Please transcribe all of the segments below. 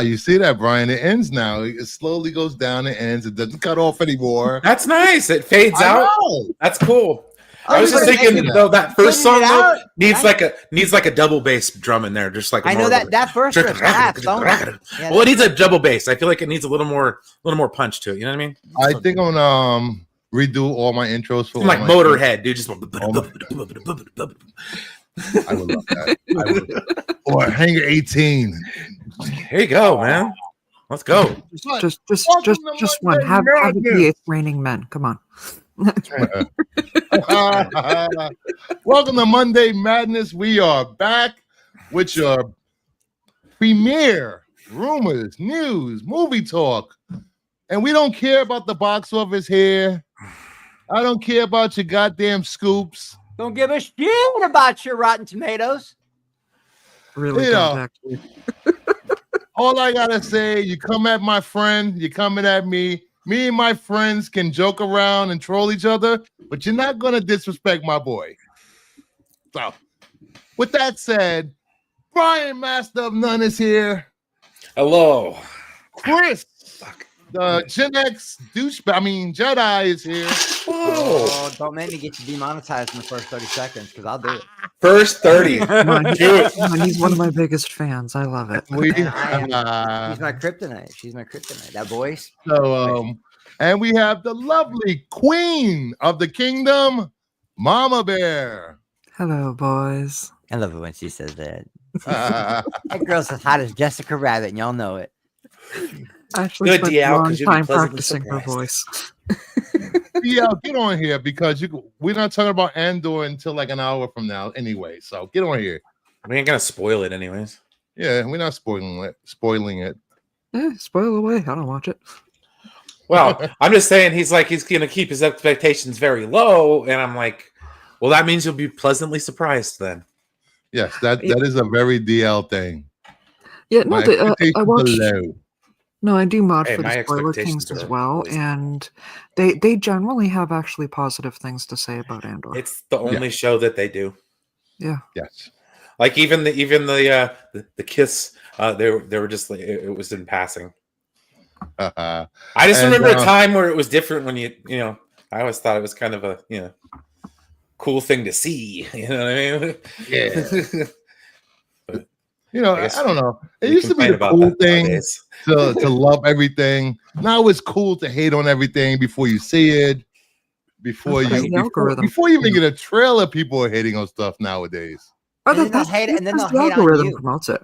You see that, Brian? It ends now. It slowly goes down and ends. It doesn't cut off anymore. That's nice. It fades out. That's cool. I was just thinking though that first song needs like a double bass drum in there, just like I know that first rap song. Well, it needs a double bass. I feel like it needs a little more punch to it. You know what I mean? I think I'm gonna redo all my intros for like Motorhead, dude. Just I would love that. Or Hangar 18. Here you go, man. Let's go. Just one. Have it be It's Raining Men. Come on. Welcome to Monday Madness. We are back with your premiere rumors, news, movie talk, and we don't care about the box office here. I don't care about your goddamn scoops. Don't give a shit about your Rotten Tomatoes. Really don't, actually. All I gotta say, you come at my friend, you're coming at me. Me and my friends can joke around and troll each other, but you're not going to disrespect my boy. So, with that said, Brian, Master of None, is here. Hello. Chris, the Gen X Jedi is here. Oh, don't make me get you demonetized in the first 30 seconds, because I'll do it. First 30. He's one of my biggest fans. I love it. She's my kryptonite. She's my kryptonite. That voice. So, and we have the lovely queen of the kingdom, Mama Bear. Hello, boys. I love it when she says that. That girl's as hot as Jessica Rabbit, and y'all know it. I actually spent a long time practicing her voice. Yeah, get on here because we're not talking about Andor until like an hour from now anyway. So get on here. We ain't gonna spoil it anyways. Yeah, we're not spoiling it. Spoil away. I don't watch it. Well, I'm just saying he's gonna keep his expectations very low, and I'm like, well, that means you'll be pleasantly surprised then. Yes, that is a very DL thing. Yeah, no, I watched. Low. No, I do mod for the spoiler things as well, and they generally have actually positive things to say about Andor. It's the only show that they do. Yeah. Yes. Like even the kiss, they were just like it was in passing. I just remember a time where it was different when you know. I always thought it was kind of a cool thing to see. You know what I mean? Yeah. I don't know. It used to be the cool thing to love everything. Now it's cool to hate on everything before you see it. Before you even get a trailer, people are hating on stuff nowadays. And then they'll hate on you. Promotes it.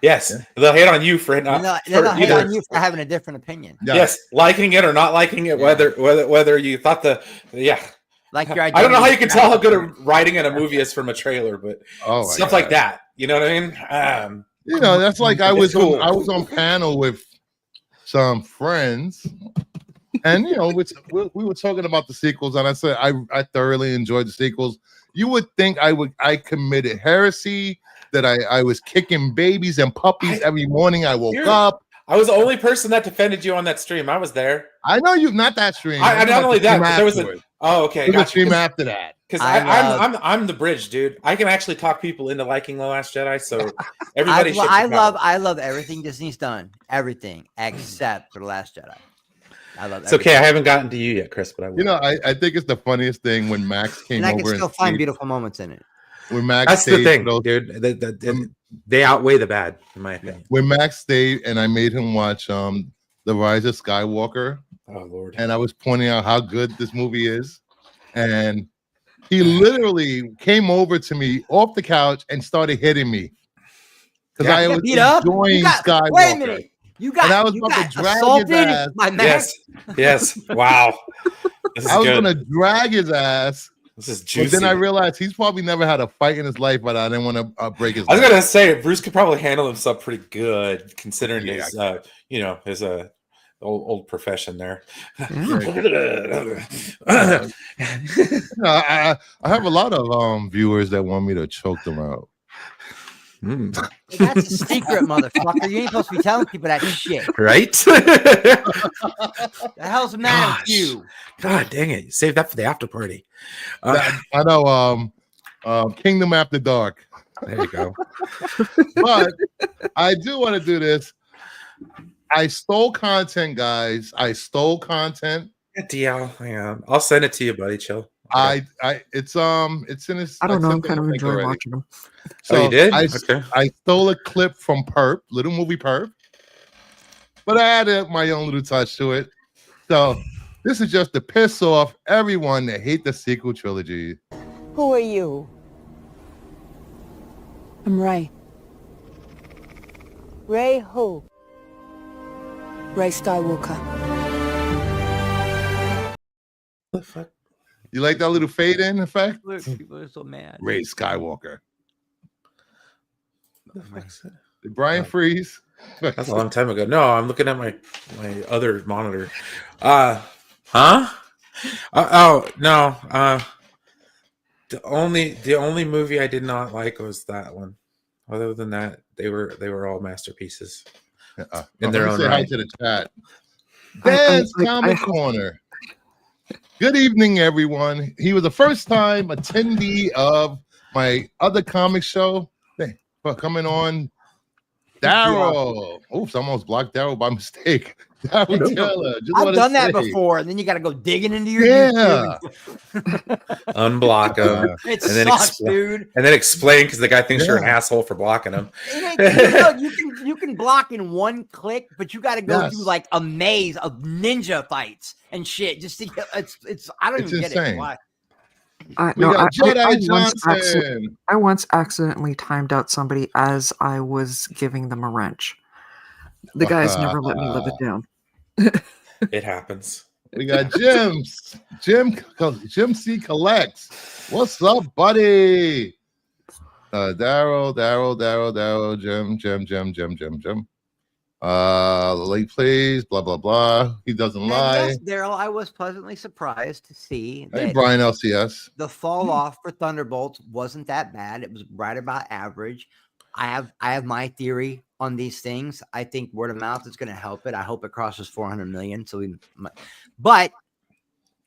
Yes, they'll hate on you for not. They'll hate on you for having a different opinion. Yes, liking it or not liking it, whether you thought like your I don't know how you can tell how good a writing in a movie is from a trailer, but stuff like that. You know what I mean? That's like I was on panel with some friends, and we were talking about the sequels, and I said I thoroughly enjoyed the sequels. You would think I committed heresy, that I was kicking babies and puppies every morning I woke up. I was the only person that defended you on that stream. I was there. I know you've not that stream. I not only that, but there was a. Oh, okay. There's a stream after that. Because I'm the bridge, dude. I can actually talk people into liking The Last Jedi. So everybody. I love everything Disney's done. Everything except for The Last Jedi. I love. It's okay. I haven't gotten to you yet, Chris. But I will. I think it's the funniest thing when Max came over. And I can still find beautiful moments in it. When Max That's the thing, dude. They outweigh the bad, in my opinion. When Max stayed, and I made him watch The Rise of Skywalker. Oh Lord! And I was pointing out how good this movie is, and he literally came over to me off the couch and started hitting me because I was enjoying Skywalker. Wait a minute. And I was about to drag his ass. Yes. Wow. I was going to drag his ass. This is juicy. But then I realized he's probably never had a fight in his life, but I didn't want to break his. I was going to say Bruce could probably handle himself pretty good, considering his, his old profession there. I have a lot of viewers that want me to choke them out. That's a secret, motherfucker. You ain't supposed to be telling people that shit. Right? The hell's the matter with you? God dang it. You saved that for the after party. I know. Kingdom After Dark. There you go. But I do want to do this. I stole content, guys. I stole content. DL, hang on. I'll send it to you, buddy. Chill. It's in this. I don't know. I'm kind of enjoying watching them. So you did? I stole a clip from Perp, little movie Perp, but I added my own little touch to it. So this is just to piss off everyone that hate the sequel trilogy. Who are you? I'm Ray. Ray who? Ray Skywalker. What the fuck? You like that little fade in effect? Look, people are so mad. Ray Skywalker. What the fuck is that? Did Brian freeze? That's a long time ago. No, I'm looking at my other monitor. Huh? Oh no. The only movie I did not like was that one. Other than that, they were all masterpieces in their own say right. Hi to the chat. Dan's Comic Corner. Good evening, everyone. He was the first time attendee of my other comic show. Hey, for coming on. Daryl. Oops, I almost blocked Daryl by mistake. Daryl Taylor. I've done that before, and then you got to go digging into your unblock him. It sucks, dude. And then explain because the guy thinks you're an asshole for blocking him. You can block in one click, but you got to go through like a maze of ninja fights and shit. Just to get it's I don't even get it. Why? I once accidentally timed out somebody as I was giving them a wrench. The guys never let me live it down. It happens. We got Jim C collects. What's up, buddy? Daryl, Jim. Late plays, blah blah blah. He doesn't lie. Yes, Daryl, I was pleasantly surprised to see that Brian LCS. The fall off for Thunderbolts wasn't that bad. It was right about average. I have my theory on these things. I think word of mouth is going to help it. I hope it crosses 400 million. But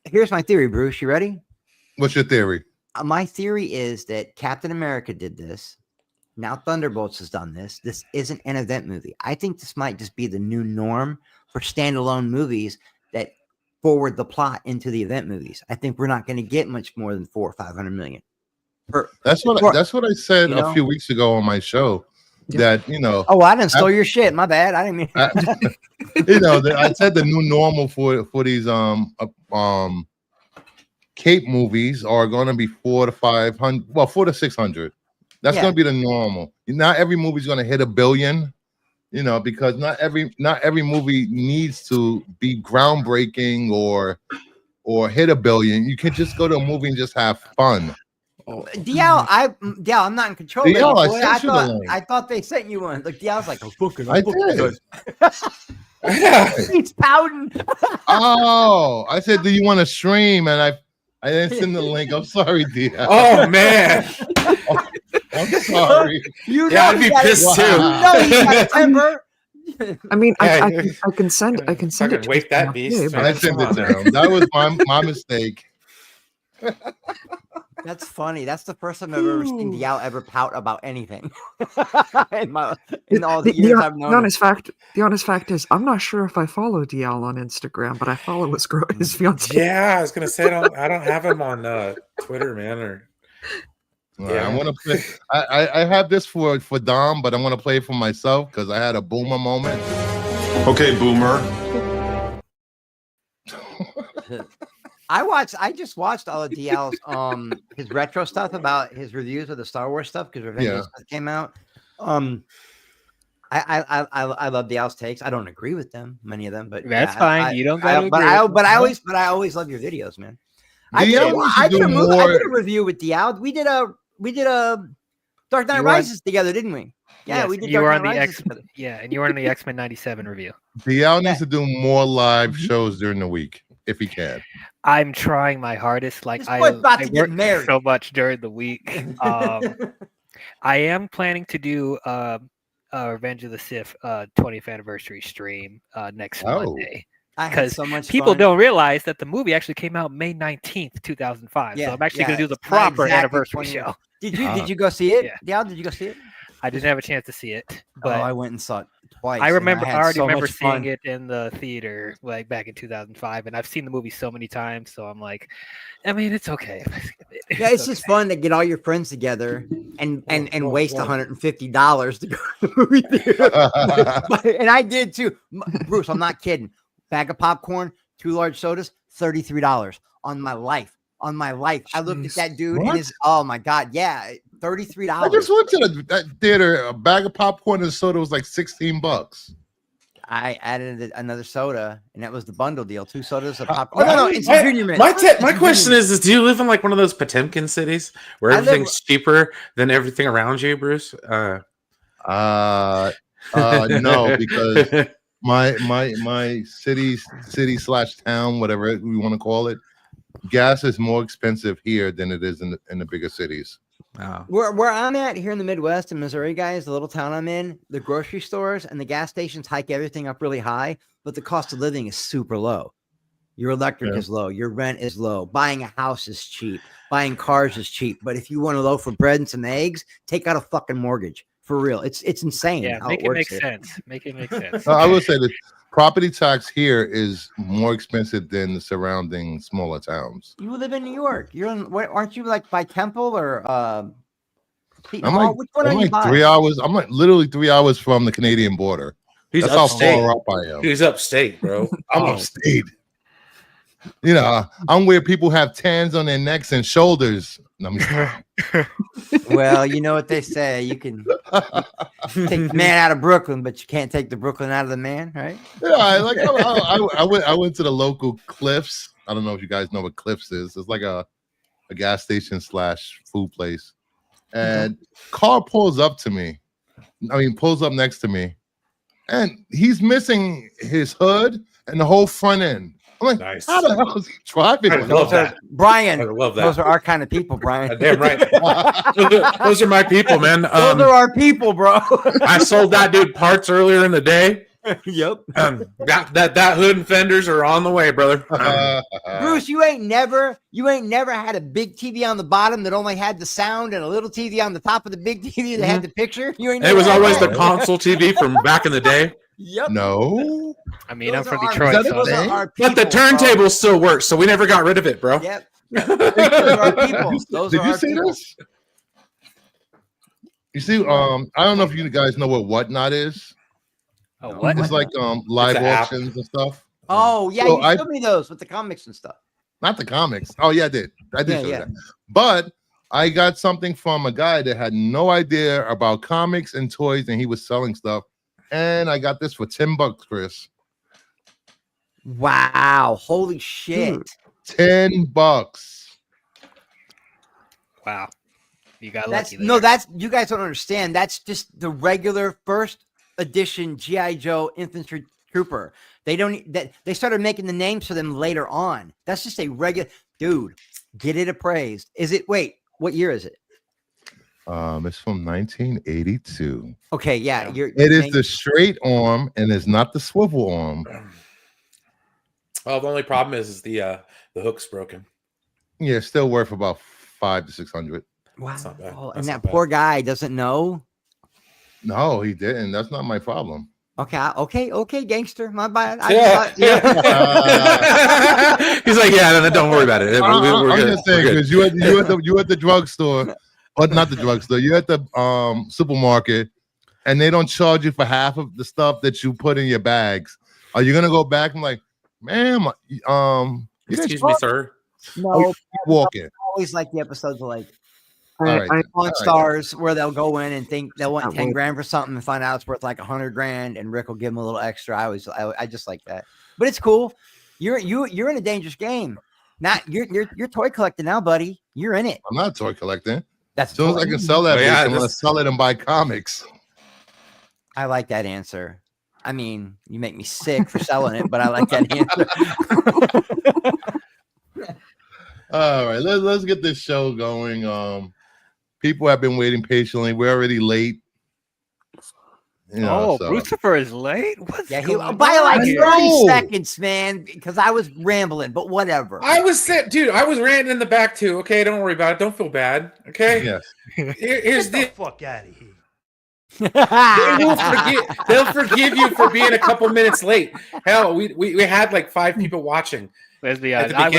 here's my theory, Bruce. You ready? What's your theory? My theory is that Captain America did this. Now Thunderbolts has done this. This isn't an event movie. I think this might just be the new norm for standalone movies that forward the plot into the event movies. I think we're not going to get much more than 400 or 500 million. That's what I said a few weeks ago on my show. That Oh, I didn't steal your shit. My bad. I didn't mean. I said the new normal for these Cape movies are going to be 400 to 500. Well, 400 to 600. That's going to be the normal. Not every movie is going to hit $1 billion. Because not every movie needs to be groundbreaking or hit $1 billion. You can just go to a movie and just have fun. DL, I'm not in control. DL, I thought they sent you one. Like DL's like, I did. He's pouting. Oh, I said, do you want to stream? And I didn't send the link. I'm sorry, DL. Oh man. I'm sorry. I'd be pissed too. You got a temper. I mean, I can send it. Wake that beast. I sent it to him. That was my mistake. That's funny. That's the first time I've ever seen DL ever pout about anything. in all the years I've known. The honest fact is, I'm not sure if I follow DL on Instagram, but I follow his fiance. Yeah, I was gonna say I don't have him on Twitter, man. I want to play. I have this for Dom, but I want to play it for myself because I had a boomer moment. Okay, boomer. I just watched all of DL's his retro stuff about his reviews of the Star Wars stuff because Revenge came out. I love DL's takes. I don't agree with them, many of them, but that's fine. You don't got to but I always love your videos, man. I did a review with DL. We did a Dark Knight Rises together, didn't we? Yeah, yes, we did. You were on the and you were on the X-Men '97 review. DL needs to do more live shows during the week if he can. I'm trying my hardest. Like I work so much during the week. I am planning to do Revenge of the Sith 20th anniversary stream next Monday. Because so people don't realize that the movie actually came out May 19th, 2005. So I'm actually going to do the proper anniversary show. Did you go see it? Yeah, did you go see it? I didn't have a chance to see it, but I went and saw it twice. I remember. I I already so remember much seeing fun. it in the theater, like back in 2005, and I've seen the movie so many times. So I'm like, I mean, it's okay. Yeah, it's just fun to get all your friends together and waste $150 to go to the movie theater. And I did too, Bruce. I'm not kidding. Bag of popcorn, 2 large sodas, $33 on my life. On my life, I looked at that dude and his. Oh my god, yeah, $33. I just went to that theater. A bag of popcorn and soda was like $16. I added another soda, and that was the bundle deal. 2 sodas of popcorn. Oh no, it's a junior mint. My question is, do you live in like one of those Potemkin cities where everything's cheaper than everything around you, Bruce? No, because my city/town, whatever we want to call it, gas is more expensive here than it is in the bigger cities. Oh. Where I'm at here in the Midwest in Missouri, guys, the little town I'm in, the grocery stores and the gas stations hike everything up really high, but the cost of living is super low. Your electric is low, your rent is low, buying a house is cheap, buying cars is cheap. But if you want a loaf of bread and some eggs, take out a fucking mortgage. For real. It's insane. Yeah, make it make sense. Make it make sense. I would say that property tax here is more expensive than the surrounding smaller towns. You live in New York. You're in. Aren't you like by Temple or? I'm like 3 hours. I'm like literally 3 hours from the Canadian border. That's how far up I am. He's upstate, bro. I'm upstate. You know, I'm where people have tans on their necks and shoulders. Well, you know what they say. You can take the man out of Brooklyn, but you can't take the Brooklyn out of the man, right? Yeah, I went to the local Cliffs. I don't know if you guys know what Cliffs is. It's like a gas station / food place. And car pulls up next to me. And he's missing his hood and the whole front end. I'm like, nice. How the hell is he driving? I love that. Brian, I love that. Those are our kind of people, Brian. Damn right. Those are my people, man. Those are our people, bro. I sold that dude parts earlier in the day. Yep. That hood and fenders are on the way, brother. Bruce, you ain't never had a big TV on the bottom that only had the sound and a little TV on the top of the big TV that had the picture. It was always the console TV from back in the day. Yep. No. I mean, I'm from Detroit. But the turntable still works, so we never got rid of it, bro. Yep. Those are our people. Did you see this? You see, I don't know if you guys know what Whatnot is. Oh, what? It's like live auctions and stuff. Oh, yeah, so you showed me those with the comics and stuff. Not the comics. Oh, yeah, I did show that. But I got something from a guy that had no idea about comics and toys, and he was selling stuff. And I got this for $10, Chris. Wow! Holy shit! $10. Wow! You got lucky. That's you guys don't understand. That's just the regular first edition GI Joe infantry trooper. They started making the names for them later on. That's just a regular dude. Get it appraised. Is it? Wait, what year is it? It's from 1982. Okay, yeah. It is the straight arm and it's not the swivel arm. Well, the only problem is the hook's broken. Yeah, it's still worth about $500 to $600. Wow. That's not bad. And that poor guy doesn't know. No, he didn't. That's not my problem. Okay, gangster. My bad. He's like, yeah, don't worry about it. I'm just saying because you at the drugstore. But not the drugstore. You're at the supermarket, and they don't charge you for half of the stuff that you put in your bags. Are you gonna go back and like, ma'am? Excuse me, sir. No, walking. I always like the episodes of like on Stars where they'll go in and think they'll want 10 grand for something and find out it's worth like 100 grand, and Rick will give them a little extra. I just like that, but it's cool. You're in a dangerous game. Not you're toy collecting now, buddy. You're in it. I'm not toy collecting. That's as soon as I can sell that, I'm gonna sell it and buy comics. I like that answer. I mean, you make me sick for selling it, but I like that answer. All right, let's get this show going. People have been waiting patiently. We're already late. Lucifer is late? What's going on by like 30 here? seconds, man, because I was rambling, but whatever. I was ranting in the back too. Okay, don't worry about it. Don't feel bad. Okay. Yes. Here's Get the fuck out of here. They'll forgive you for being a couple minutes late. Hell, we had like 5 people watching. Let's be honest. I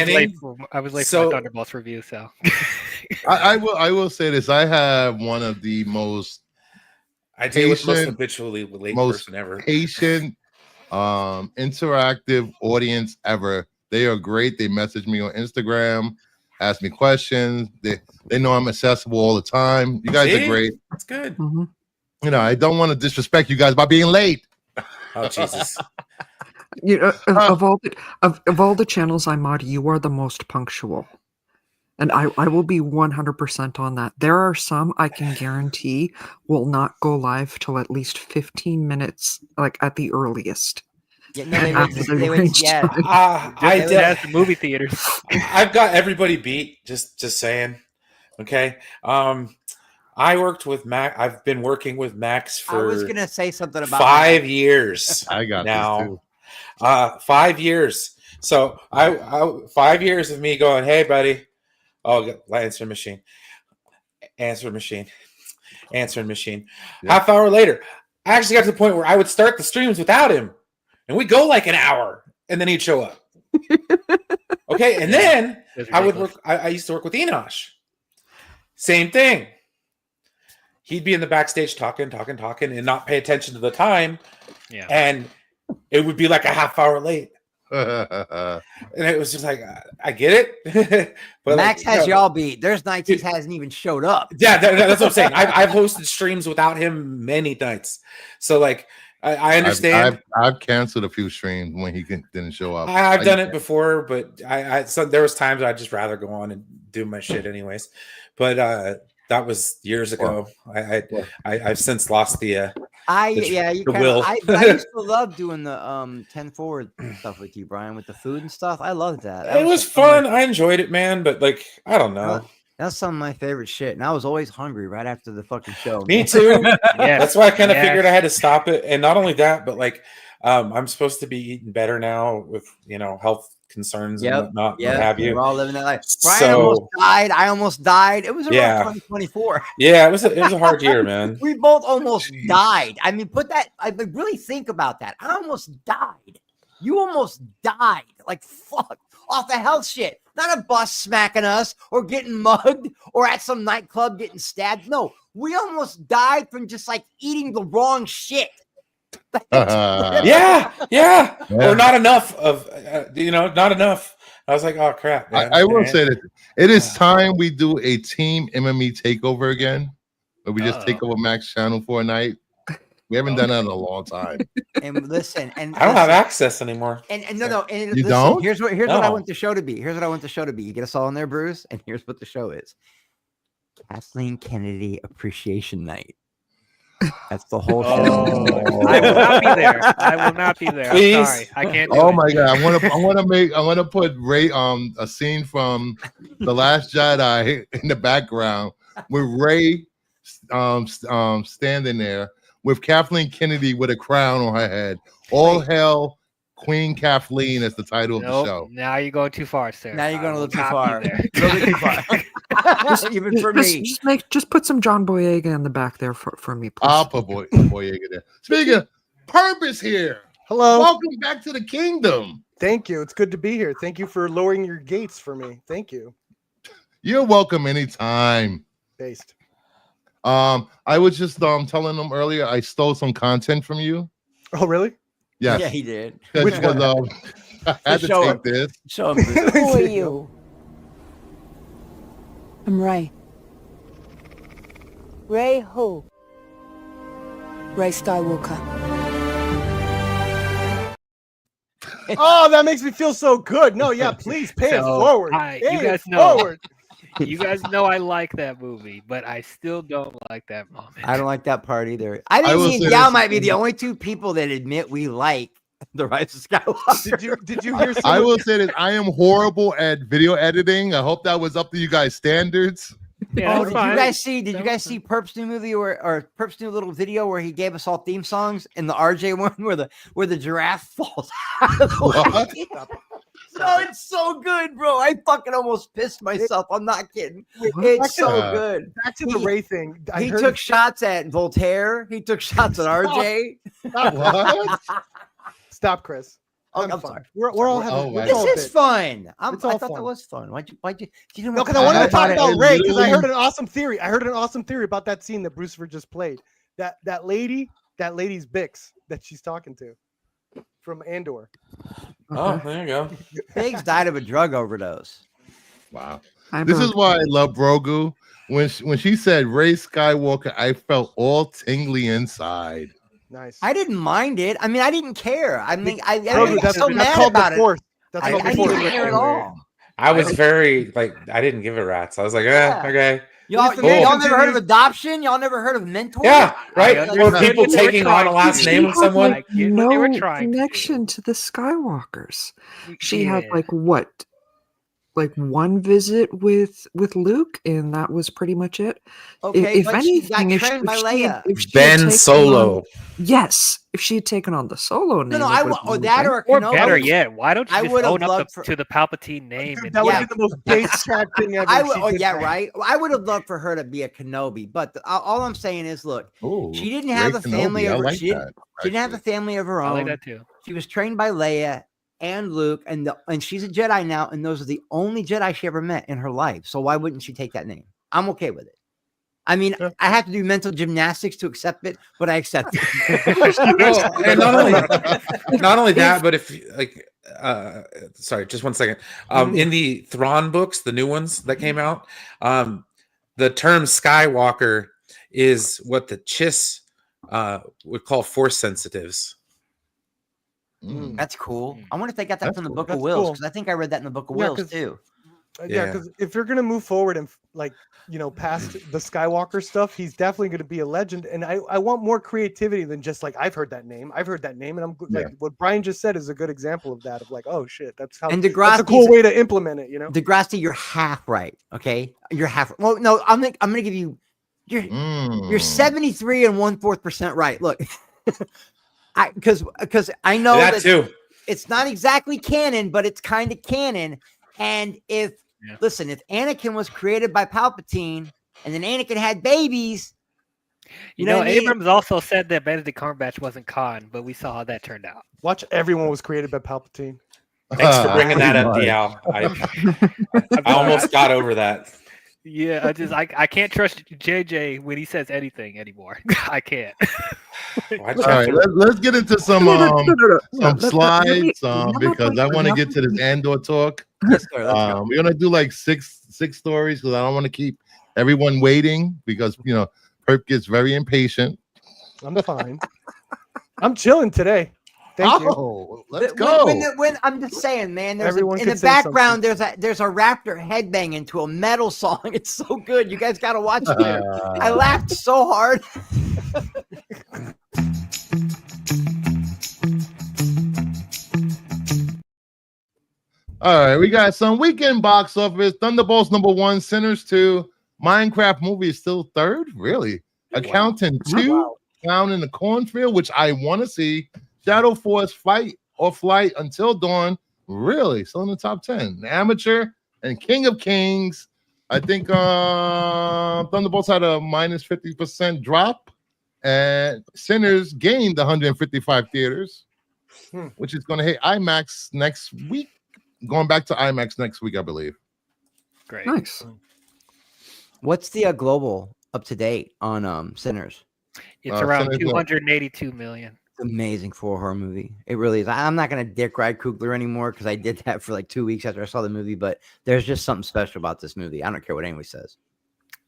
was late for my Thunderbolts review, so I will say this. I have one of the most habitually late person ever. Patient, interactive audience ever. They are great. They message me on Instagram, ask me questions. They know I'm accessible all the time. You guys are great. That's good. Mm-hmm. You know, I don't want to disrespect you guys by being late. Oh Jesus. You know, of all the channels I mod, you are the most punctual, and I will be 100% on that. There are some I can guarantee will not go live till at least 15 minutes, like at the earliest. Yeah, no, they would the movie theaters. I've got everybody beat. Just saying. Okay. I worked with Max. I've been working with Max for. I was gonna say something about 5 years. I got now. This too. 5 years. So I 5 years of me going, hey buddy. Oh, answering machine. Answering machine. Yeah. Half hour later, I actually got to the point where I would start the streams without him. And we'd go like an hour and then he'd show up. Okay. And then I would work. I used to work with Enosh. Same thing. He'd be in the backstage talking and not pay attention to the time. Yeah. And it would be like a half hour late. And it was just like, I get it. But Max has y'all beat. There's nights he hasn't even showed up. Yeah, that's what I'm saying. I've hosted streams without him many nights. So like, I understand. I've canceled a few streams when he didn't show up. I've done it before, but so there was times I'd just rather go on and do my shit anyways. But that was years ago. I've since lost the will. I used to love doing the 10 forward stuff with you, Brian, with the food and stuff. I loved that. It was fun. I enjoyed it, man. But like, I don't know. That's some of my favorite shit. And I was always hungry right after the fucking show. Me too. That's why I kind of figured I had to stop it. And not only that, but like, I'm supposed to be eating better now with, health concerns and whatnot. Yeah, what have you. We're all living that life. Brian almost died. I almost died. It was around 2024. Yeah, it was a hard year, man. We both almost died. I mean, really think about that. I almost died. You almost died. Like, fuck. Off the health shit. Not a bus smacking us or getting mugged or at some nightclub getting stabbed. No, we almost died from just like eating the wrong shit. Yeah. Or not enough of, not enough. I was like, oh crap. I will say that it is time we do a team MME takeover again. Where we just take over Max channel for a night. We haven't done that in a long time. And listen, and I don't have access anymore. And no. And you don't? Here's what I want the show to be. Here's what I want the show to be. You get us all in there, Bruce. And here's what the show is: Kathleen Kennedy Appreciation Night. That's the whole show. I will not be there. I will not be there. Please. I'm sorry. I can't. Oh my god! I want to put Ray a scene from The Last Jedi in the background with Ray standing there with Kathleen Kennedy with a crown on her head. All hail Queen Kathleen is the title of the show. Now you're going too far, sir. Now you're going a little too far. Even for me. Just put some John Boyega in the back there for me, please. I'll put Boyega there. Speaking of Purpose here. Hello. Welcome back to the kingdom. Thank you. It's good to be here. Thank you for lowering your gates for me. Thank you. You're welcome anytime. Based. I was just telling them earlier I stole some content from you. Oh, really? Yes. Yeah, he did. Which one? I had to take this. Show him. Who are you? I'm Ray. Ray who? Ray Skywalker. Oh, that makes me feel so good. No, yeah, please pay it forward. You guys know I like that movie, but I still don't like that moment. I don't like that part either. I think me and Gal might be the only two people that admit we like The Rise of Skywalker. Did you hear? I will say that I am horrible at video editing. I hope that was up to you guys' standards. Yeah, did you guys see Perp's new movie or Perp's new little video where he gave us all theme songs in the RJ one where the giraffe falls out of the way? Oh, it's so good, bro. I fucking almost pissed myself. I'm not kidding. It's so good. Back to the Ray thing. He took shots at Voltaire. He took shots at RJ. What? Stop, Chris. I'm sorry. We're all having. This is fun. I thought fun. that was fun. Why'd you didn't No, because I wanted to talk about Ray because I heard an awesome theory. I heard an awesome theory about that scene that Brucifer just played. That lady's Bix that she's talking to from Andor. Oh, there you go. Biggs died of a drug overdose. Wow. This is why I love Grogu. When she said Ray Skywalker, I felt all tingly inside. Nice. I didn't mind it. I mean, I didn't care. I mean, I that's so mad about it. That's I didn't care at all. I was very I didn't give a rat's. I was like, okay. Y'all never heard of adoption? Y'all never heard of mentor? Yeah, right. Or people taking on a last name of someone. Like, no connection to the Skywalkers. She had like one visit with Luke, and that was pretty much it. Okay, if anything, if Ben Solo. Yes, if she had taken on the Solo name, or better yet, why don't you just own up to the Palpatine name? That would be the most base track thing ever. Right. I would have loved for her to be a Kenobi, but all I'm saying is, look, she didn't have a family. She didn't have a family of her own. I like that too. She was trained by Leia and Luke, and she's a Jedi now, and those are the only Jedi she ever met in her life. So why wouldn't she take that name? I'm okay with it. I mean, I have to do mental gymnastics to accept it, but I accept it. And not only that, but if sorry, just 1 second. In the Thrawn books, the new ones that came out, the term Skywalker is what the Chiss would call Force sensitives. That's cool. I wonder if they got that from the Book of Wills, because I think I read that in the Book of Wills too. Yeah, because if you're gonna move forward and past the Skywalker stuff, he's definitely gonna be a legend. And I want more creativity than just like I've heard that name, and I'm like what Brian just said is a good example of that. Of like, oh shit, that's how. And that's a cool way to implement it. Degrassi, you're half right. Okay, you're half. Well, no, I'm gonna give you. You're 73 and 1/4% right. Look. Because I know that too. It's not exactly canon, but it's kind of canon. And if Anakin was created by Palpatine, and then Anakin had babies, you know Abrams also said that Benedict Cumberbatch wasn't Khan, but we saw how that turned out. Watch, everyone was created by Palpatine. Thanks for bringing that up, DL. I almost got over that. Yeah, I can't trust JJ when he says anything anymore. I can't. All right, let's get into some slides because I want to get to this Andor talk. Yes, sir, we're gonna do like six stories because I don't want to keep everyone waiting because Perp gets very impatient. I'm fine. I'm chilling today. Thank you. Let's go. When I'm just saying, man, in the background there's a raptor headbanging to a metal song. It's so good. You guys got to watch it. I laughed so hard. All right, we got some weekend box office. Thunderbolts #1, Sinners 2, Minecraft movie is still third. Really? Accountant 2, Down in the Cornfield, which I want to see. Shadow Force Flight Until Dawn, really still in the top 10. The Amateur and King of Kings. I think Thunderbolts had a minus 50% drop, and Sinners gained 155 theaters, which is going to hit IMAX next week. Going back to IMAX next week, I believe. Great. Nice. What's the global up to date on Sinners? It's around 282 million. Amazing for a horror movie. It really is. I'm not going to dick ride Kugler anymore because I did that for like 2 weeks after I saw the movie, but there's just something special about this movie. I don't care what anyone says.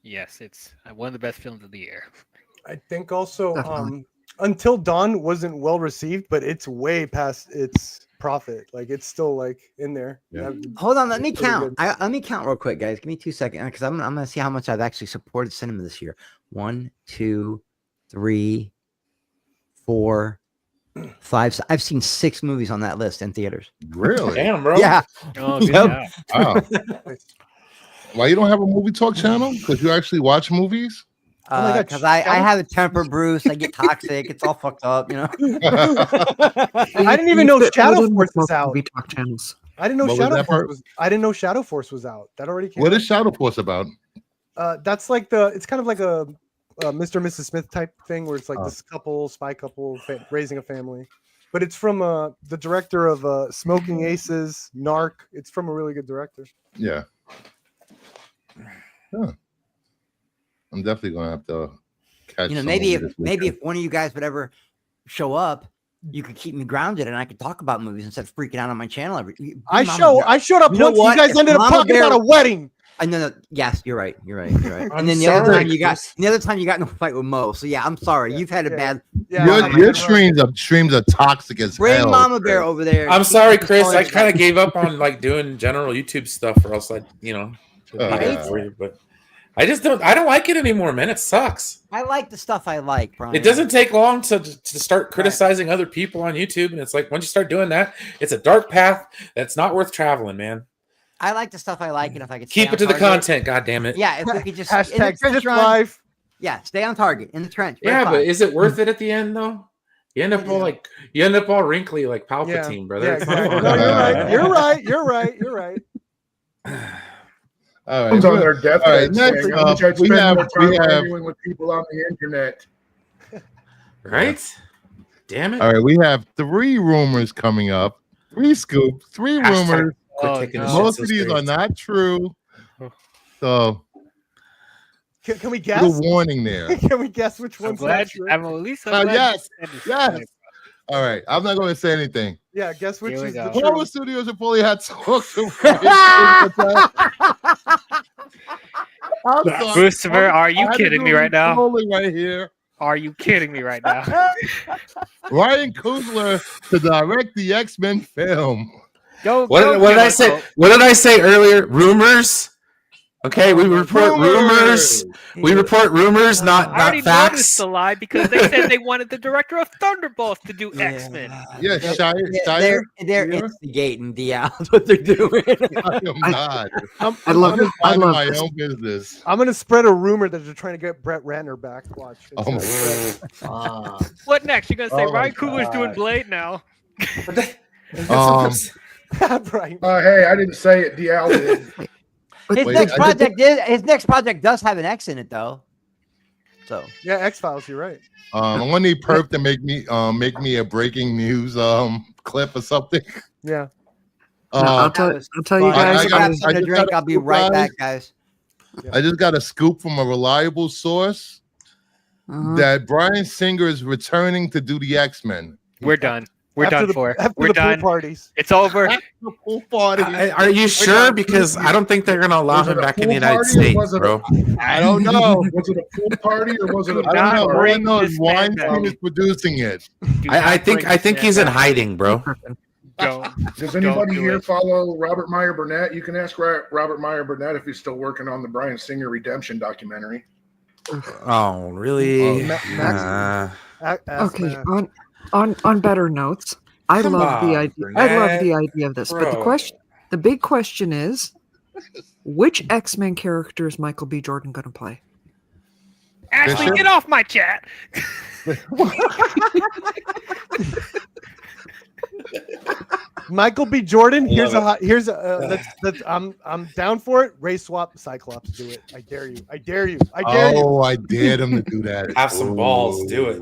Yes, it's one of the best films of the year. I think also Until Dawn wasn't well received, but it's way past its profit. Like it's still like in there. Yeah. Hold on, let me count. Let me count real quick, guys. Give me 2 seconds because I'm going to see how much I've actually supported cinema this year. 1, 2, 3, 4, 5. I've seen 6 movies on that list in theaters. Really? Damn, bro. Yeah. Oh, good Wow. Why you don't have a movie talk channel? Because you actually watch movies? Because I have a temper, Bruce. I get toxic. It's all fucked up, I didn't even know Shadow Force was out. Movie talk channels. I didn't know What was Shadow that Force part? was. I didn't know Shadow Force was out. That already came. What out. is Shadow Force about? That's like it's kind of like a Mr. and Mrs. Smith type thing where it's like this spy couple raising a family. But it's from the director of Smoking Aces, Narc. It's from a really good director. Yeah. Huh. I'm definitely gonna have to catch. Maybe if one of you guys would ever show up, you could keep me grounded, and I could talk about movies instead of freaking out on my channel. I showed up once. You guys ended up talking about a wedding. No. Yes, you're right. And then the other time you got in a fight with Mo. So yeah, I'm sorry. You've had a bad. Your streams are toxic as Bring hell. Mama Bear over there. I'm sorry, Chris. I kind of gave up on like doing general YouTube stuff, or else but I just don't. I don't like it anymore, man. It sucks. I like the stuff I like, Brian. It doesn't take long to start criticizing other people on YouTube, and it's like once you start doing that, it's a dark path that's not worth traveling, man. I like the stuff I like, and if I could keep it to the content, God damn it. Yeah, if we could just hashtag life. Yeah, stay on target in the trench. Yeah, but is it worth it at the end though? You end up all wrinkly like Palpatine, brother. Yeah, exactly. No, you're right. You're right. All right. Comes on their deathbed. Next saying, up, we have arguing with people on the internet. Right? Damn it! All right, we have 3 rumors coming up. 3 scoops. 3 rumors. Most of these are not true. So, can we guess? The warning there. Can we guess which one's not true? Yes. All right, I'm not going to say anything. Yeah, guess which is the Marvel Studios have fully had talks. Christopher, are you kidding me right now? Right here. Are you kidding me right now? Ryan Coogler to direct the X-Men film. What did I say? What did I say earlier? Rumors. Okay, we report rumors. We report rumors, not I already facts. noticed the lie because they said they wanted the director of Thunderbolts to do X-Men. Yeah, they're instigating That's what they're doing. I am not. I love my own business. I'm gonna spread a rumor that they're trying to get Brett Ratner back. Watch. What next? You're gonna say Ryan Coogler's doing Blade now? Right. Hey, I didn't say it. Dial did. His next project does have an X in it, though. So yeah, X-Files. You're right. I'm gonna need Perf to make me a breaking news clip or something. Yeah. I'll tell you guys. I'll be right back, guys. I just got a scoop from a reliable source that Bryan Singer is returning to do the X-Men. We're done. We're done. We're done. Parties. It's over. The pool party. Are you sure? Because I don't think they're going to allow him back in the United States, bro. I don't know. Was it a pool party or was it a? I don't know. Weinstein is producing it. I think he's in hiding, bro. Does anybody here follow Robert Meyer Burnett? You can ask Robert Meyer Burnett if he's still working on the Bryan Singer redemption documentary. Oh, really? Okay. On better notes, I love the idea. I love the idea of this. But the big question is, which X-Men character is Michael B. Jordan going to play? Ashley, get off my chat. Michael B. Jordan. I'm down for it. Race swap Cyclops. Do it. I dare you. I dare you. Oh, I dared him to do that. Have some balls. Do it.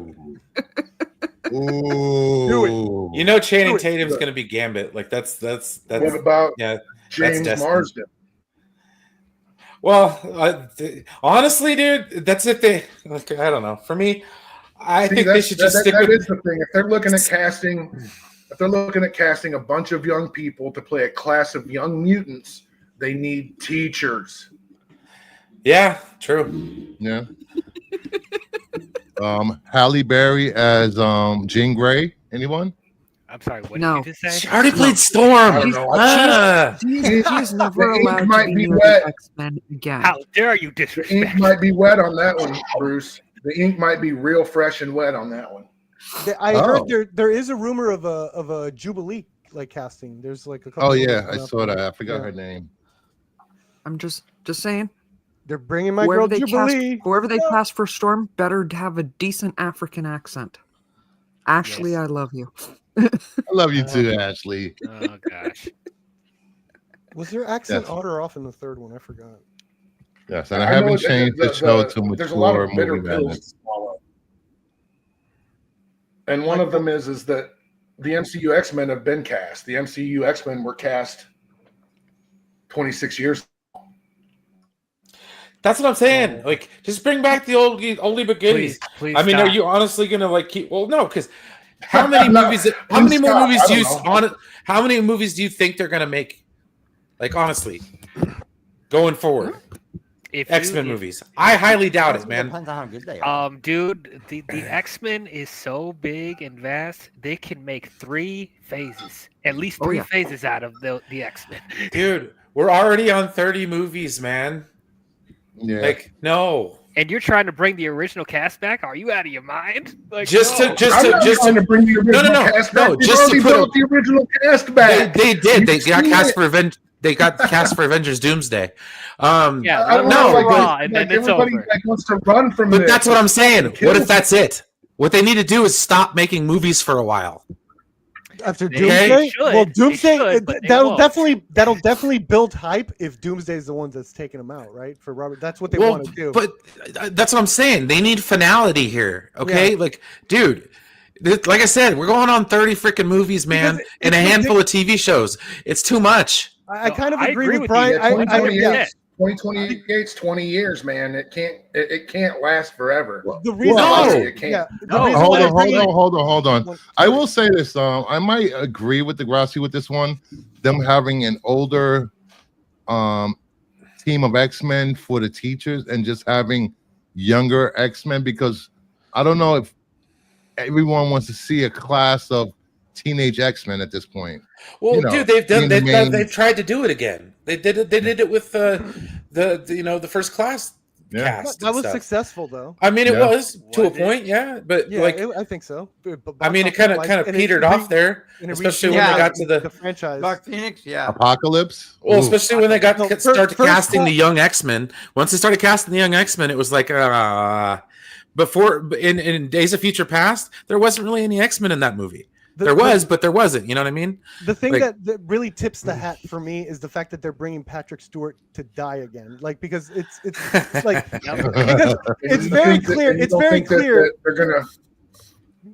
Ooh. Do it. You know Channing Tatum's going to be Gambit. Like that's. What about James Marsden? Well, honestly, dude, that's if they. Like, I don't know. For me, I think they should just stick with. That is the thing. If they're looking at casting a bunch of young people to play a class of young mutants, they need teachers. Yeah, true. Yeah. Halle Berry as Jean Grey. Anyone? I'm sorry. What No. did you just say? She already played Storm. I don't know. She's never The ink allowed might to be be near wet. the X-Men again. How dare you The ink disrespect? might be wet on that one, Bruce. The ink might be real fresh and wet on that one. I heard there is a rumor of a Jubilee like casting. There's like a couple. Oh yeah, I saw that. I forgot her name. I'm just saying. They're bringing my girl Jubilee. Whoever they cast for Storm better have a decent African accent. Ashley, I love you. I love you too, Ashley. Oh gosh. Was there accent on or off in the third one? I forgot. Yes, and I haven't changed the show to mature. There's a lot of bitter movie pills madness. to swallow. And one of them is that the MCU X-Men have been cast. The MCU X-Men were cast 26 years. That's what I'm saying. Like, just bring back the oldie but goodies. Please I mean, stop. are you honestly gonna like keep? Well, no, because how many movies? How many more movies do you How many movies do you think they're gonna make? Like, honestly, going forward, X-Men movies. I highly doubt it, man. Depends on how good they are. Dude, the X-Men is so big and vast. They can make 3 phases, at least 3 phases out of the X-Men. Dude, we're already on 30 movies, man. Yeah. Like, no. And you're trying to bring the original cast back? Are you out of your mind? Like, just to bring the original cast back. Just to put the original cast back. They did. They got cast for They got cast for Avengers Doomsday. Yeah, I don't know, Raw, and then it's over. Wants to run from but this. that's what I'm saying. What if that's it? What they need to do is stop making movies for a while. After Doomsday, well, Doomsday that'll won't. definitely build hype if Doomsday is the one that's taking them out, right? For Robert, that's what they want to do. But that's what I'm saying. They need finality here, okay? Yeah. Like, dude, like I said, we're going on 30 freaking movies, man, and a handful of TV shows. It's too much. I kind of agree with Brian. 2028's 20 years, man. It can't last forever. The reason it can't. Hold on. I will say this. I might agree with Degrassi with this one. Them having an older team of X-Men for the teachers and just having younger X-Men, because I don't know if everyone wants to see a class of teenage X-Men at this point. Well, dude, they've tried to do it again. They did it with the First Class cast. That was successful, though. I mean, it was to a point, but I think so. I mean, it kind of petered off there, especially when they got to the franchise. Dark Phoenix, Apocalypse. Well, especially when they started casting the young X-Men. Once they started casting the young X-Men, it was like before in Days of Future Past, there wasn't really any X-Men in that movie. There was, but there wasn't. You know what I mean? The thing that really tips the hat for me is the fact that they're bringing Patrick Stewart to die again. Like, because it's like because it's very clear. It's very clear. They're gonna.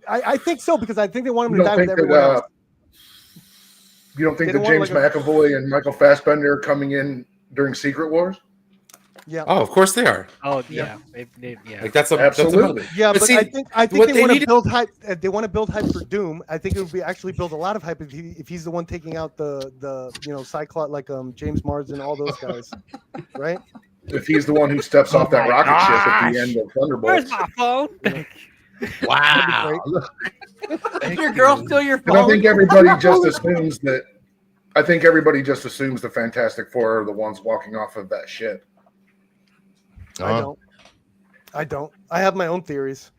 I think so, because I think they want him to die with everyone else. You don't think that James McAvoy and Michael Fassbender are coming in during Secret Wars? Yeah. Oh, of course they are. Oh, yeah. Yeah. Like that's absolutely. Yeah, but see, I think they want to build hype. They want to build hype for Doom. I think it would be actually build a lot of hype if he's the one taking out the Cyclops, like James Marsden, all those guys, right? If he's the one who steps off that rocket ship at the end of Thunderbolts. Where's my phone? Wow. Is your girl still your phone? And I think everybody just assumes that. I think everybody just assumes the Fantastic Four are the ones walking off of that ship. I don't. I have my own theories.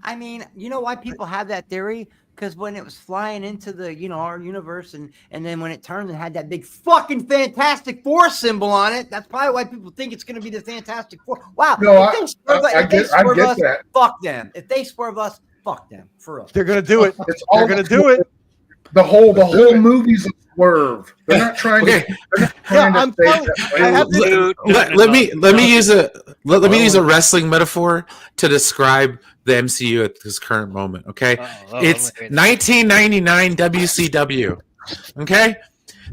I mean, you know why people have that theory? Because when it was flying into the, our universe, and then when it turned and had that big fucking Fantastic Four symbol on it, that's probably why people think it's going to be the Fantastic Four. Wow. No, I get that. Fuck them. If they swerve us, fuck them. For real. They're going to do it. They're going to do it. The whole movie's a swerve. They're not trying to. Let me use a wrestling metaphor to describe the MCU at this current moment. Okay, it's 1999 WCW. Okay,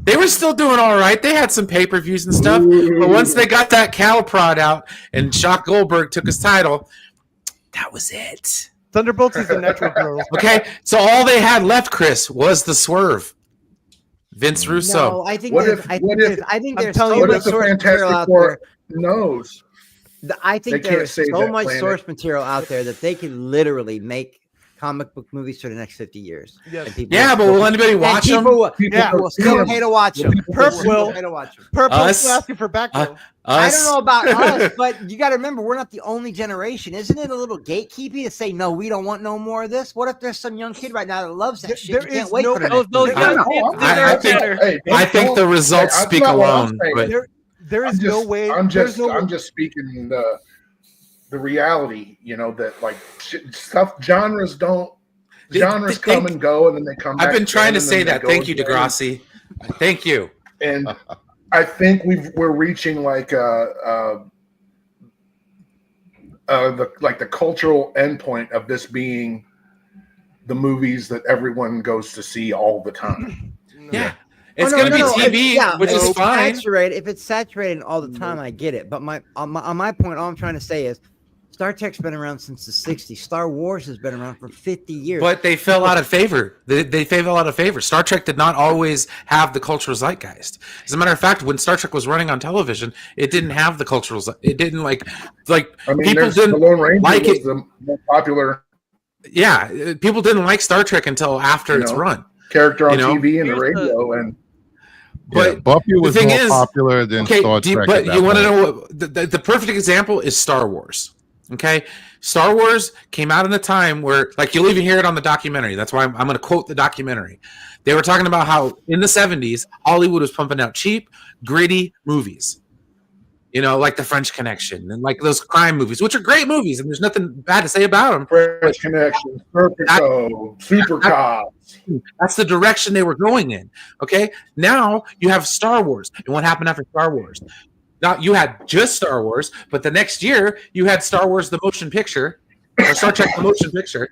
they were still doing all right. They had some pay-per-views and stuff, but once they got that cow prod out and Shock Goldberg took his title, that was it. Thunderbolts is the natural growth. Okay, so all they had left, Chris, was the swerve. Vince Russo. No, I think what there's, if so much source material out there. Knows. I think there's so much source material out there that they can literally make comic book movies for the next 50 years. Yes. Yeah, but will anybody watch them? People will still pay to watch them. Purple asking for background. I don't know about us, but you got to remember, we're not the only generation. Isn't it a little gatekeeping to say, no, we don't want no more of this? What if there's some young kid right now that loves that shit? You can't wait for that. I think the results speak alone. But there is no way. I'm just speaking the reality, that like genres come and go, and then they come back. I've been trying to say that. Thank you, Degrassi. Thank you. And I think we're reaching like the cultural endpoint of this being the movies that everyone goes to see all the time. Yeah. It's going to be TV, which is fine. If it's saturated all the time, I get it. But on my point, all I'm trying to say is Star Trek's been around since the 60s. Star Wars has been around for 50 years. But they fell out of favor. They fell out of favor. Star Trek did not always have the cultural zeitgeist. As a matter of fact, when Star Trek was running on television, it didn't have the cultural. It didn't like. I mean, people didn't the Lone Ranger like it. The more popular. Yeah, people didn't like Star Trek until after its run. Character on TV and the radio and. But Buffy was more popular than Star Trek. But you want to know what the perfect example is Star Wars. Okay, Star Wars came out in a time where, like, you'll even hear it on the documentary. That's why I'm going to quote the documentary. They were talking about how in the 70s, Hollywood was pumping out cheap, gritty movies. You know, like The French Connection and like those crime movies, which are great movies, and there's nothing bad to say about them. French Connection, Serpico, Super Cops. That's the direction they were going in. Okay, now you have Star Wars, and what happened after Star Wars? Now you had just Star Wars, but the next year you had Star Wars: The Motion Picture, or Star Trek: The Motion Picture,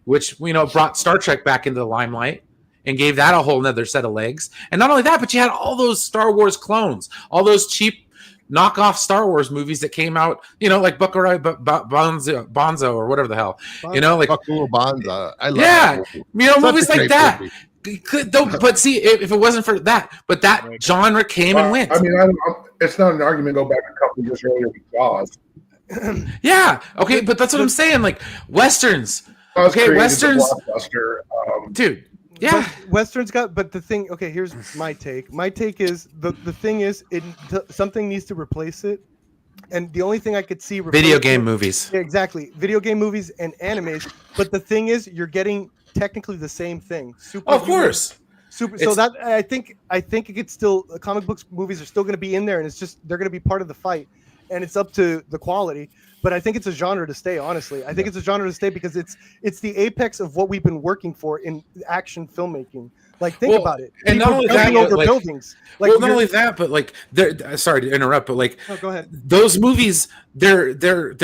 which brought Star Trek back into the limelight and gave that a whole nother set of legs. And not only that, but you had all those Star Wars clones, all those cheap knockoff Star Wars movies that came out, like Buckaroo Bonzo or whatever the hell, like Buckaroo Bonzo. I love that. Movies like that. But see, if it wasn't for that, but that genre came and went. I mean, it's not an argument. Go back a couple years earlier with Jaws. Yeah. Okay, but that's what I'm saying. Like westerns. Westerns. Dude. Yeah, Westerns got. But the thing. Okay, here's my take. My take is the thing is something needs to replace it, and the only thing I could see video game movies. Yeah, exactly, video game movies and animes. But the thing is, you're getting technically the same thing. Of course. So that I think it could still comic books movies are still going to be in there, and it's just they're going to be part of the fight, and it's up to the quality. But I think it's a genre to stay. Honestly, I think it's a genre to stay because it's the apex of what we've been working for in action filmmaking. Like, think about it. And not only that, over buildings. Like, not only that, but like, sorry to interrupt, but like, go ahead. Those movies, they're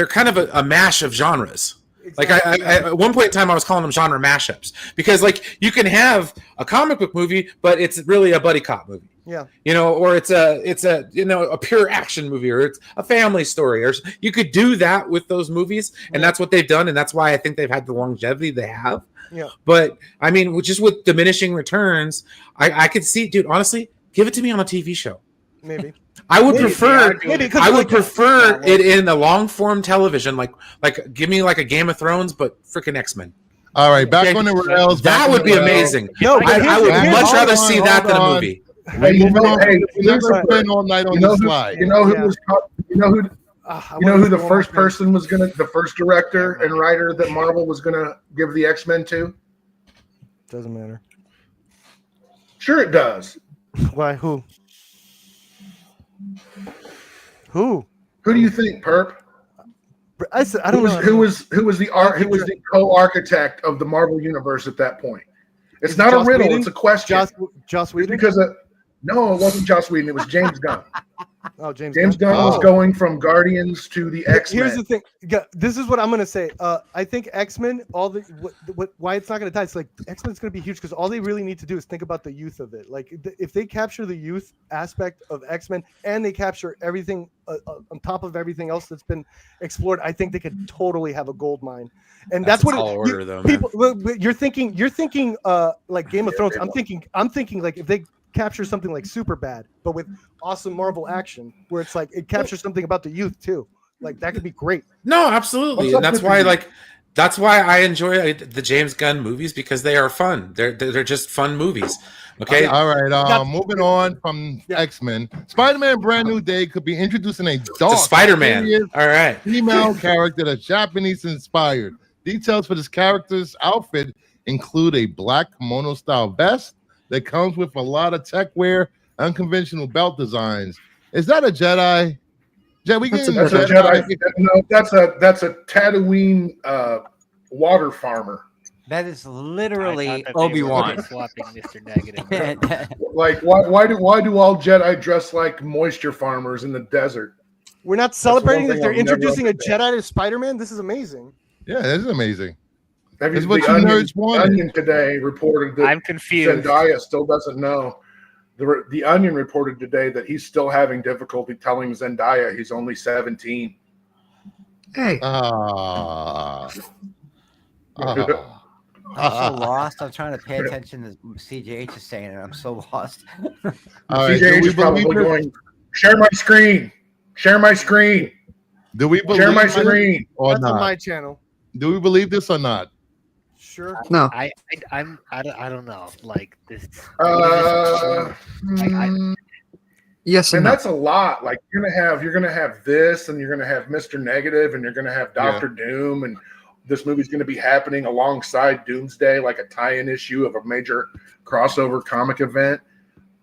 kind of a mash of genres. Exactly. Like I at one point in time, I was calling them genre mashups because like you can have a comic book movie, but it's really a buddy cop movie. Yeah. Or it's a pure action movie, or it's a family story, or you could do that with those movies, and that's what they've done, and that's why I think they've had the longevity they have. Yeah. But I mean, just with diminishing returns, I could see, dude. Honestly, give it to me on a TV show. Maybe. I would prefer it in a long form television, like give me like a Game of Thrones, but freaking X-Men. All right, back on the rails. That would be amazing. No, I would much rather see that than a movie. Hey, you never spend all night on the slide. You know who the first person was the first director and writer that Marvel was gonna give the X-Men to? Doesn't matter. Sure, it does. Why? Who? Who do you think, Perp? I don't know. Who was the co-architect of the Marvel universe at that point? It's not a riddle. It's a question. Joss Whedon? Because no, it wasn't Joss Whedon. It was James Gunn. Oh, James Gunn was going from Guardians to the X-Men. Here's the thing. This is what I'm gonna say. I think X-Men. Why it's not gonna die? It's like X-Men's gonna be huge because all they really need to do is think about the youth of it. Like if they capture the youth aspect of X-Men and they capture everything on top of everything else that's been explored, I think they could totally have a gold mine. And that's what you're thinking. You're thinking like Game of Thrones. I'm thinking like if they capture something like Superbad, but with awesome Marvel action, where it's like it captures something about the youth too. Like that could be great. No, absolutely, and that's why I enjoy the James Gunn movies because they are fun. They're just fun movies. Okay. All right. Moving on from X-Men, Spider-Man: Brand New Day could be introducing a dark Spider-Man. All right. Female character that's Japanese inspired. Details for this character's outfit include a black kimono style vest that comes with a lot of tech wear, unconventional belt designs. Is that a Jedi? That's a Jedi. No, that's a Tatooine water farmer. That is literally I thought that they were Obi-Wan. swapping Mr. Negative. Like, why do all Jedi dress like moisture farmers in the desert? We're not celebrating that they're introducing a Jedi to Spider-Man. This is amazing. Yeah, this is amazing. That's what you nerds wanted. Onion today reported that I'm confused. Zendaya still doesn't know. The Onion reported today that he's still having difficulty telling Zendaya he's only 17. Hey. I'm so lost. I'm trying to pay attention to CJH is saying, and I'm so lost. CJH is probably going, share my screen. Share my screen. Do we believe share my screen or That's not? on my channel. Do we believe this or not? Sure. No. I don't know. Like this. Yes, and no. that's a lot. Like you're gonna have this, and you're gonna have Mr. Negative, and you're gonna have Doctor Doom, and this movie's gonna be happening alongside Doomsday, like a tie-in issue of a major crossover comic event.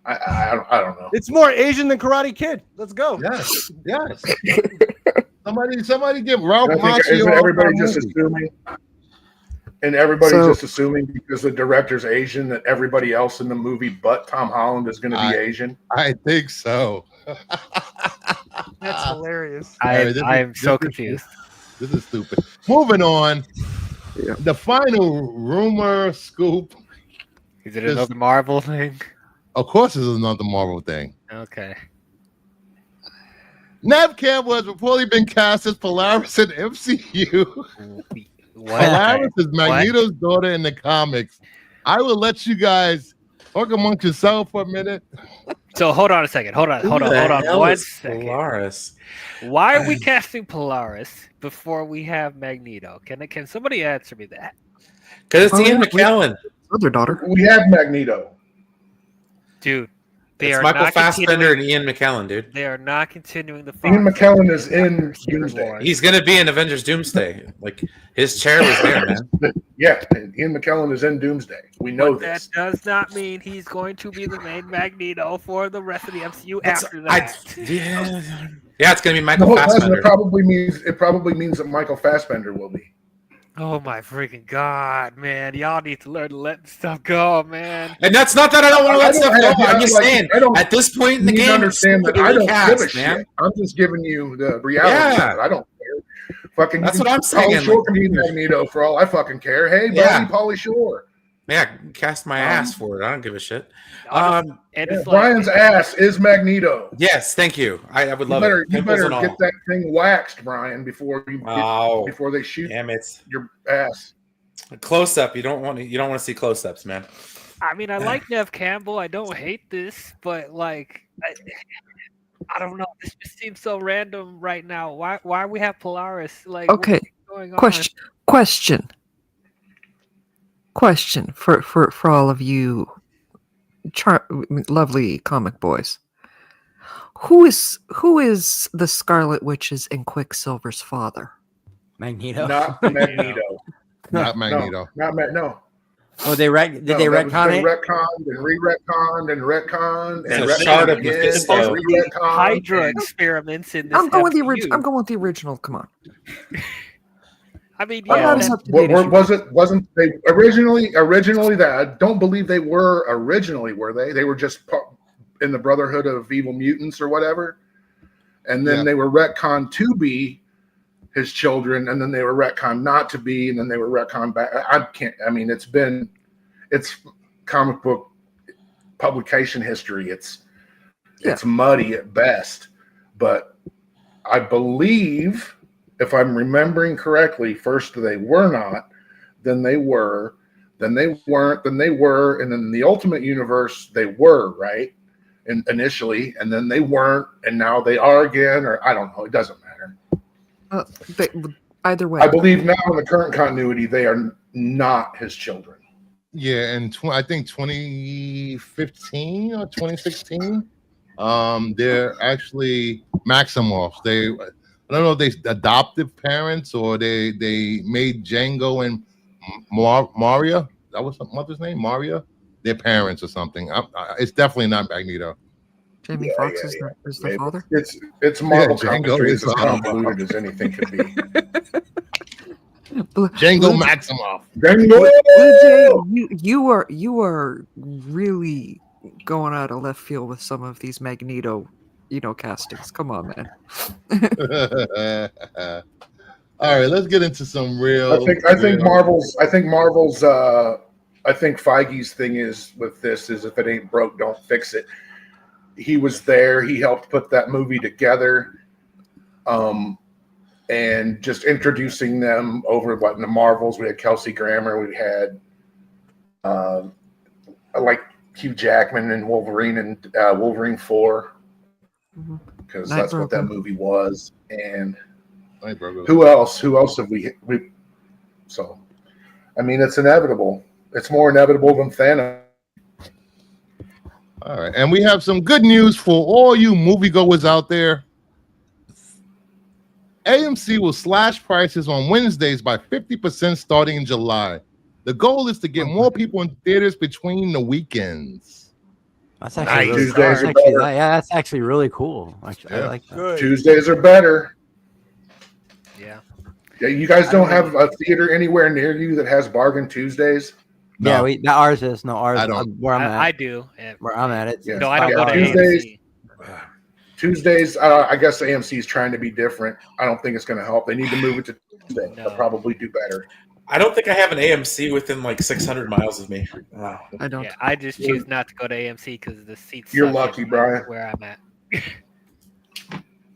I don't know. It's more Asian than Karate Kid. Let's go. Yes. Somebody give Ralph Macchio. Everybody just assuming. And everybody's just assuming because the director's Asian that everybody else in the movie but Tom Holland is going to be Asian. I think so. That's hilarious. I'm so confused. This is stupid. Moving on. Yeah. The final rumor scoop. Is it another Marvel thing? Of course, it's another Marvel thing. Okay. Nev Campbell has reportedly been cast as Polaris in MCU. What? Polaris is Magneto's daughter in the comics. I will let you guys talk amongst yourself for a minute. So hold on a second. Hold on. 1 second. Polaris. Why are we casting Polaris before we have Magneto? Can somebody answer me that? Because it's Ian McKellen. Other daughter. We have Magneto. Dude. It's Michael Fassbender and Ian McKellen, dude. They are not continuing the Ian McKellen is in Doomsday. He's going to be in Avengers Doomsday. Like, his chair was there, man. Yeah, Ian McKellen is in Doomsday. We know this. That does not mean he's going to be the main Magneto for the rest of the MCU after that. Yeah, it's going to be Michael Fassbender. It probably means that Michael Fassbender will be. Oh my freaking God, man. Y'all need to learn to let stuff go, man. And that's not that I don't want to let stuff go. I'm just saying, at this point in the game, understand that I don't give a shit. I'm just giving you the reality. Yeah. I don't care. Fucking, that's what I'm saying. Pauly Shore can be Magneto for all I fucking care. Hey, buddy, Pauly Shore. Yeah, cast my ass for it. I don't give a shit. Brian's ass is Magneto. Yes, thank you. I would love it. You better get that thing waxed, Brian, before they shoot your ass. A close up. You don't want to see close ups, man. I mean, I like Nev Campbell. I don't hate this, but like, I don't know. This just seems so random right now. Why we have Polaris? Like, okay. Question for all of you lovely comic boys. Who is the Scarlet Witch's and Quicksilver's father? Magneto. Not Magneto. Not Magneto. No. Oh, they retcon it? Retconned and re-retconned and retconned and retconned again. Hydra experiments in this. I'm going with the original. Come on. I mean, wasn't they originally that? I don't believe they were originally, were they? They were just in the Brotherhood of Evil Mutants or whatever, and then they were retconned to be his children, and then they were retconned not to be, and then they were retconned back. It's comic book publication history. It's muddy at best, but I believe, if I'm remembering correctly, first they were not, then they were, then they weren't, then they were, and then in the Ultimate Universe they were, right? And initially, and then they weren't, and now they are again, or I don't know. It doesn't matter. Either way, I believe now in the current continuity they are not his children. Yeah, and I think 2015 or 2016, they're actually Maximoffs. I don't know if they adopted parents or they made Django and Maria. That was the mother's name, Maria. Their parents or something. It's definitely not Magneto. Jamie Foxx is the father. It's Marvel Django is as convoluted as anything could be. Django Maximoff. You are really going out of left field with some of these Magneto, castings. Come on, man. All right, let's get into some real. I think Marvel's. I think Feige's thing is with this is if it ain't broke, don't fix it. He was there. He helped put that movie together, and just introducing them over in the Marvels. We had Kelsey Grammer. We had like Hugh Jackman and Wolverine and Wolverine 4, because that's what that movie was. And who else? Who else have we? So, I mean, it's inevitable. It's more inevitable than Thanos. All right, and we have some good news for all you moviegoers out there. AMC will slash prices on Wednesdays by 50% starting in July. The goal is to get more people in theaters between the weekends. That's actually that's actually really cool. Actually, I like that. Good. Tuesdays are better. Yeah. Yeah, you guys don't have a theater anywhere near you that has Bargain Tuesdays? No. Yeah, ours is. No, ours. I don't. Where I'm at. I do. Where I'm at it. Yeah. No, I don't go to Tuesdays. AMC. Tuesdays, I guess AMC is trying to be different. I don't think it's going to help. They need to move it to Tuesday. No. They'll probably do better. I don't think I have an AMC within like 600 miles of me. Wow. I don't. Yeah, I just choose not to go to AMC because the seats. You're suck lucky, Brian. Where I'm at.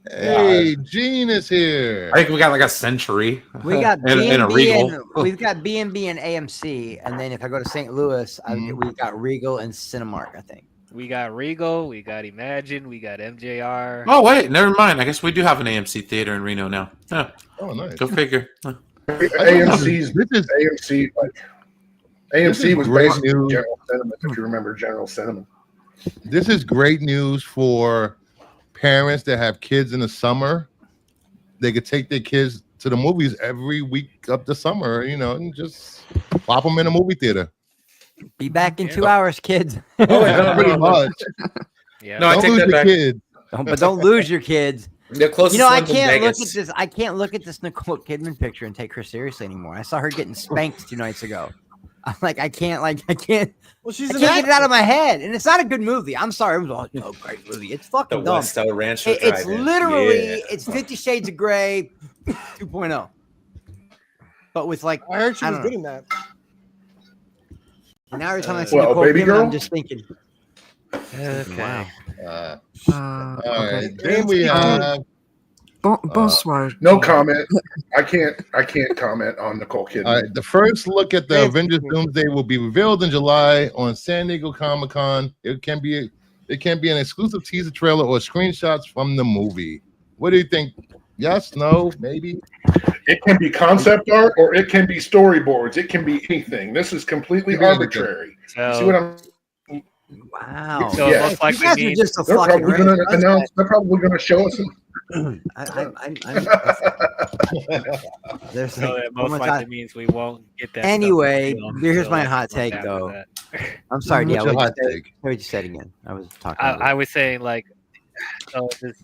Hey, Gene is here. I think we got like a Century. We got and a B&B Regal. and we've got B&B and AMC, and then if I go to St. Louis, we got Regal and Cinemark. I think We got Regal, we got Imagine, we got MJR. Oh wait, never mind. I guess we do have an AMC theater in Reno now. Yeah. Oh, nice. Go figure. AMC was great basically news. General Cinema, if you remember General Cinema. This is great news for parents that have kids in the summer. They could take their kids to the movies every week up the summer, and just pop them in a movie theater. be back in 2 hours, kids. Pretty much. Yeah. No, I Don't take lose that your back. kids. But don't lose your kids. The closest I one's in can't look Vegas. at this. I can't look at this Nicole Kidman picture and take her seriously anymore. I saw her getting spanked 2 nights ago. I'm like, I can't. Well, I can't get it out of my head, and it's not a good movie. I'm sorry. It was great movie. It's fucking The dumb. West Side Rancho It's Drive-In. literally Yeah. it's 50 Shades of Grey 2.0, but with like I heard she I was don't good know. in that. Now every time I see Well, Nicole Baby Kidman, Girl? I'm just thinking, Okay. wow. All right. Okay. Then we have Bonsoir. No comment. I can't comment on Nicole Kidman. all right. The first look at the Avengers Doomsday will be revealed in July on San Diego Comic-Con. It can be an exclusive teaser trailer or screenshots from the movie. What do you think? Yes, no, maybe? It can be concept art or it can be storyboards. It can be anything. This is completely It can be arbitrary. So, See what I'm? Wow. So Yeah. most likely you guys are means- just a They're fucking probably going to racist. announce. They're probably going to show us. There's so like, that most one likely time- means we won't get that. stuff Anyway, until here's my like hot a month take, after though. that. I'm sorry, What's yeah. your What hot take? you said again? I was talking. I was saying like,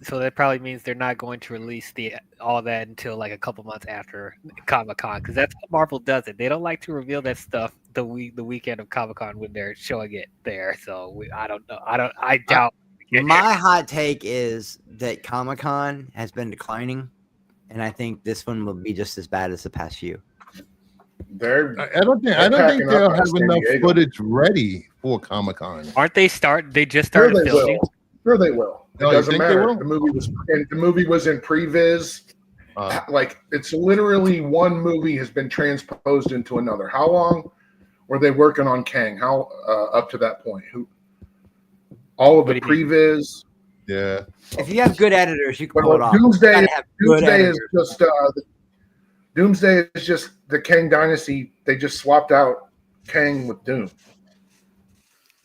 so that probably means they're not going to release all that until like a couple months after Comic-Con, because that's what Marvel does. They don't like to reveal that stuff the weekend of Comic-Con when they're showing it there. So I don't know. I doubt. My hot take is that Comic-Con has been declining, and I think this one will be just as bad as the past few. I don't think packing they'll up have San enough Diego. footage ready for Comic-Con. Aren't they They just Sure started they filming. will. Sure they will. It Oh, you doesn't think they matter. will? The movie was in previs. Like it's literally one movie has been transposed into another. How long were they working on Kang? How up to that point? All of the What do you previs. Yeah. If you have good editors, you can But pull it off. Doomsday, You gotta have good Doomsday is editors. just Doomsday is just the Kang dynasty. They just swapped out Kang with Doom.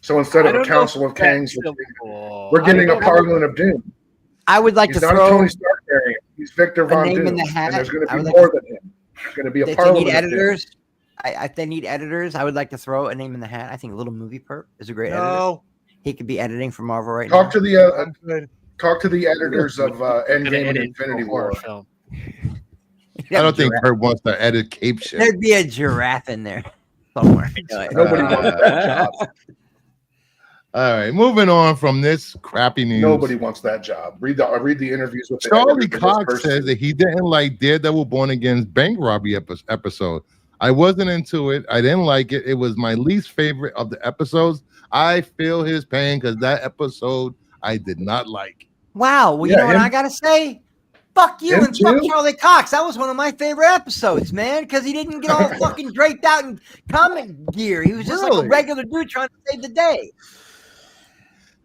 So instead I of a don't know council if of Kangs, that's simple. we're getting I a don't know. Parliament of Doom. I would like He's to not a throw. Tony Stark variant. He's Victor Von name Doom. in the hat. And there's going I to would be like more than him. There's going to be a If they Parliament need of Doom. editors, if they need editors, I would like to throw a name in the hat. I think Little Movie Perp is a great editor. No. He could be editing for Marvel right Talk now. to the editors of Gonna Endgame and edit Infinity a horror War. film. I don't think Kurt wants to edit cape shit. There'd be a giraffe in there somewhere. Nobody wants that job. All right, moving on from this crappy news. Nobody wants that job. Read the interviews with Charlie Cox says that he didn't like Daredevil Born Again's bank robbery episode. I wasn't into it. I didn't like it. It was my least favorite of the episodes. I feel his pain because that episode I did not like. Wow. Well, you know what I gotta say? Fuck you and fuck Charlie Cox. That was one of my favorite episodes, man, because he didn't get all fucking draped out in comic gear. He was just like a regular dude trying to save the day.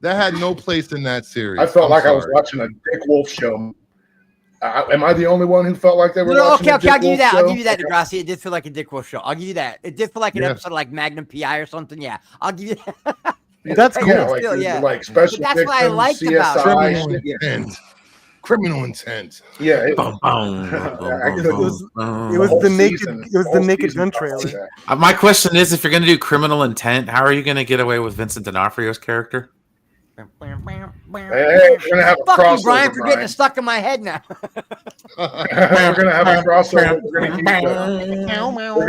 That had no place in that series. I felt like I was watching a Dick Wolf show. Am I the only one who felt like they were watching okay, a I'll give you that. Show? I'll give you that, Degrassi. It did feel like a Dick Wolf show. I'll give you that. It did feel like an episode of like Magnum PI or something. Yeah, I'll give you that. That's cool. Yeah, like special that's what I liked CSI, about it. Criminal intent. Yeah, it was the naked gun trailer. My question is, if you're going to do Criminal Intent, how are you going to get away with Vincent D'Onofrio's character? Hey, we're gonna have a Fuck crossover, you, Brian, for getting stuck in my head now. We're gonna have a crossover. We're gonna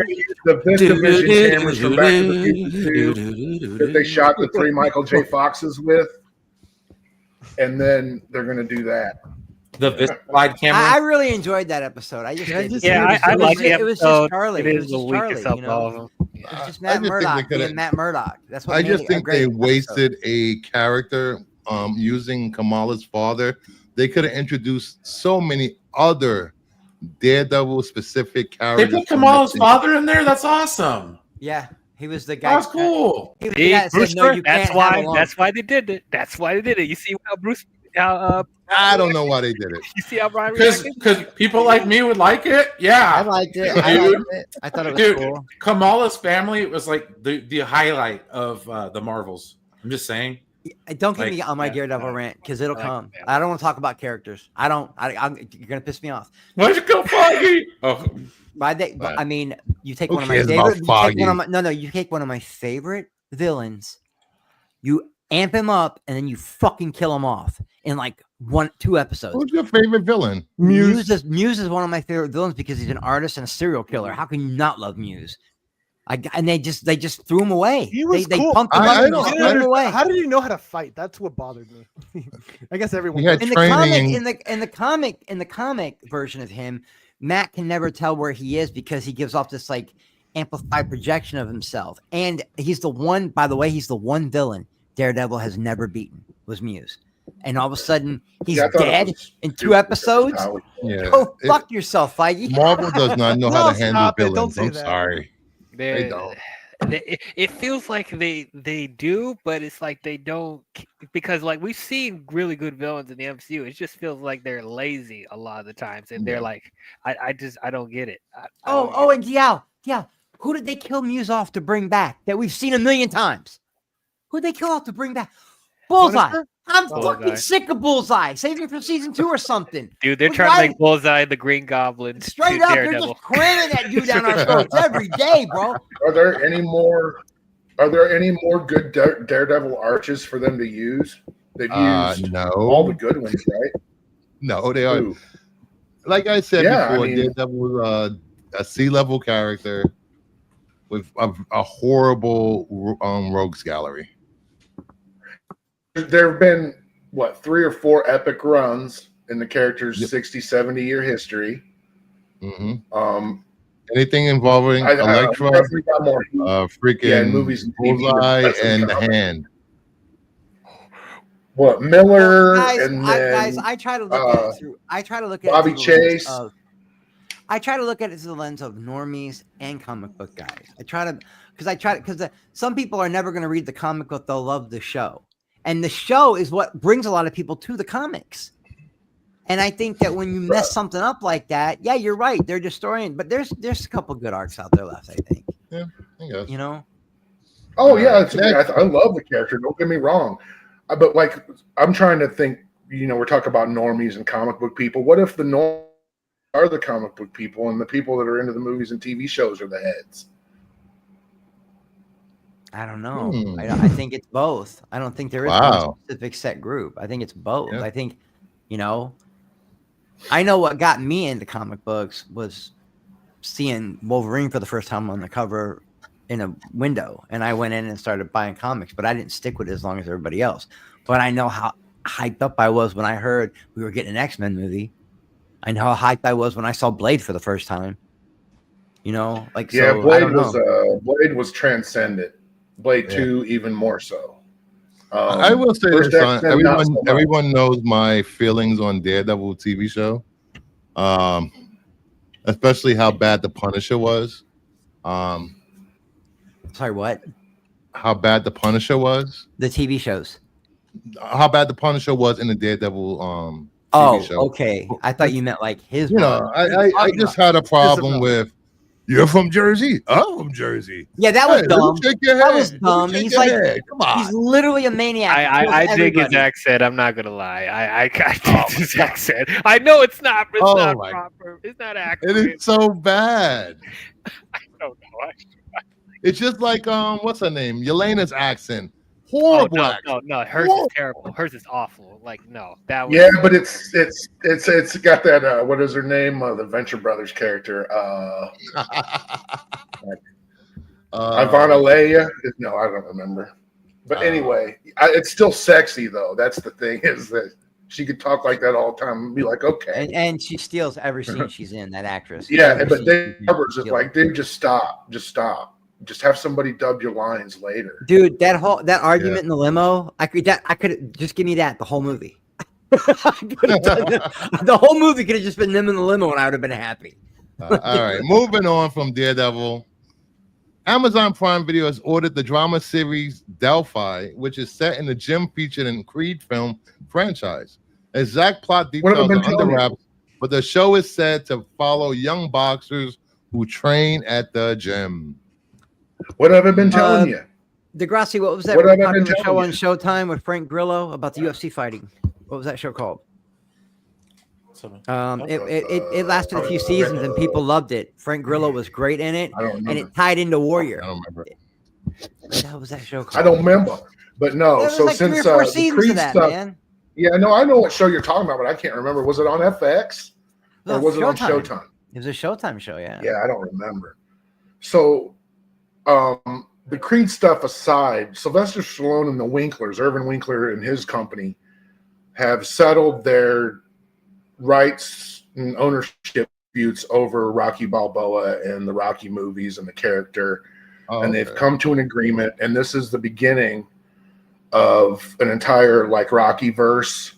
use the VistaVision cameras from Back to the Future 2 that they shot the 3 Michael J. Foxes with, and then they're gonna do that. The VistaWide camera. I really enjoyed that episode. I like it. It was just Charlie. It is the weakest of all of them. It's just Matt Murdock being Matt Murdock. That's what I just think they wasted a character using Kamala's father. They could have introduced so many other Daredevil specific characters. They put Kamala's father in there. That's awesome. Yeah, he was the guy. That's cool. He was the guy that said, no, you that's can't why. have a That's why they did it. That's why they did it. You see how Bruce. I don't know why they did it. You see how Brian because people like me would like it. Yeah, I liked it. I thought it was cool. Kamala's family was like the highlight of the Marvels. I'm just saying. Don't get me on my Daredevil rant because it'll come. I don't want to talk about characters. I'm you're gonna piss me off. Why'd you go Foggy? Oh, I mean, you take one of my favorite. You take one of my favorite villains. You amp him up and then you fucking kill him off in like 1-2 episodes. Who's your favorite villain? Muse is one of my favorite villains because he's an artist and a serial killer. How can you not love Muse? And they just threw him away. He was they cool. pumped him up and threw him away. How did he know how to fight? That's what bothered me. I guess everyone in the comic version of him, Matt can never tell where he is because he gives off this like amplified projection of himself. And he's the one, by the way, he's the one villain Daredevil has never beaten was Muse. And all of a sudden he's dead in 2 episodes. Go fuck yourself, Feige. Marvel does not know how to handle villains. I'm sorry. They don't. It feels like they do, but it's like they don't, because like we've seen really good villains in the MCU. It just feels like they're lazy a lot of the times, and they're like, I don't get it. And yeah, who did they kill Muse off to bring back that we've seen a million times? Who did they kill off to bring back? Bullseye. I'm fucking sick of Bullseye. Save him for season 2 or something. Dude, they're trying to make Bullseye the Green Goblin. Straight up, they're just cramming that dude down our throats every day, bro. Are there any more good Daredevil arches for them to use? They've used all the good ones, right? No, they are. Like I said before, Daredevil was a C-level character with a horrible rogues gallery. There have been 3 or 4 epic runs in the character's 60-70 year history. Mm-hmm. Anything involving Elektra, freaking movies and Bullseye, and the Hand. Miller guys, I try to look at it through. I try to look at Bobby Chase. I try to look at it through the lens of normies and comic book guys. Because some people are never going to read the comic book; they'll love the show. And the show is what brings a lot of people to the comics. And I think that when you mess something up like that, yeah, you're right. They're destroying, but there's a couple good arcs out there left, I think. Yeah, I guess. You know? Oh, yeah. I love the character. Don't get me wrong. But, like, I'm trying to think, we're talking about normies and comic book people. What if the normies are the comic book people and the people that are into the movies and TV shows are the heads? I don't know. I think it's both. I don't think there is one specific set group. I think it's both. Yeah. I think, I know what got me into comic books was seeing Wolverine for the first time on the cover in a window, and I went in and started buying comics, but I didn't stick with it as long as everybody else. But I know how hyped up I was when I heard we were getting an X-Men movie. I know how hyped I was when I saw Blade for the first time. You know, like, so Blade was transcendent. Blade 2 even more so. I will say this: everyone knows my feelings on Daredevil TV show, especially how bad the Punisher was. Sorry, what? How bad the Punisher was? The TV shows. How bad the Punisher was in the Daredevil TV show. Okay, I thought you meant like his. You know, I just had a problem with. You're from Jersey. I'm from Jersey. Yeah, that was dumb. That was dumb. He's like, come on. He's literally a maniac. I dig his accent. I'm not gonna lie. I dig his accent. I know it's not. It's not proper. It's not accurate. It is so bad. I don't know. It's just like what's her name? Yelena's accent. Horrible. No. Hers is terrible. Hers is awful. Like, no, that was. Yeah, but it's got that. What is her name? The Venture Brothers character. Ivana Leia. No, I don't remember. But anyway, it's still sexy though. That's the thing, is that she could talk like that all the time and be like, okay. And she steals every scene she's in. That actress. Yeah, but Dave Roberts is like, dude, just stop. Just have somebody dub your lines later, dude. That argument in the limo, I could just give me that the whole movie. The whole movie could have just been them in the limo, and I would have been happy. All right, moving on from Daredevil. Amazon Prime Video has ordered the drama series Delphi, which is set in the gym featured in Creed film franchise. Exact plot details are under wraps, but the show is said to follow young boxers who train at the gym. What have I been telling you? Degrassi, what was that popular show on Showtime with Frank Grillo about the UFC fighting? What was that show called? It lasted a few seasons and people loved it. Frank Grillo was great in it, and it tied into Warrior. I don't remember. What was that show called? I don't remember, but no. So like since 3 or 4 seasons of that, stuff, man. Yeah, no, I know what show you're talking about, but I can't remember. Was it on FX or was it on Showtime? It was a Showtime show, yeah. Yeah, I don't remember. So. The Creed stuff aside, Sylvester Stallone and the Winklers, Irvin Winkler and his company, have settled their rights and ownership disputes over Rocky Balboa and the Rocky movies and the character. And they've come to an agreement, and this is the beginning of an entire Rocky verse.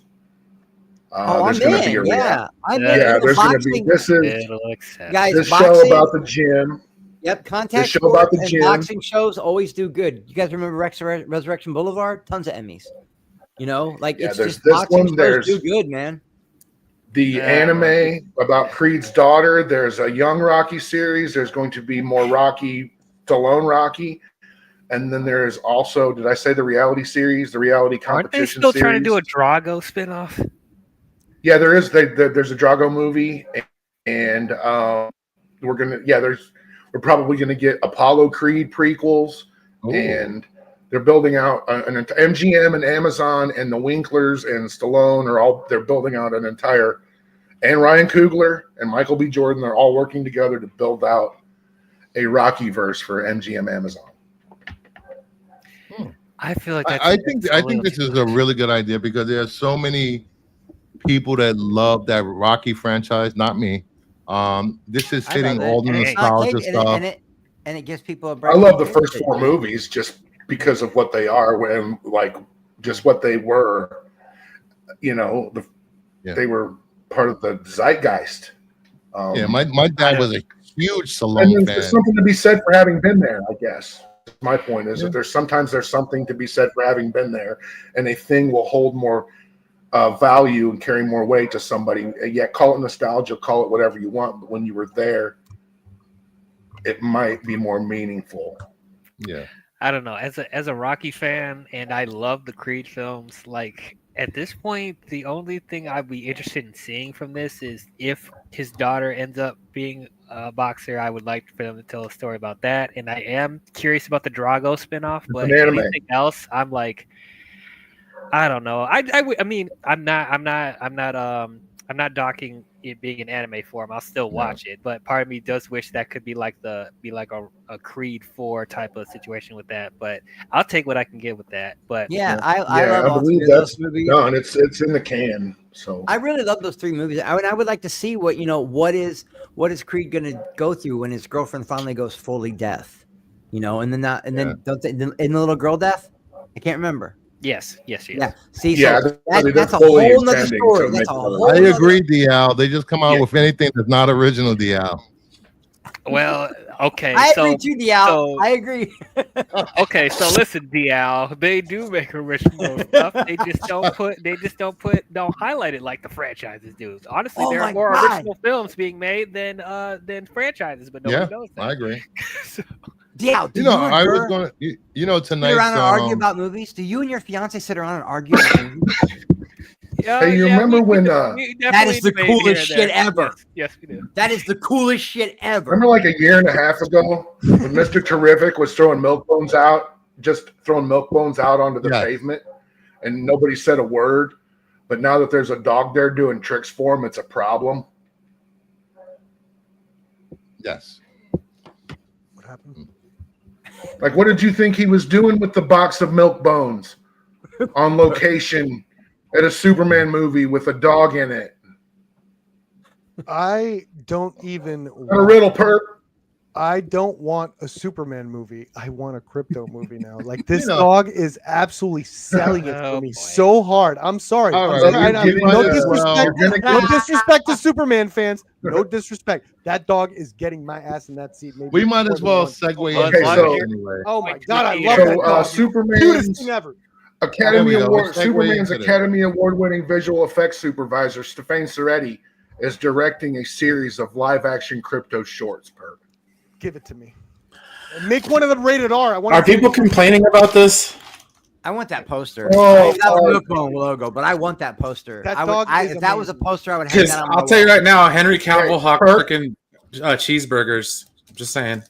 There's going to be there's going to be this show about the gym. Yep, contact show about the gym. Boxing shows always do good. You guys remember Resurrection Boulevard? Tons of Emmys. You know, it's just boxing shows do good, man. The anime about Creed's daughter. There's a young Rocky series. There's going to be more Stallone Rocky. And then there's also, did I say the reality series, the reality competition series? Aren't they still trying to do a Drago spinoff? Yeah, there is. There's a Drago movie. And we're probably going to get Apollo Creed prequels. Ooh. And they're building out an MGM and Amazon and the Winklers and Stallone they're building out an entire, and Ryan Coogler and Michael B. Jordan, they're all working together to build out a Rocky verse for MGM Amazon. I feel like I think this is a really good idea because there are so many people that love that Rocky franchise. Not me. This is hitting all the nostalgia stuff, and it gives people a break. I love the first 4 movies just because of what they are, when just what they were. You know, they were part of the zeitgeist. My dad was a huge Stallone fan. There's something to be said for having been there, I guess. My point is that there's something to be said for having been there, and a thing will hold more value and carry more weight to somebody. Yet call it nostalgia, call it whatever you want, but when you were there, it might be more meaningful. Yeah, I don't know. As a Rocky fan, and I love the Creed films. At this point, the only thing I'd be interested in seeing from this is if his daughter ends up being a boxer. I would like for them to tell a story about that, and I am curious about the Drago spinoff. But anything else, I'm like, I don't know. I mean, I'm not I'm not docking it being an anime form. I'll still watch it, but part of me does wish that could be like a Creed 4 type of situation with that. But I'll take what I can get with that. But I love all believe three of that's those movies. done. It's in the can. So I really love those 3 movies. I would like to see what what is Creed going to go through when his girlfriend finally goes fully deaf, and then don't they, in the little girl death? I can't remember. Yes. Yeah. See, Yeah, so they're that's a fully whole nother intending story. to That's make a another whole I nother- agree, DL. They just come out with anything that's not original, DL. Well, okay. I agree too, Dial. I agree. Okay, so listen, DL, they do make original stuff. They just don't highlight it like the franchises do. Honestly, there are more original films being made than franchises, but nobody knows that. I agree. Yeah, I was going to, tonight. Sit around and argue about movies. Do you and your fiance sit around and argue about movies? Hey, you remember when that is the coolest shit ever. Yes, we do. That is the coolest shit ever. Remember like a year and a half ago when Mr. Terrific was throwing milk bones out onto the pavement and nobody said a word. But now that there's a dog there doing tricks for him, it's a problem. Yes. What happened? Like, what did you think he was doing with the box of milk bones on location at a Superman movie with a dog in it? I don't even a riddle, perp. I don't want a Superman movie. I want a crypto movie now. Like this dog is absolutely selling it for me so hard. I'm sorry. No disrespect to Superman fans. No disrespect. That dog is getting my ass in that seat. Maybe we might as well segue anyway. Oh my god, I love that dog. Superman's cutest thing ever. Superman's Academy Award-winning visual effects supervisor Stefan Soretti is directing a series of live-action crypto shorts. Perp. Give it to me. And make one of them rated R. Are people complaining about this? I want that poster. Oh, that was the Milkbone logo, but I want that poster. That if that was a poster, I would hang that on my I'll tell you right now, Henry Cavill Hey, hawked freaking cheeseburgers. Just saying.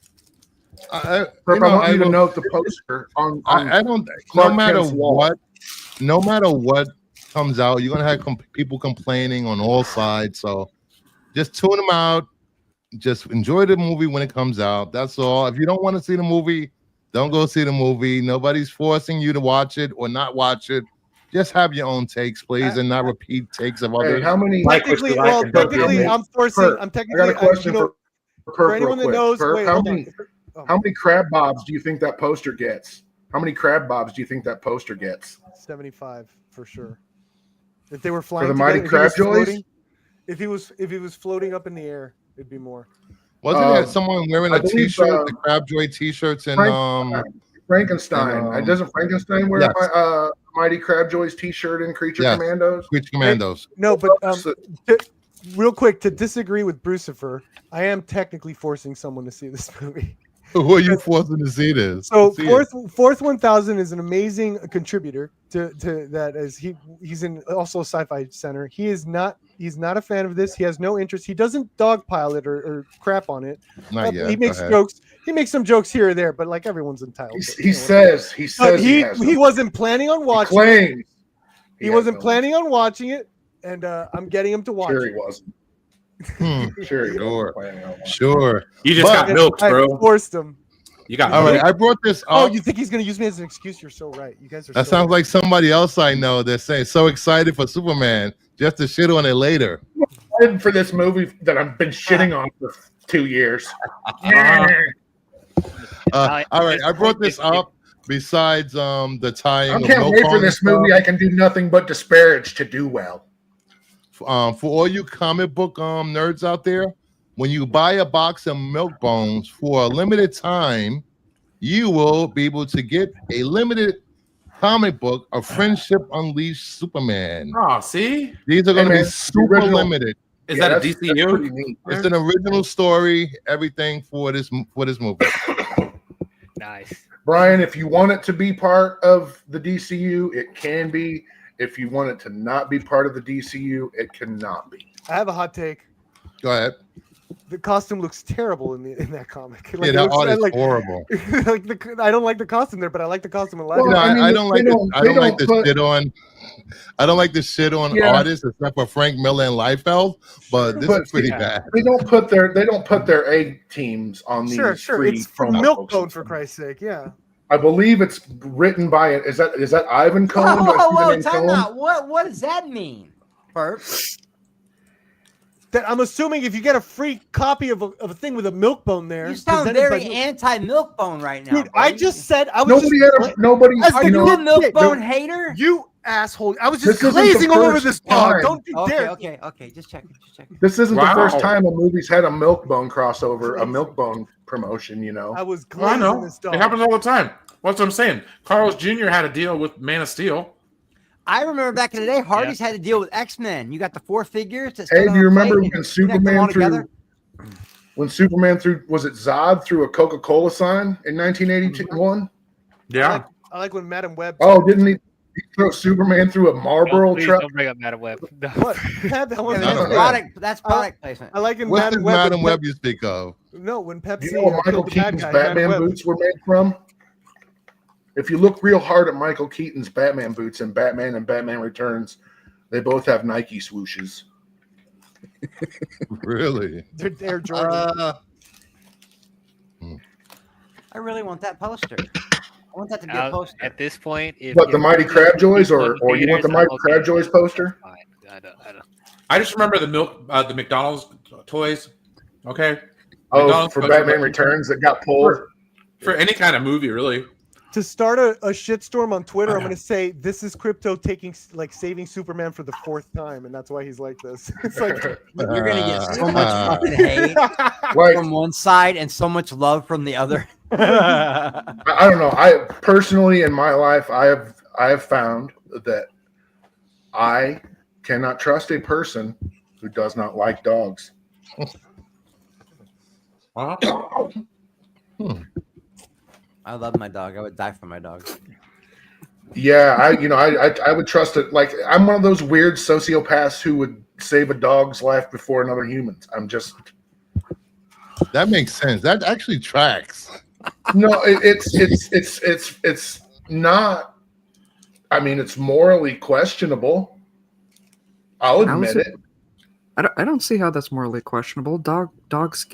I want you to note the poster on I don't. Clark No matter Kent's wall. what comes out, you're gonna have people complaining on all sides. So just tune them out. Just enjoy the movie when it comes out. That's all. If you don't want to see the movie, don't go see the movie. Nobody's forcing you to watch it or not watch it. Just have your own takes, please, and not repeat takes of others. How many? Technically, I'm forcing. I'm technically. I got a question for anyone that knows. Wait, how many crab bobs do you think that poster gets? How many crab bobs do you think that poster gets? 75 for sure. If they were flying for the Mighty Crab Joys. If he was floating up in the air, it'd be more. Wasn't there someone wearing a T-shirt, the Crabjoy T-shirts, and Frankenstein? Doesn't Frankenstein wear Mighty Crab Joy's T-shirt in Creature Commandos? Creature Commandos. No, but real quick to disagree with Brucifer, I am technically forcing someone to see this movie. Who are you forcing to see this? So Fourth 1000 is an amazing contributor to that, as he's in also Sci-Fi Center. He's not a fan of this. He has no interest. He doesn't dogpile it or crap on it. Not yet. He makes jokes. He makes some jokes here or there, but like everyone's entitled. He says he wasn't planning on watching it. He wasn't planning on watching it, and I'm getting him to watch it. He wasn't. Sure. You just got milked, bro. I forced him. You got all right. I brought this up. Oh, you think he's going to use me as an excuse? You're so right. You guys are. That sounds like somebody else I know. They're saying so excited for Superman just to shit on it later. I'm for this movie that I've been shitting on for 2 years. All right. I brought this up. Besides the tying. I can't wait for this movie. I can do nothing but disparage to do well. For all you comic book nerds out there, when you buy a box of milk bones for a limited time, you will be able to get a limited comic book of Friendship Unleashed Superman. Oh, see? These are going to be super limited. Is that a DCU? It's an original story, everything for this movie. Nice. Brian, if you want it to be part of the DCU, it can be. If you want it to not be part of the DCU, it cannot be. I have a hot take. Go ahead. The costume looks terrible in that comic. Like, that art is horrible. I don't like the costume there, but I like the costume in Well, I don't like the shit on artists except for Frank Miller and Liefeld, but this is pretty bad. They don't put their A teams on these. Sure. It's from Milkbone, for Christ's sake. Yeah. I believe it's written by is that Ivan Cohen? Whoa, time out. What does that mean, Perp? That I'm assuming if you get a free copy of a thing with a Milkbone there, you sound very anti-Milkbone right now. Dude, I just said I was nobody. Are you a Milkbone hater? You asshole! I was just glazing over this dog. Don't you dare. Okay. Just check it. This isn't the first time a movie's had a Milkbone crossover, a Milkbone promotion. You know, I was glazing this dog. It happens all the time. What's what I'm saying? Carlos Jr. had a deal with Man of Steel. I remember back in the day, Hardy's had to deal with X-Men. You got the 4 figures. Hey, do you remember when Superman threw? When Superman was it Zod threw a Coca-Cola sign in 1981? Yeah, I like when Madam Web. Oh, didn't he throw Superman through a Marlboro truck? Don't bring up Madam Web. No. What? That's product placement. I like when Madam Web you speak of. No, when Pepsi. Do you know what Michael Keaton's Batman boots were made from? If you look real hard at Michael Keaton's Batman boots and Batman Returns, they both have Nike swooshes. Really? They're Air Jordan. I really want that poster. I want that to be a poster. At this point, the Mighty Crabjoys, or you want the Mighty Crabjoys poster? I don't. I just remember the McDonald's toys. Okay. Oh, McDonald's for Batman Returns that got pulled. For any kind of movie, really. To start a shitstorm on Twitter, I'm going to say this is Crypto saving Superman for the 4th time, and that's why he's like this. It's like you're going to get so much fucking hate from one side and so much love from the other. I don't know. I personally, in my life, I have found that I cannot trust a person who does not like dogs. I love my dog. I would die for my dog. Yeah, I would trust it. Like, I'm one of those weird sociopaths who would save a dog's life before another human's. That makes sense. That actually tracks. No, it's not. I mean, it's morally questionable. I'll admit it. I don't see how that's morally questionable. Dogs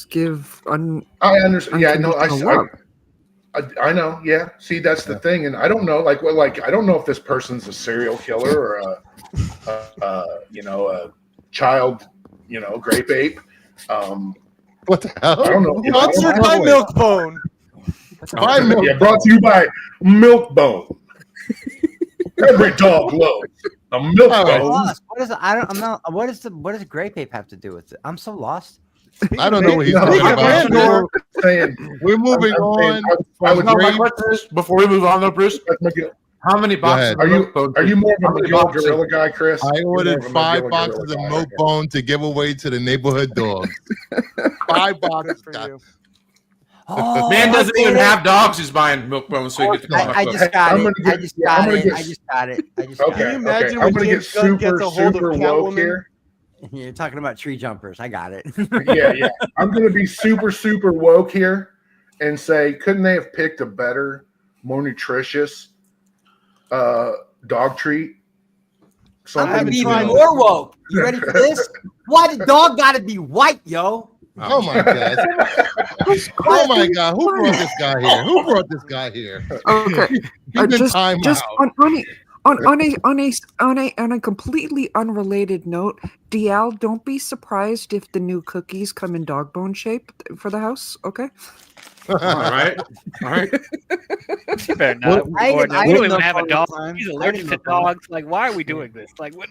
give. I understand. Yeah, I know. Yeah. See, that's the thing, and I don't know. Like I don't know if this person's a serial killer or a child, grape ape. What the hell? I don't know. Sponsored by Milkbone. Yeah, brought to you by Milkbone. Every dog loves a Milkbone. What does grape ape have to do with it? I'm so lost. I don't know what he's talking about. We're moving on. Before we move on, though, Bruce, how many boxes? Are you more of a McGill Gorilla guy, Chris? I ordered 5 boxes of Milkbone to give away to the neighborhood dogs. 5 boxes for you. Oh, man doesn't even have dogs. He's buying Milkbone, so you get the I just got it. Can you imagine when James Gunn gets a hold of Catwoman here? You're talking about tree jumpers. I got it. Yeah. I'm going to be super, super woke here and say, couldn't they have picked a better, more nutritious dog treat? I'm going to be even more woke. You ready for this? Why the dog got to be white, yo? Oh my God! Oh my God! Who brought this guy here? Okay, just on a completely unrelated note, DL, don't be surprised if the new cookies come in dog bone shape for the house. Okay. All right. You better not. We don't even have a dog. He's allergic to dogs. Like, why are we doing this? Like, what?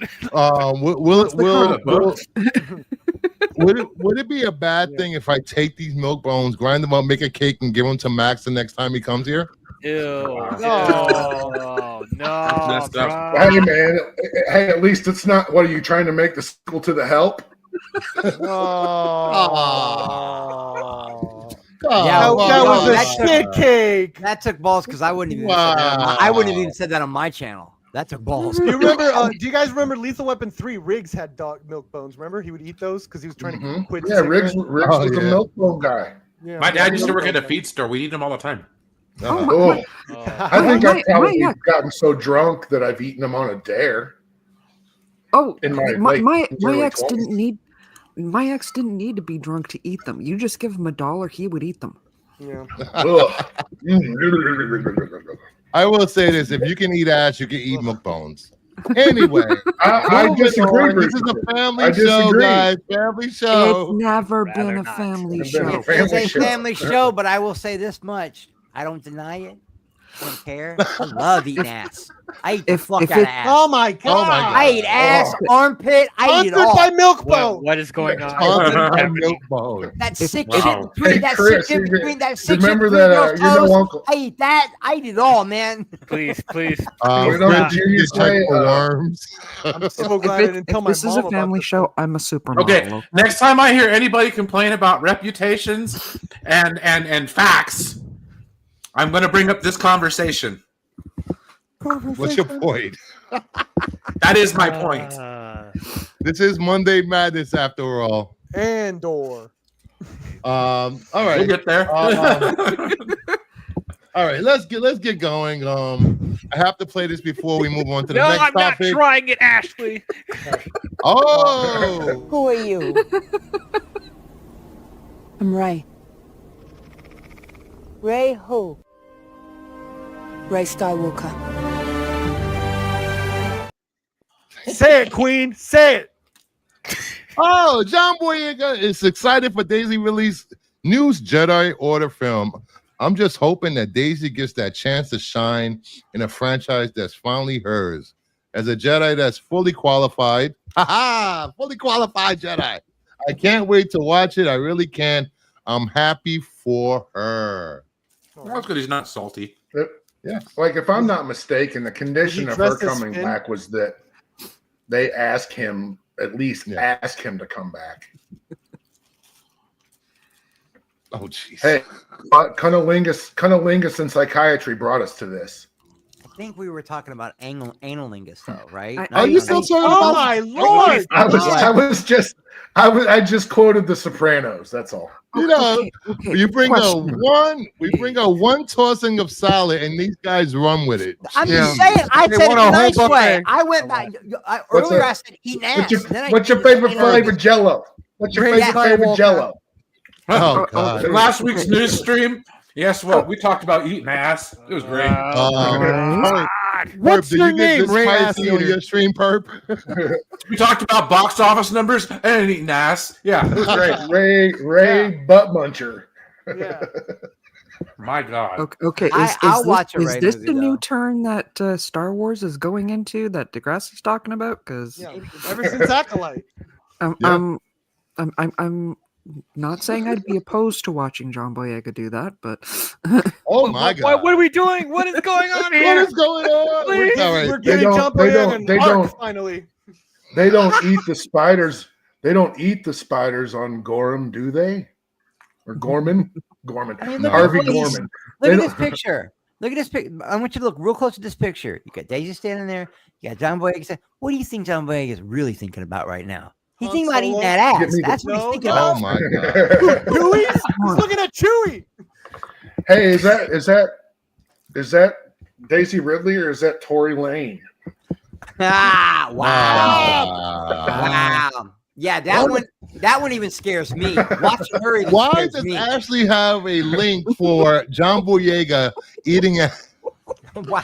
Would it be a bad thing if I take these milk bones, grind them up, make a cake, and give them to Max the next time he comes here? Ew. No. Hey, man. Hey, at least it's not. What are you trying to make the sequel to The Help? That was a shit cake. That took balls because I wouldn't even. I wouldn't have even said that on my channel. That's a balls. Do you remember? Do you guys remember Lethal Weapon 3? Riggs had dog milk bones. Remember, he would eat those because he was trying to quit. Yeah, Riggs was a milk bone guy. Yeah, My dad used to work at a feed store. We eat them all the time. I think I've probably gotten so drunk that I've eaten them on a dare. Oh, in my ex didn't need. My ex didn't need to be drunk to eat them. You just give him $1, he would eat them. Yeah. I will say this: if you can eat ass, you can eat milk bones. Anyway, I disagree. This is a family show, guys. Family show. It's never been a family show. It's a family show, but I will say this much: I don't deny it. I don't care. I love eating ass. I eat the fuck out of ass. Oh my god! I eat ass, armpit. I eat it all. By milk bone. What is going on? Milk bone. That sick shit between that Chris, sick shit between that sick remember shit that between those you know, toes. Uncle. I eat that. I eat it all, man. Please. Chris, you say, worms. I'm so glad I didn't tell my This is a family show. I'm a supermodel. Okay, next time I hear anybody complain about reputations and facts, I'm going to bring up this conversation. What's your point? That is my point. This is Monday Madness, after all. Andor. All right, We'll get there. all right, let's get going. I have to play this before we move on to the No, next I'm not topic. trying it, Ashley. Oh, Who are you? I'm Ray. Ray who? Ray Skywalker. Say it, Queen. Say it. oh, John Boyega is excited for Daisy release news Jedi Order film. I'm just hoping that Daisy gets that chance to shine in a franchise that's finally hers. As a Jedi that's fully qualified, fully qualified Jedi. I can't wait to watch it. I really can. I'm happy for her. That's good. He's not salty. Yeah. Like, if I'm not mistaken, the condition of her dress as coming Finn? back was that they ask him, at least ask him to come back. Oh, jeez. Hey, but cunnilingus and psychiatry brought us to this. I think we were talking about analingus, though, right? Are you still talking Oh about? my lord! I just quoted The Sopranos. That's all. You know, Okay. we bring Question. a one tossing of salad, and these guys run with it. I'm just saying. I They said it want a the whole nice way. buffet. I went back What's earlier. that? I said eat ass. What's your favorite flavor Jello? What's your Bring that favorite Jello? Oh God! In last week's news stream, guess what? We talked about eating ass. It was great. What's Did your you get name, this Ray spicy on Asseter? your stream, Perp? We talked about box office numbers and eating ass. Yeah, it was great. Ray Butt Muncher. Yeah. My God. Okay. I'll watch a Is Ray this movie, the new though. turn that Star Wars is going into that DeGrasse's talking about? Because Yeah. Ever since Acolyte. I'm not saying I'd be opposed to watching John Boyega do that, but Oh my God! What are we doing? What is going on What here? is going on? Please. All right. We're getting don't- Jump they Boyega don't- and they Arc don't- finally. They don't eat the spiders. They don't eat the spiders on Gorham, do they? Or Gorman? Gorman. I mean, look Harvey at this. Gorman. Look They at don't- this picture. Look at this picture. I want you to look real close to this picture. You got Daisy standing there. You got John Boyega. What do you think John Boyega is really thinking about right now? He's thinking about eating that Give ass. me the- That's what he's No, thinking no. Oh about. my God! Chewie? He's looking at Chewie. Hey, is that Daisy Ridley or is that Tory Lane? Ah, wow. Ah. Wow. Yeah, that one even scares me. Watching her even Why scares does me. Ashley have a link for John Boyega eating a? Wow.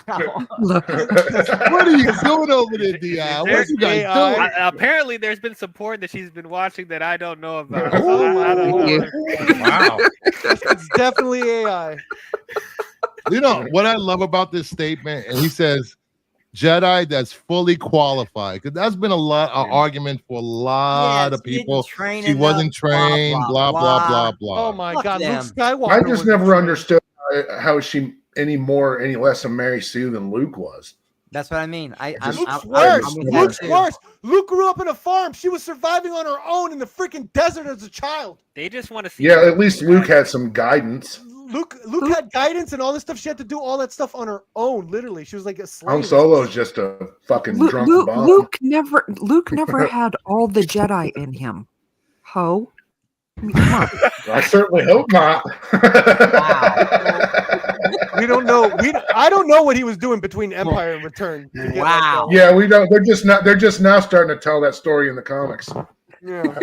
What are you doing over there, Di? What are you guys AI. doing? Apparently, there's been some porn that she's been watching that I don't know about. Oh, I don't know. Wow. It's definitely AI. You know what I love about this statement, and he says, "Jedi that's fully qualified," because that's been an argument for a lot of people. She wasn't trained. Blah blah blah blah. Oh my Fuck God, them. Luke Skywalker. I just was never trained. understood how she any less a Mary Sue than Luke was. That's what I mean. Luke's worse. I'm with Luke's that too. worse. Luke grew up in a farm. She was surviving on her own in the freaking desert as a child. They just want to see. Yeah, at least Luke had some guidance. Luke had guidance and all this stuff. She had to do all that stuff on her own. Literally, she was like a slave. Han Solo's just a fucking drunk bum. Luke never had all the Jedi in him. Ho. I mean, come on. I certainly hope not. We don't know. I don't know what he was doing between Empire and Return. Wow. Yeah, we don't. They're just now starting to tell that story in the comics. Yeah.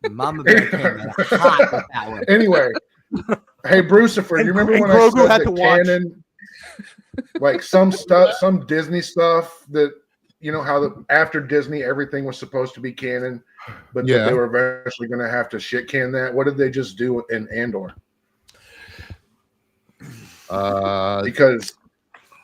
Mama Bear came in hot with that one. Anyway, hey Brucifer, you remember when I said that canon, like some stuff, some Disney stuff that how after Disney everything was supposed to be canon, but that they were eventually going to have to shit can that. What did they just do in Andor? Because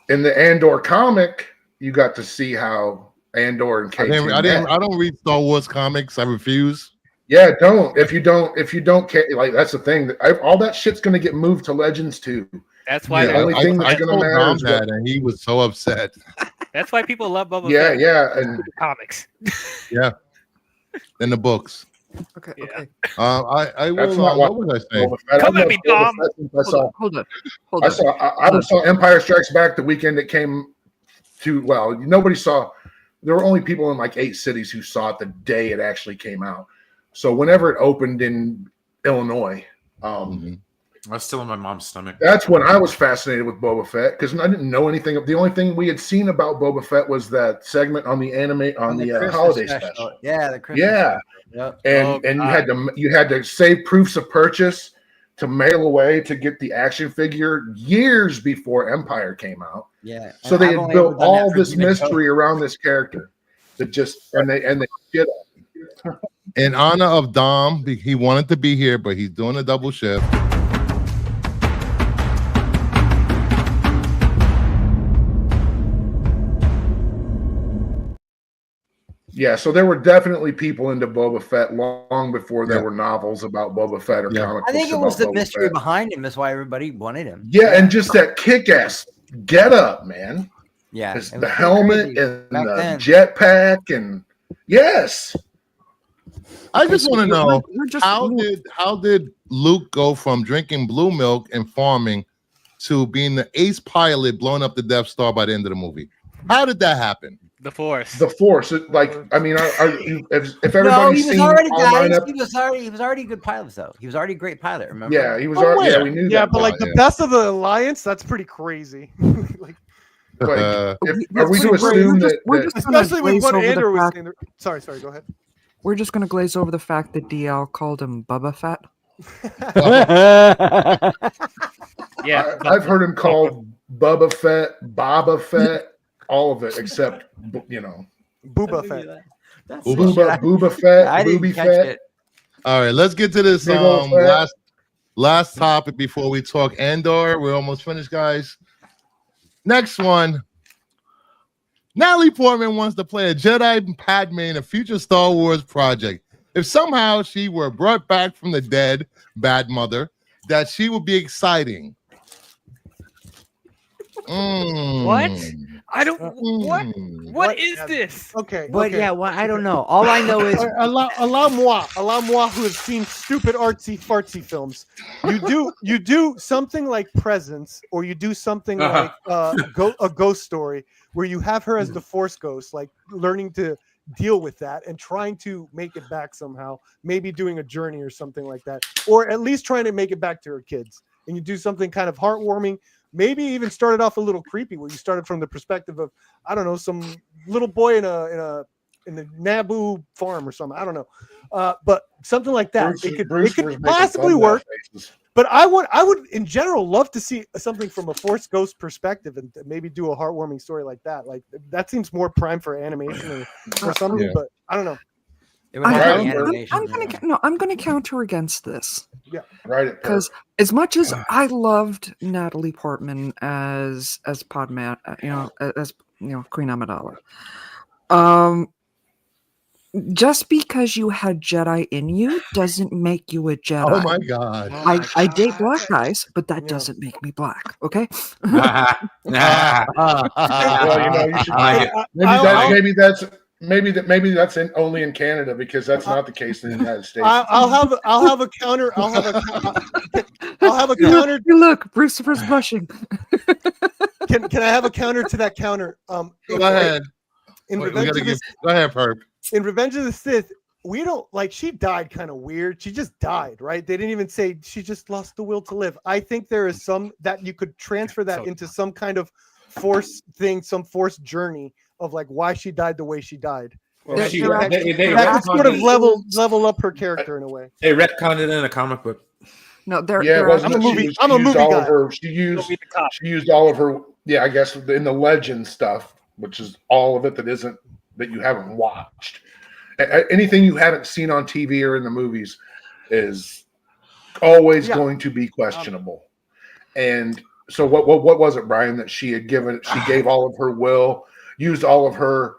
in the Andor comic, you got to see how Andor and K2 I don't read Star Wars comics. I refuse. Yeah, don't. If you don't, like that's the thing. All that shit's gonna get moved to Legends too. That's why the only thing that's gonna matter is that, and he was so upset. That's why people love Boba Fett. Yeah, and comics. Yeah, in the books. Okay. I will. What was I saying? Come at me, Dom. Hold on. I saw Empire Strikes Back the weekend it came to. Well, nobody saw. There were only people in like 8 cities who saw it the day it actually came out. So whenever it opened in Illinois, I was still in my mom's stomach. That's when I was fascinated with Boba Fett because I didn't know anything. The only thing we had seen about Boba Fett was that segment on the holiday special. Yeah, the Christmas. Yeah, yep. And you had to save proofs of purchase to mail away to get the action figure years before Empire came out. Yeah. So they had built all this mystery around this character that just and they did it. In honor of Dom, he wanted to be here, but he's doing a double shift. Yeah, so there were definitely people into Boba Fett long before there were novels about Boba Fett or comic books. I think it was the Boba mystery Fett. behind him. That's why everybody wanted him. Yeah, and just that kick-ass get-up, man. Yeah, the helmet and the jetpack, and yes. I just want to know how did Luke go from drinking blue milk and farming to being the ace pilot blowing up the Death Star by the end of the movie? How did that happen? The Force. The Force. If everybody No, he was already he was already a good pilot though. He was already a great pilot. Remember? Yeah, he was already. Yeah, we knew that. Yeah, but like the best of the Alliance, that's pretty crazy. Are we to assume that especially with what Andor was saying? Sorry, go ahead. We're just going to glaze over the fact that DL called him Bubba Fett. Yeah, I've heard him called Bubba Fett, Boba Fett, all of it except Booba Fett. Booba Fett, Booby Fett. All right, let's get to this last topic before we talk Andor. We're almost finished, guys. Next one. Natalie Portman wants to play a Jedi Padme in a future Star Wars project. If somehow she were brought back from the dead, bad mother, that she would be exciting. What? I don't. What is this? Okay. But yeah, well, I don't know. All I know is allow moi, who has seen stupid artsy fartsy films. You do something like Presence, or you do something like a ghost story where you have her as the Force ghost, like learning to deal with that and trying to make it back somehow. Maybe doing a journey or something like that, or at least trying to make it back to her kids. And you do something kind of heartwarming. Maybe even started off a little creepy, where you started from the perspective of, I don't know, some little boy in a Naboo farm or something. I don't know, but something like that. It could possibly work. But I would in general love to see something from a Force Ghost perspective, and maybe do a heartwarming story like that. Like that seems more prime for animation or something. But I don't know. I'm gonna counter against this. Yeah, right. Because as much as I loved Natalie Portman as Padme, as Queen Amidala, just because you had Jedi in you doesn't make you a Jedi. Oh my God! I date black guys, but that doesn't make me black. Okay. Well, you should, maybe that's only in Canada, because that's not the case in the United States. I'll have a counter. I'll have a counter. Look, Christopher's blushing. Can I have a counter to that counter? Go ahead. Go ahead, Perp. In Revenge of the Sith, we don't she died kind of weird. She just died, right? They didn't even say she just lost the will to live. I think there is some that you could transfer that into some kind of force thing, some force journey of why she died the way she died. Well, that could sort of level up her character in a way. They retconned it in a comic book. No, I'm a movie guy. She used all of her. Yeah, I guess in the legend stuff, which is all of it that you haven't watched. Anything you haven't seen on TV or in the movies is always going to be questionable. And so, what was it, Brian? That she had given? She gave all of her will, used all of her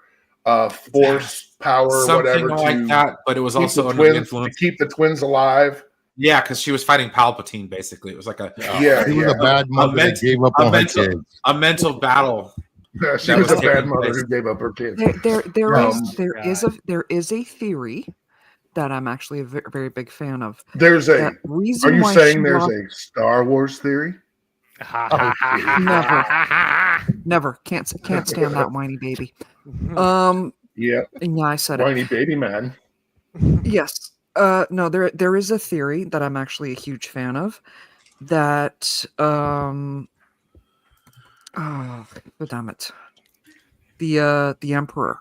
force, power, something whatever, like that. But it was also under the influence to keep the twins alive. Yeah, because she was fighting Palpatine. Basically, it was like a a bad mother that gave up on her kids. A mental battle. Yeah, she was a bad mother who gave up her kids. There is a theory that I'm actually a very, very big fan of. There's a reason. Are you saying there's a Star Wars theory? Never. Can't stand that whiny baby. Yeah, I said whiny it. Baby man. Yes. No, there is a theory that I'm actually a huge fan of. That oh, damn it! The Emperor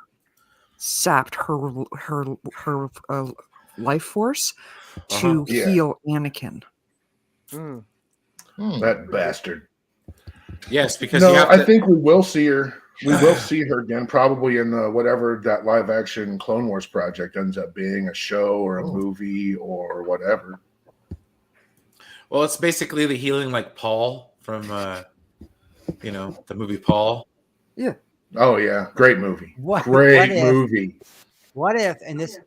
sapped her life force to heal Anakin. That bastard. Yes, because I think we will see her. We will see her again, probably in the whatever that live action Clone Wars project ends up being, a show or a movie or whatever. Well, it's basically the healing like Paul from the movie Paul. Yeah. Oh yeah, great movie. Great movie. What if, and this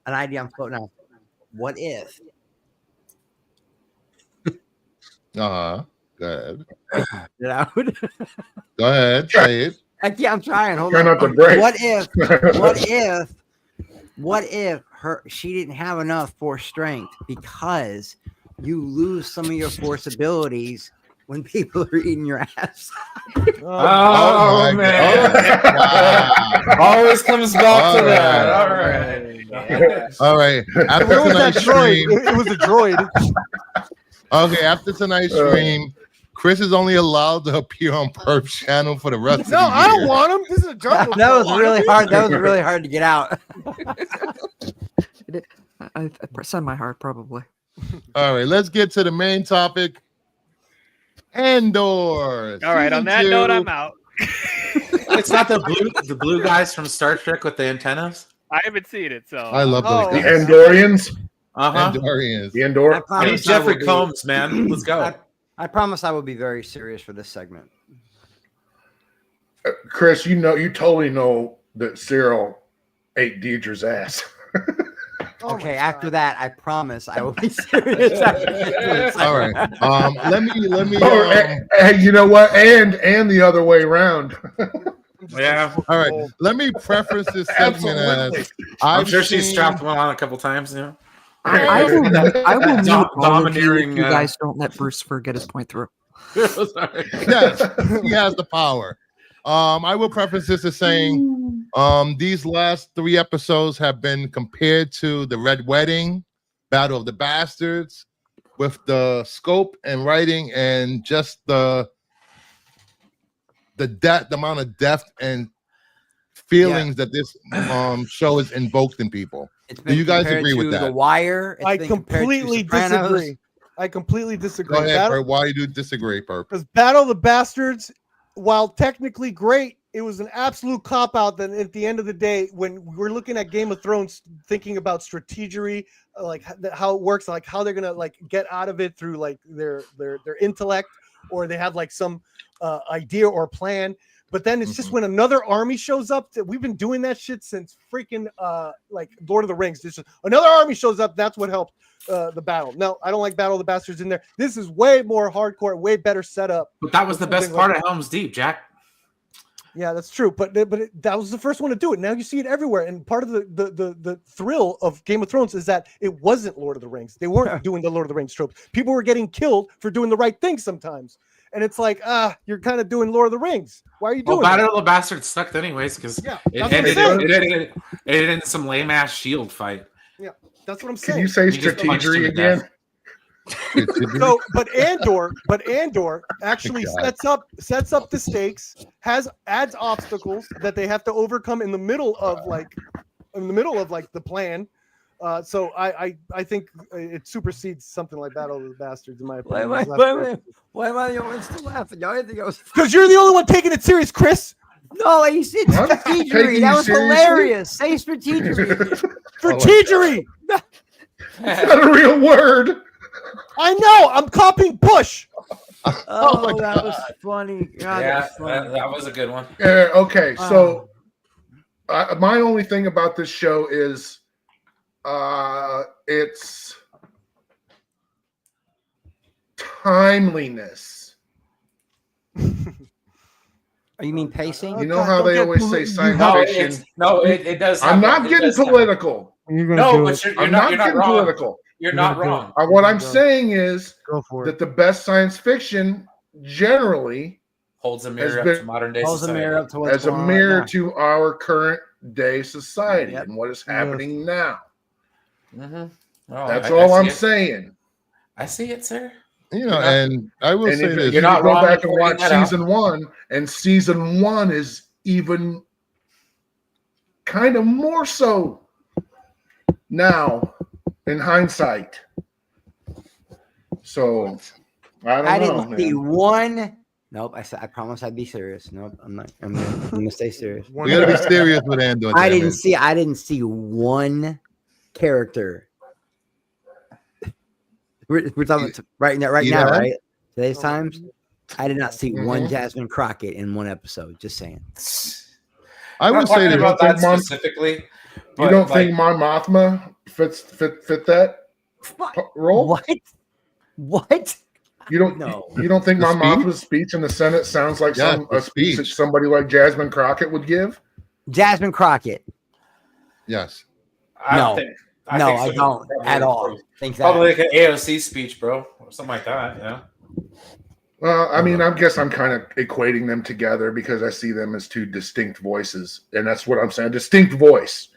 an idea I'm floating out. What if? Go ahead. Loud. Go ahead. Say it. I'm trying. Hold Try on. not to break. What if she didn't have enough force strength, because you lose some of your force abilities when people are eating your ass. Oh man. Wow. Always comes back to that. All right. After tonight's stream, it was a droid. Okay, after tonight's stream, Chris is only allowed to appear on Perp's channel for the rest of the year. No, I don't want him. This is a joke. That was really hard. That was really hard to get out. I send my heart, probably. All right, let's get to the main topic. Andor. All right, on that note, I'm out. It's not the blue guys from Star Trek with the antennas. I haven't seen it, so I love those the guys. Andorians. Andorians. The Andor. I need Jeffrey Combs, man. Let's go. I promise I will be very serious for this segment. Chris, you totally know that Cyril ate Deidre's ass. Okay, after that, I promise I will be serious. All right. Let me. Hey, you know what? And the other way around. Yeah. All right. Let me preface this segment as I'm sure she's strapped one on a couple times. You know. I will mute all of you if Domineering, you guys don't let Bruce get his point through. Yes, he has the power. I will preface this as saying these last 3 episodes have been compared to the Red Wedding, Battle of the Bastards, with the scope and writing and just the amount of depth and feelings that this show has invoked in people. Do you guys agree with that? The Wire. I completely disagree. I completely disagree. Go ahead, Perp. Why do you disagree, Perp? Because Battle of the Bastards, while technically great, it was an absolute cop-out. That at the end of the day, when we're looking at Game of Thrones, thinking about strategy, like how it works, like how they're gonna get out of it through their intellect, or they have some idea or plan. But then it's just when another army shows up, that we've been doing that shit since freaking Lord of the Rings. This is another army shows up. That's what helped the battle. No, I don't like Battle of the Bastards in there. This is way more hardcore, way better setup. But that was the best part of Helm's Deep, Jack. Yeah, that's true. But that was the first one to do it. Now you see it everywhere. And part of the thrill of Game of Thrones is that it wasn't Lord of the Rings. They weren't doing the Lord of the Rings trope. People were getting killed for doing the right thing sometimes. And it's like, you're kind of doing Lord of the Rings. Why are you doing Battle that? of the Bastards sucked anyways because it ended in some lame ass shield fight. Yeah, that's what I'm saying. Can you say strategery again? So, but Andor actually sets up the stakes, adds obstacles that they have to overcome in the middle of the plan. So I think it supersedes something like Battle of the Bastards in my opinion. Why am I the only one still laughing? Y'all think I was because you're the only one taking it serious, Chris. No, he said strategery. That was hilarious. Say strategery. Strategery. It's not a real word. I know. I'm copying Bush. Oh, that was funny. God, yeah, that was funny. that was a good one. Okay, so my only thing about this show is its timeliness. Oh, you mean pacing? You know how they always say science fiction? It does. I'm not getting political. No, but you're not getting political. You're not wrong. What I'm saying is that the best science fiction generally holds a mirror up to modern day society. As a mirror to our current day society and what is happening now. Mm-hmm. That's all I'm saying. I see it, sir. And I will say this: you're not go back and watch season 1, and season 1 is even kind of more so now in hindsight. So I didn't see one. Nope, I promise I'd be serious. Nope, I'm not. I'm gonna stay serious. We gotta be serious with Andor. I didn't see one character. We're talking right now, right? Today's times. I did not see one Jasmine Crockett in one episode. Just saying. I would say about that specifically. You don't think Mon Mothma fit that role? What? You don't know? You don't think Mon Mothma's speech in the Senate sounds like a speech that somebody like Jasmine Crockett would give? Jasmine Crockett. Yes. I don't at all. Think that. Probably like an AOC speech, bro, or something like that. Yeah. Well, I mean, I guess I'm kind of equating them together because I see them as two distinct voices, and that's what I'm saying. Distinct voice,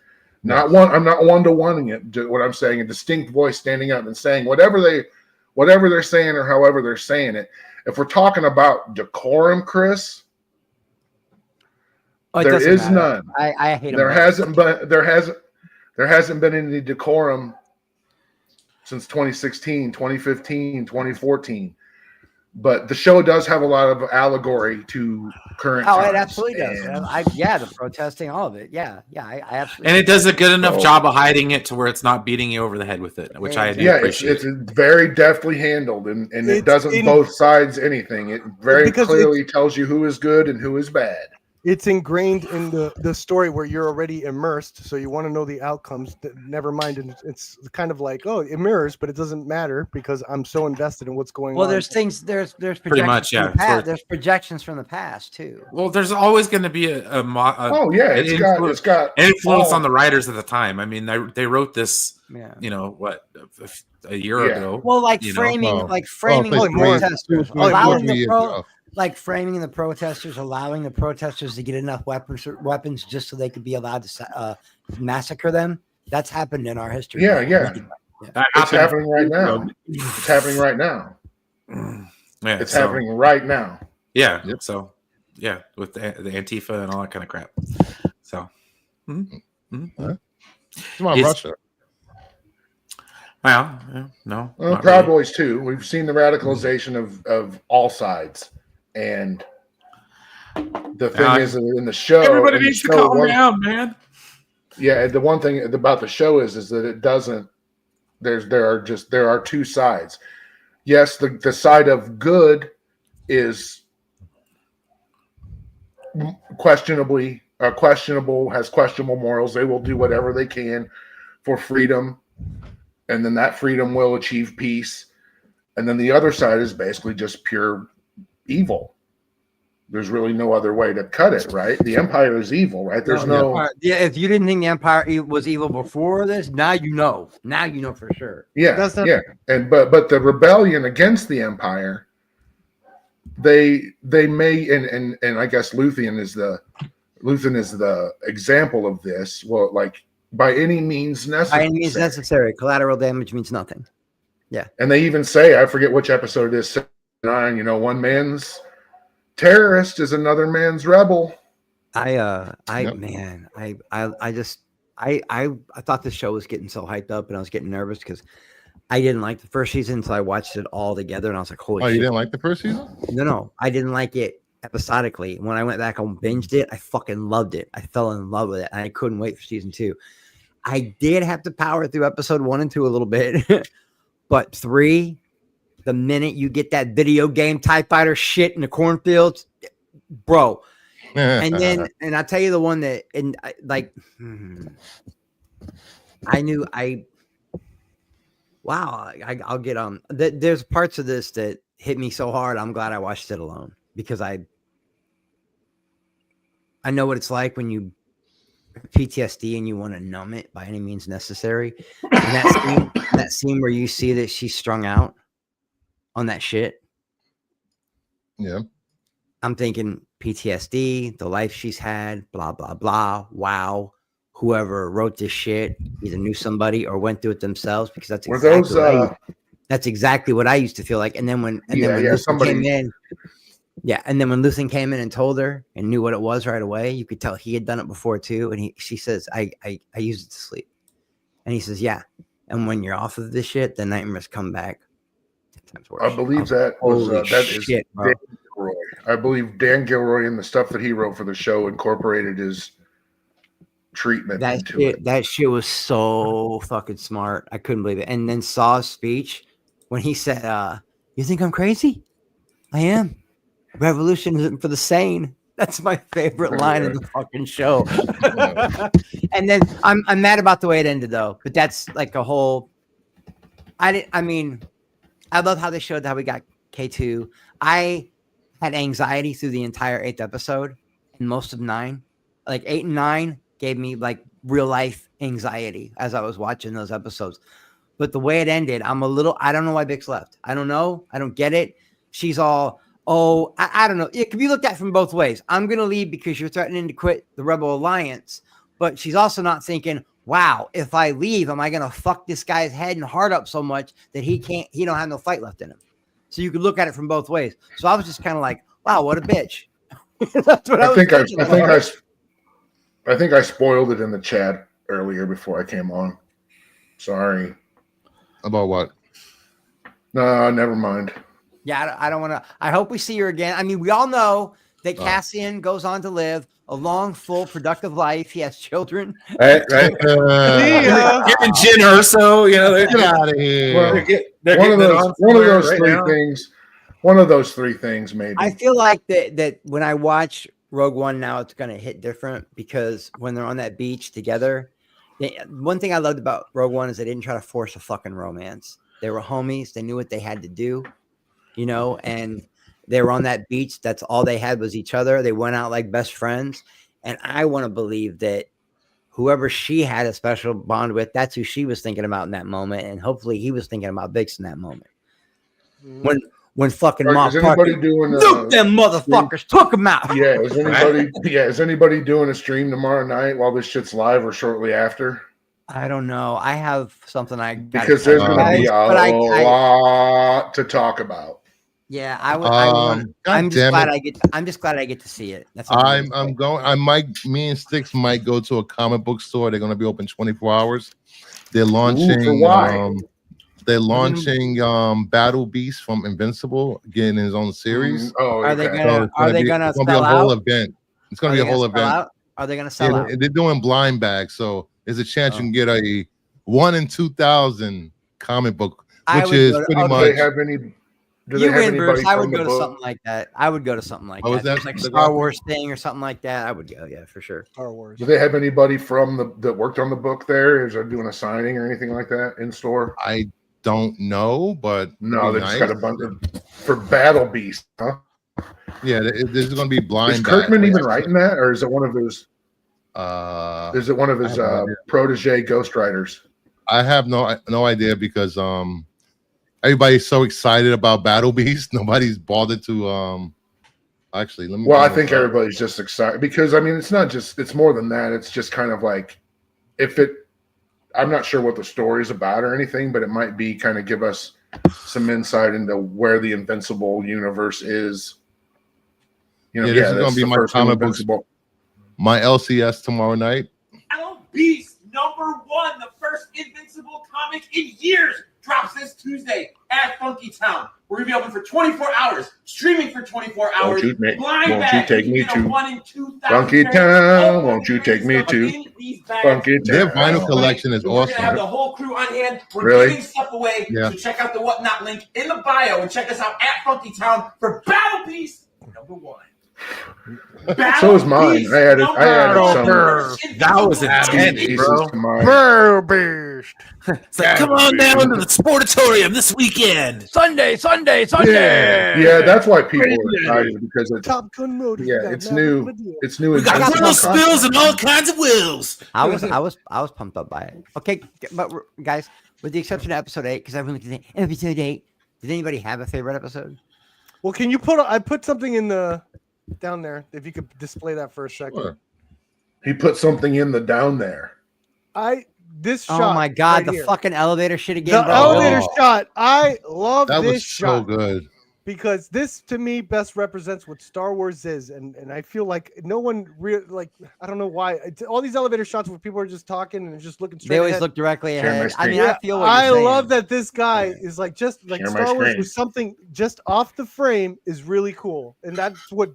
not one. I'm not one-to-one-ing it. What I'm saying, a distinct voice standing up and saying whatever they're saying or however they're saying it. If we're talking about decorum, Chris, there is none. I hate there hasn't been any decorum since 2016, 2015, 2014. But the show does have a lot of allegory to current times. It absolutely does. The protesting, all of it. I absolutely. And it does a good enough job of hiding it to where it's not beating you over the head with it, which I do appreciate. It's very deftly handled, and it doesn't both sides anything. It very clearly tells you who is good and who is bad. It's ingrained in the story where you're already immersed, so you want to know the outcomes. Never mind, and it's kind of like, it mirrors, but it doesn't matter because I'm so invested in what's going on. Well, there's projections pretty much, from the past. There's projections from the past too. Well, there's always going to be it's got influence on the writers at the time. I mean, they wrote this, a year ago. Well, framing protesters, framing the protesters, allowing the protesters to get enough weapons just so they could be allowed to massacre them. That's happened in our history. Yeah. It's happening right now. It's happening right now. Yeah, it's happening right now. Yeah. Yep. So, with the Antifa and all that kind of crap. So, come on, Russia. Well, no. Proud Boys too. We've seen the radicalization of all sides. And the thing is, in the show, everybody needs to calm down, man. Yeah, the one thing about the show is that it doesn't. There are two sides. Yes, the side of good is questionable, has questionable morals. They will do whatever they can for freedom, and then that freedom will achieve peace. And then the other side is basically just pure evil. There's really no other way to cut it, right? The Empire is evil, right? There's no. Yeah, if you didn't think the Empire was evil before this, now you know. Now you know for sure. Yeah, yeah. And but the rebellion against the Empire, they may and I guess Luthen is the example of this. Well, like by any means necessary. By any means necessary. Collateral damage means nothing. Yeah. And they even say, I forget which episode it is, 9, you know, one man's terrorist is another man's rebel. I thought this show was getting so hyped up and I was getting nervous because I didn't like the first season until I watched it all together and I was like, holy shit. You didn't like the first season? No, I didn't like it episodically. When I went back and binged it, I fucking loved it. I fell in love with it. And I couldn't wait for season 2. I did have to power through episode 1 and 2 a little bit, but 3, the minute you get that video game TIE fighter shit in the cornfields, bro. And then, and I tell you the one that, and I'll get on. There's parts of this that hit me so hard. I'm glad I watched it alone because I know what it's like when you PTSD and you want to numb it by any means necessary. And that scene where you see that she's strung out on that shit. Yeah. I'm thinking PTSD, the life she's had, blah, blah, blah. Wow. Whoever wrote this shit either knew somebody or went through it themselves because that's exactly what I used to feel like. And then when Luthen came in, and then when Luthen came in and told her and knew what it was right away, you could tell he had done it before too. And she says, I used it to sleep. And he says, yeah. And when you're off of this shit, the nightmares come back 10 times worse. I believe that was Dan Gilroy. I believe Dan Gilroy and the stuff that he wrote for the show incorporated his treatment into it. That shit was so fucking smart. I couldn't believe it. And then Saw's speech when he said, you think I'm crazy? I am. Revolution isn't for the sane. That's my favorite line in the fucking show. And then I'm mad about the way it ended though, but that's like a whole. I love how they showed how we got K2. I had anxiety through the entire 8th episode and most of 9. Like 8 and 9 gave me like real life anxiety as I was watching those episodes. But the way it ended, I don't know why Bix left. I don't know. I don't get it. She's all, I don't know. It can be looked at from both ways. I'm going to leave because you're threatening to quit the Rebel Alliance. But she's also not thinking, wow, if I leave, am I going to fuck this guy's head and heart up so much that he don't have no fight left in him. So you could look at it from both ways. So I was just kind of like, wow, what a bitch. That's what I think I spoiled it in the chat earlier before I came on. Sorry. About what? No, never mind. Yeah, I don't want to. I hope we see her again. I mean, we all know that Cassian goes on to live a long, full, productive life. He has children. Right. Even Jyn Erso, get out of here. One of those three things, maybe. I feel like that when I watch Rogue One now, it's going to hit different because when they're on that beach together, one thing I loved about Rogue One is they didn't try to force a fucking romance. They were homies. They knew what they had to do, and they were on that beach. That's all they had was each other. They went out like best friends. And I want to believe that whoever she had a special bond with, that's who she was thinking about in that moment. And hopefully he was thinking about Bix in that moment. When fucking Mark Parker, look them motherfuckers, took them out. Yeah, is anybody doing a stream tomorrow night while this shit's live or shortly after? I don't know. I have something because there's going to be a lot to talk about. Yeah, I'm just glad I get to see it. That's me and Sticks might go to a comic book store. They're going to be open 24 hours. They're launching. They're launching Battle Beast from Invincible, getting his own series. Are they gonna be a whole event? It's gonna be a whole event. Are they gonna sell out? They're doing blind bags, so there's a chance you can get a 1 in 2,000 comic book, which is pretty much. Do they have any? I would go to something like that. I would go to something like that. Like Star Wars thing or something like that. I would go, yeah, for sure. Star Wars. Do they have anybody from that worked on the book there? Is they doing a signing or anything like that in store? I don't know, but no, they just got a bunch for Battle Beast, huh? Yeah, this is going to be blind. Is Kirkman even writing that, or is it one of his? Is it one of his protege ghostwriters? I have no idea because everybody's so excited about Battle Beast. Nobody's bothered to actually. Let me. Well, I think everybody's just excited because I mean it's not just it's more than that. It's just kind of like if it. I'm not sure what the story's about or anything, but it might be kind of give us some insight into where the Invincible universe is. You know, this is going to be my comic book. My LCS tomorrow night. Beast #1, the first Invincible comic in years, drops this Tuesday at Funky Town. We're gonna be open for 24 hours, streaming for 24 hours. Won't you take me to Funky Town? Won't you take me to Funky Town? Their vinyl collection is awesome. We're gonna have the whole crew on hand. We're giving stuff away. So check out the Whatnot link in the bio and check us out at Funky Town for Battle Beast #1. So is mine. I added some. That was intense, Bro Beast. It's like, come on down to the Sportatorium this weekend. Sunday. Yeah, that's why people are excited because it's Top Gun mode. Yeah, it's new. It's new. We got grill spills and all kinds of wheels. I was pumped up by it. Okay, but guys, with the exception of episode 8, because everyone can say episode 8. Did anybody have a favorite episode? Well, can you I put something in the down there if you could display that for a second. Sure. He put something in the down there. This shot. Oh my god, right the here. fucking elevator shit again. The elevator shot. I love that this was shot. so good. Because this to me best represents what Star Wars is, and I feel like no one I don't know why all these elevator shots where people are just talking and just looking straight. They always ahead. look directly ahead. I mean, I feel. I love that this guy is like just like Star Wars with something just off the frame is really cool, and that's what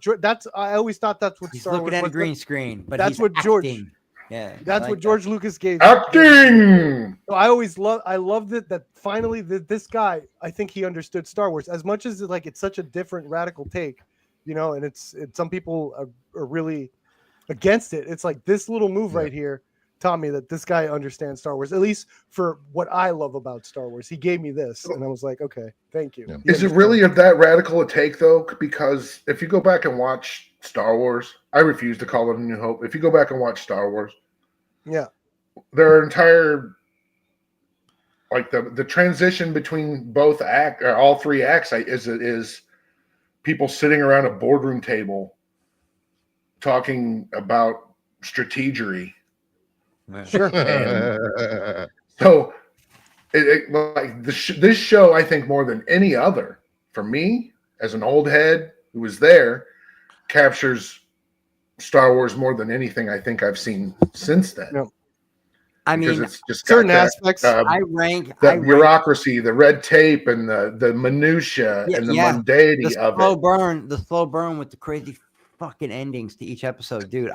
I always thought that's what he's Star looking Wars at a green screen, but that's he's what George. Acting. Yeah, that's what George Lucas gave. Acting. So I loved it that finally this guy, I think he understood Star Wars as much as it's such a different radical take, and it's some people are really against it. It's like this little move right here taught me that this guy understands Star Wars, at least for what I love about Star Wars. He gave me this, and I was like, okay, thank you. Yeah. Is it really of that radical a take though? Because if you go back and watch Star Wars, I refuse to call it A New Hope. If you go back and watch Star Wars, their entire the transition between both all three acts is people sitting around a boardroom table talking about strategery. Sure. So this show, I think more than any other, for me as an old head who was there, captures Star Wars more than anything I think I've seen since then. No. I mean, it's just certain aspects. I rank the bureaucracy, the red tape, and the minutia and the mundanity of it. The slow burn with the crazy fucking endings to each episode, dude.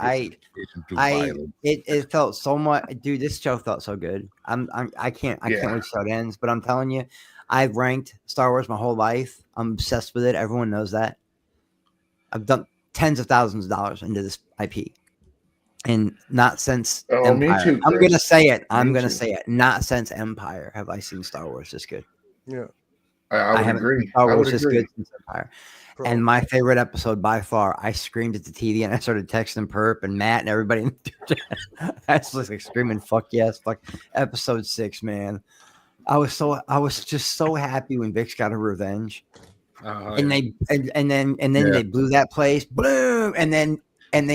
It felt so much, dude. This show felt so good. I can't wait till it ends. But I'm telling you, I've ranked Star Wars my whole life. I'm obsessed with it. Everyone knows that. I've done tens of thousands of dollars into this IP. And not since Empire. Me too, I'm gonna say it. Say it. Not since Empire have I seen Star Wars this good. Yeah, I would agree. Star Wars this good since Empire. And my favorite episode by far, I screamed at the TV and I started texting Perp and Matt and everybody. I was like screaming, "Fuck yes, fuck!" Episode 6, man. I was just so happy when Vix got her revenge, and then they blew that place, boom, and then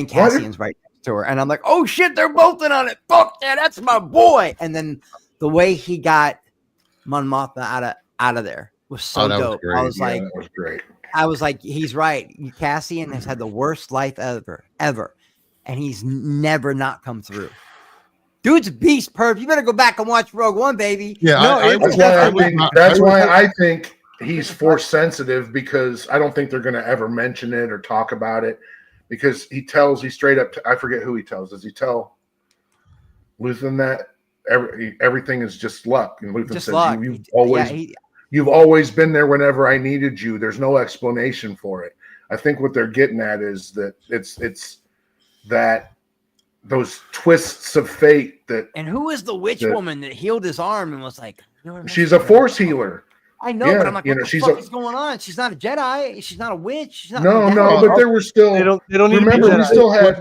Cassian's right to her, and I'm like, oh shit, they're both in on it. Fuck yeah, that's my boy. And then the way he got Mon Mothma out of there was so dope. I was like, that was great. I was like, he's right. Cassian has had the worst life ever, and he's never not come through. Dude's a beast, Perp. You better go back and watch Rogue One, baby. Yeah, that's why I think he's force sensitive, because I don't think they're going to ever mention it or talk about it. Because he straight up, I forget who he tells. Does he tell Luthen that everything is just luck? And Luthen says, you've always been there whenever I needed you. There's no explanation for it. I think what they're getting at is that it's that those twists of fate that. And who is the witch woman that healed his arm and was like, she's a force healer. I know, but I'm like, what the fuck is going on? She's not a Jedi. She's not a witch. She's not but there were still. They don't need remember, to be Jedi. We still had.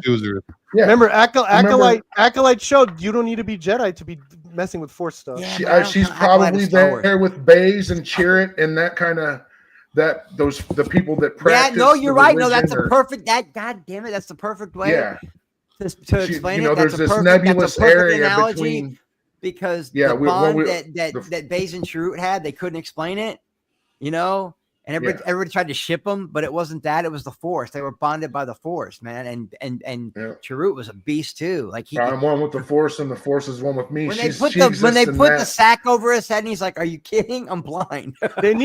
Yeah. Remember, Acolyte showed you don't need to be Jedi to be messing with Force stuff. Yeah, she's probably there with Baze and Chirrut and that kind of the people that practice. Yeah, no, you're right. No, that's a perfect. God damn it, that's the perfect way. Yeah. To explain it. There's That's this nebulous area analogy between. Because the bond that Baze and Chirrut had, they couldn't explain it, and everybody tried to ship them, but it wasn't that. It was the Force. They were bonded by the Force, man. And Chirrut was a beast too. Like I'm one with the Force, and the Force is one with me. When they put the sack over his head, and he's like, "Are you kidding? I'm blind." They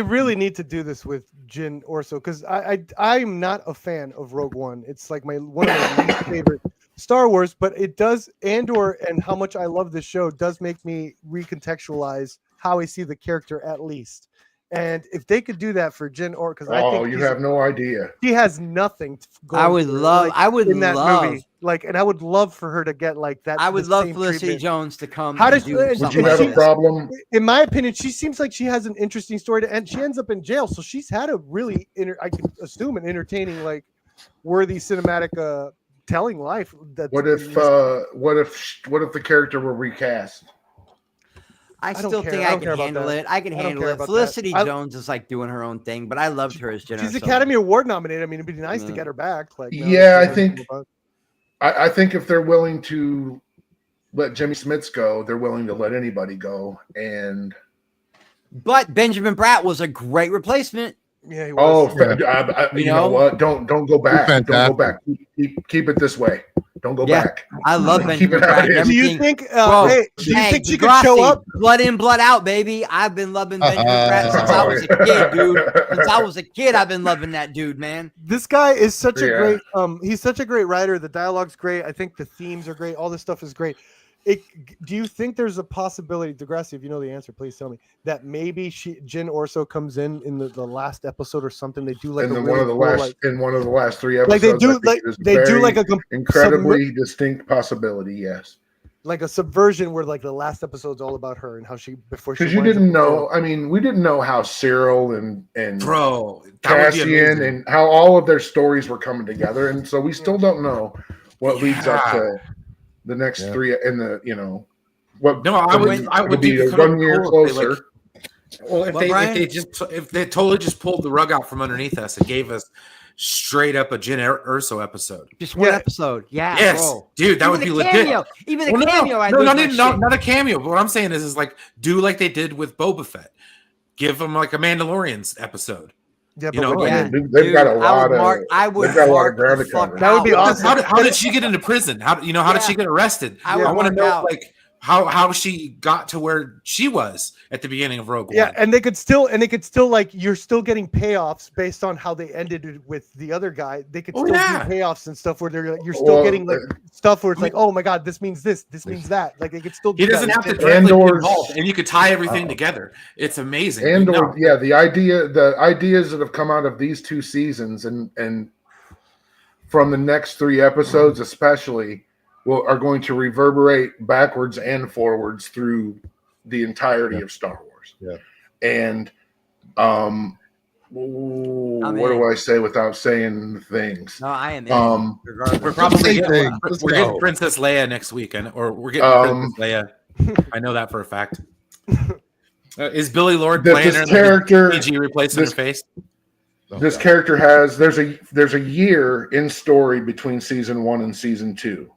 really need to do this with Jyn Orso, because I'm not a fan of Rogue One. It's like one of my least favorite Star Wars, but it does, Andor and how much I love this show does make me recontextualize how I see the character, at least. And if they could do that for Jyn Orso, because I think you have no idea. She has nothing. I would love movie, and I would love for her to get like that. I would love Felicity Jones to come. How does would you have a problem? In my opinion, she seems like she has an interesting story to end. She ends up in jail, so she's had a really, I could assume, an entertaining, like, worthy cinematic telling life. What if the character were recast? I still think I can handle it. I can handle it. Felicity Jones is like doing her own thing, but I loved her as Jyn Orso. She's Academy Award nominated. I mean, it'd be nice to get her back. Like, I think if they're willing to let Jimmy Smits go, they're willing to let anybody go. But Benjamin Bratt was a great replacement. Yeah, he was. You know what? Don't go back. Don't go back. Keep it this way. Don't go back. I love Benjamin Bratt. Do you think? Do you think she could show up? Blood in, blood out, baby. I've been loving Benjamin Bratt since I was a kid, dude. Since I was a kid, I've been loving that dude, man. This guy is such a great. He's such a great writer. The dialogue's great. I think the themes are great. All this stuff is great. Do you think there's a possibility, Degrassi, if you know the answer, please tell me, that maybe Jyn Orso comes in the last episode or something? They do like in one of the last 3 episodes. Like they do like a incredibly distinct possibility. Yes, like a subversion where like the last episode's all about her and how she because you didn't know. I mean, we didn't know how Cyril and Cassian and how all of their stories were coming together, and so we still don't know what leads up to the next 3 and what. No, I would be 1 year closer. If they totally just pulled the rug out from underneath us and gave us straight up a Jyn Erso episode, just one episode, dude, that would be legit. Even a cameo, not a cameo. But what I'm saying is like do like they did with Boba Fett, give them like a Mandalorian's episode. Yeah, they've got a lot of ground to cover. That would be awesome. How did she get into prison? How did she get arrested? I want to know like how she got to where she was at the beginning of Rogue One. Yeah, and they could still like you're still getting payoffs based on how they ended it with the other guy. They could still do payoffs and stuff where you're still getting like stuff where it's like, oh my god, this means this means that. Like they could still do he doesn't have to directly be involved, and you could tie everything together. It's amazing. Andor, the ideas that have come out of these 2 seasons and from the next 3 episodes especially are going to reverberate backwards and forwards through the entirety of Star Wars. Yeah. And what do I say without saying things? No, I am. We're probably getting Princess Leia next week, or we're getting Princess Leia. I know that for a fact. Is Billy Lord playing her character? PG replacing her face. This character has there's a year in story between season 1 and season 2.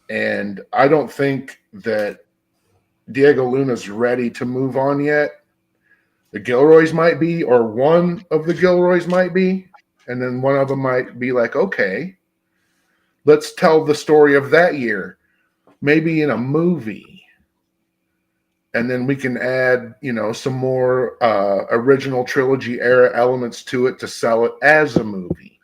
And I don't think that Diego Luna's ready to move on yet. The Gilroys might be, or one of the Gilroys might be. And then one of them might be like, okay, let's tell the story of that year, maybe in a movie. And then we can add, some more original trilogy era elements to it to sell it as a movie.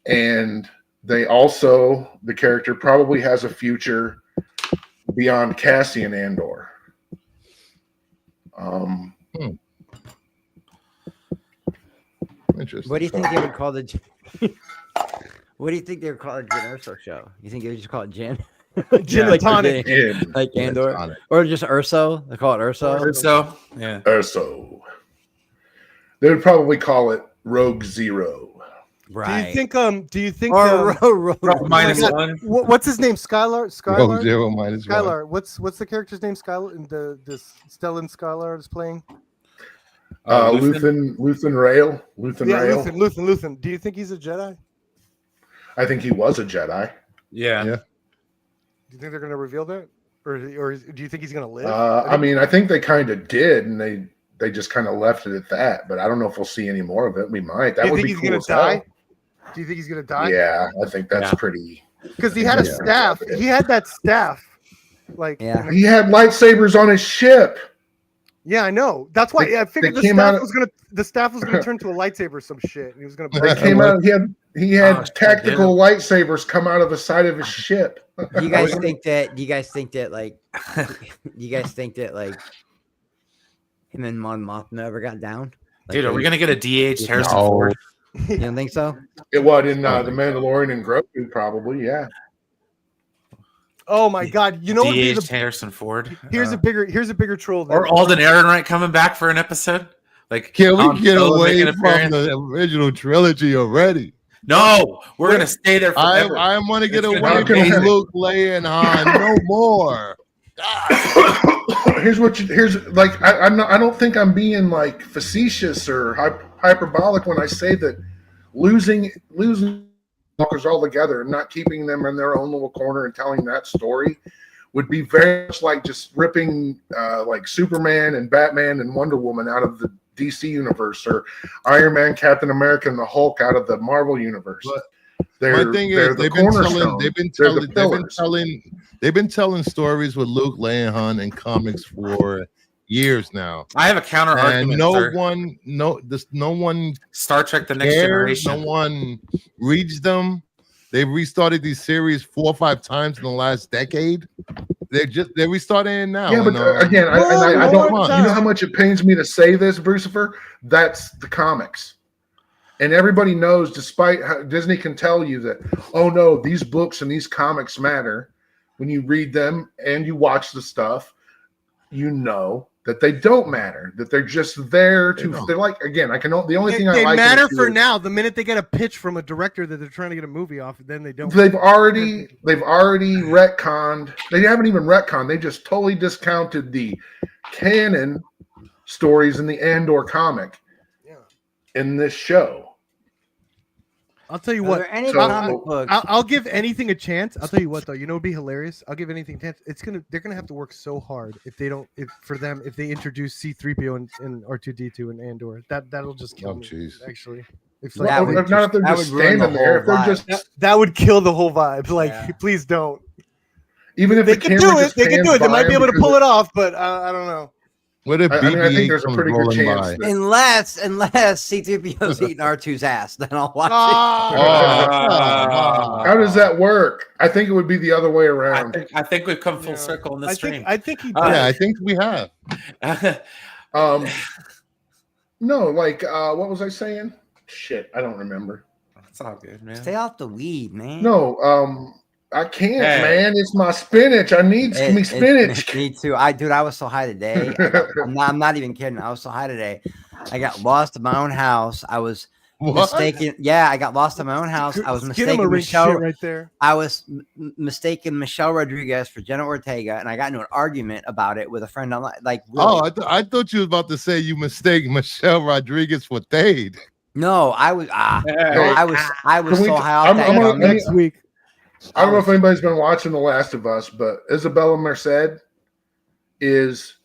And the character probably has a future beyond Cassian Andor. Interesting. What do you think they would call the? What do you think they would call the Jyn Erso show? You think they would just call it Jyn? Gin and tonic. Like Andor. Or just Urso. They call it Urso. Urso. Yeah. Urso. They would probably call it Rogue Zero. Right. Do you think minus one? What's his name? Skylar? Rogue Zero minus Skylar. one. What's the character's name? Skylar, this Stellan Skylar is playing? Luthen Rail. Luthen. Do you think he's a Jedi? I think he was a Jedi. Yeah. Do you think they're going to reveal that, or do you think he's going to live? I think they kind of did, and they just kind of left it at that. But I don't know if we'll see any more of it. We might. That would be cool as hell. Do you think he's going to die? Yeah, I think that's pretty. Because he had a staff. He had that staff. Like he had lightsabers on his ship. Yeah, I know. That's why I figured the staff was gonna turn to a lightsaber or some shit. He was gonna. They came out. He had tactical lightsabers come out of the side of his ship. Do you guys think that? Like him and Mon Mothma ever got down? Like, dude, are we gonna get a DH Harrison Ford? You don't think so? It was in the Mandalorian and Grogu, probably. Yeah. Oh my God! You know what? Harrison Ford. Here's a bigger troll. Or Alden Ehrenreich coming back for an episode. Like, can we get away from the original trilogy already? No, we're gonna stay there forever. I want to get away from Luke, Leia, and Han. No more. Here's I don't think I'm being like facetious or hyperbolic when I say that losing walkers all together and not keeping them in their own little corner and telling that story would be very much like just ripping like Superman and Batman and Wonder Woman out of the DC universe, or Iron Man, Captain America, and the Hulk out of the Marvel universe. My thing is, they've been telling stories with Luke, Leia, and Han in comics for years now. I have a counter argument. No one Star Trek: The Next Generation. No one reads them. They've restarted these series 4 or 5 times in the last decade. They're restarting it now. Yeah, but again, I don't. You know how much it pains me to say this, Brucifer? That's the comics. And everybody knows, despite how Disney can tell you that, oh no, these books and these comics matter. When you read them and you watch the stuff, you know that they don't matter. That they're just there to. They're like, again, the only thing I like. They matter for now. The minute they get a pitch from a director that they're trying to get a movie off, then they don't. They've already retconned. They haven't even retconned. They just totally discounted the canon stories in the Andor comic in this show. I'll tell you what. I'll give anything a chance. I'll tell you what though. You know, it'd be hilarious. I'll give anything a chance. They're gonna have to work so hard if they introduce C-3PO and R2D2 and Andor. That'll just kill me. Actually, if they're just standing there, if they're just that would kill the whole vibe. Like, please don't. Even if they can do it, they might be able to pull it off, but I don't know. What if I think there's a pretty good chance. Unless C-3PO's eating R2's ass, then I'll watch it. How does that work? I think it would be the other way around. I think we've come full circle in this stream. I think he. I think we have. No, like what was I saying? Shit, I don't remember. It's all good, man. Stay off the weed, man. No, I can't, man. It's my spinach. I need me spinach. Me too. I was so high today. I'm not even kidding. I was so high today. I got lost in my own house. I was mistaken. Yeah, I got lost in my own house. I was mistaken Michelle right there. I was mistaken Michelle Rodriguez for Jenna Ortega, and I got into an argument about it with a friend online. Like, really. I thought you was about to say you mistake Michelle Rodriguez for Thade. No, I was so high off that next week. I don't know if anybody's been watching The Last of Us, but Isabella Merced is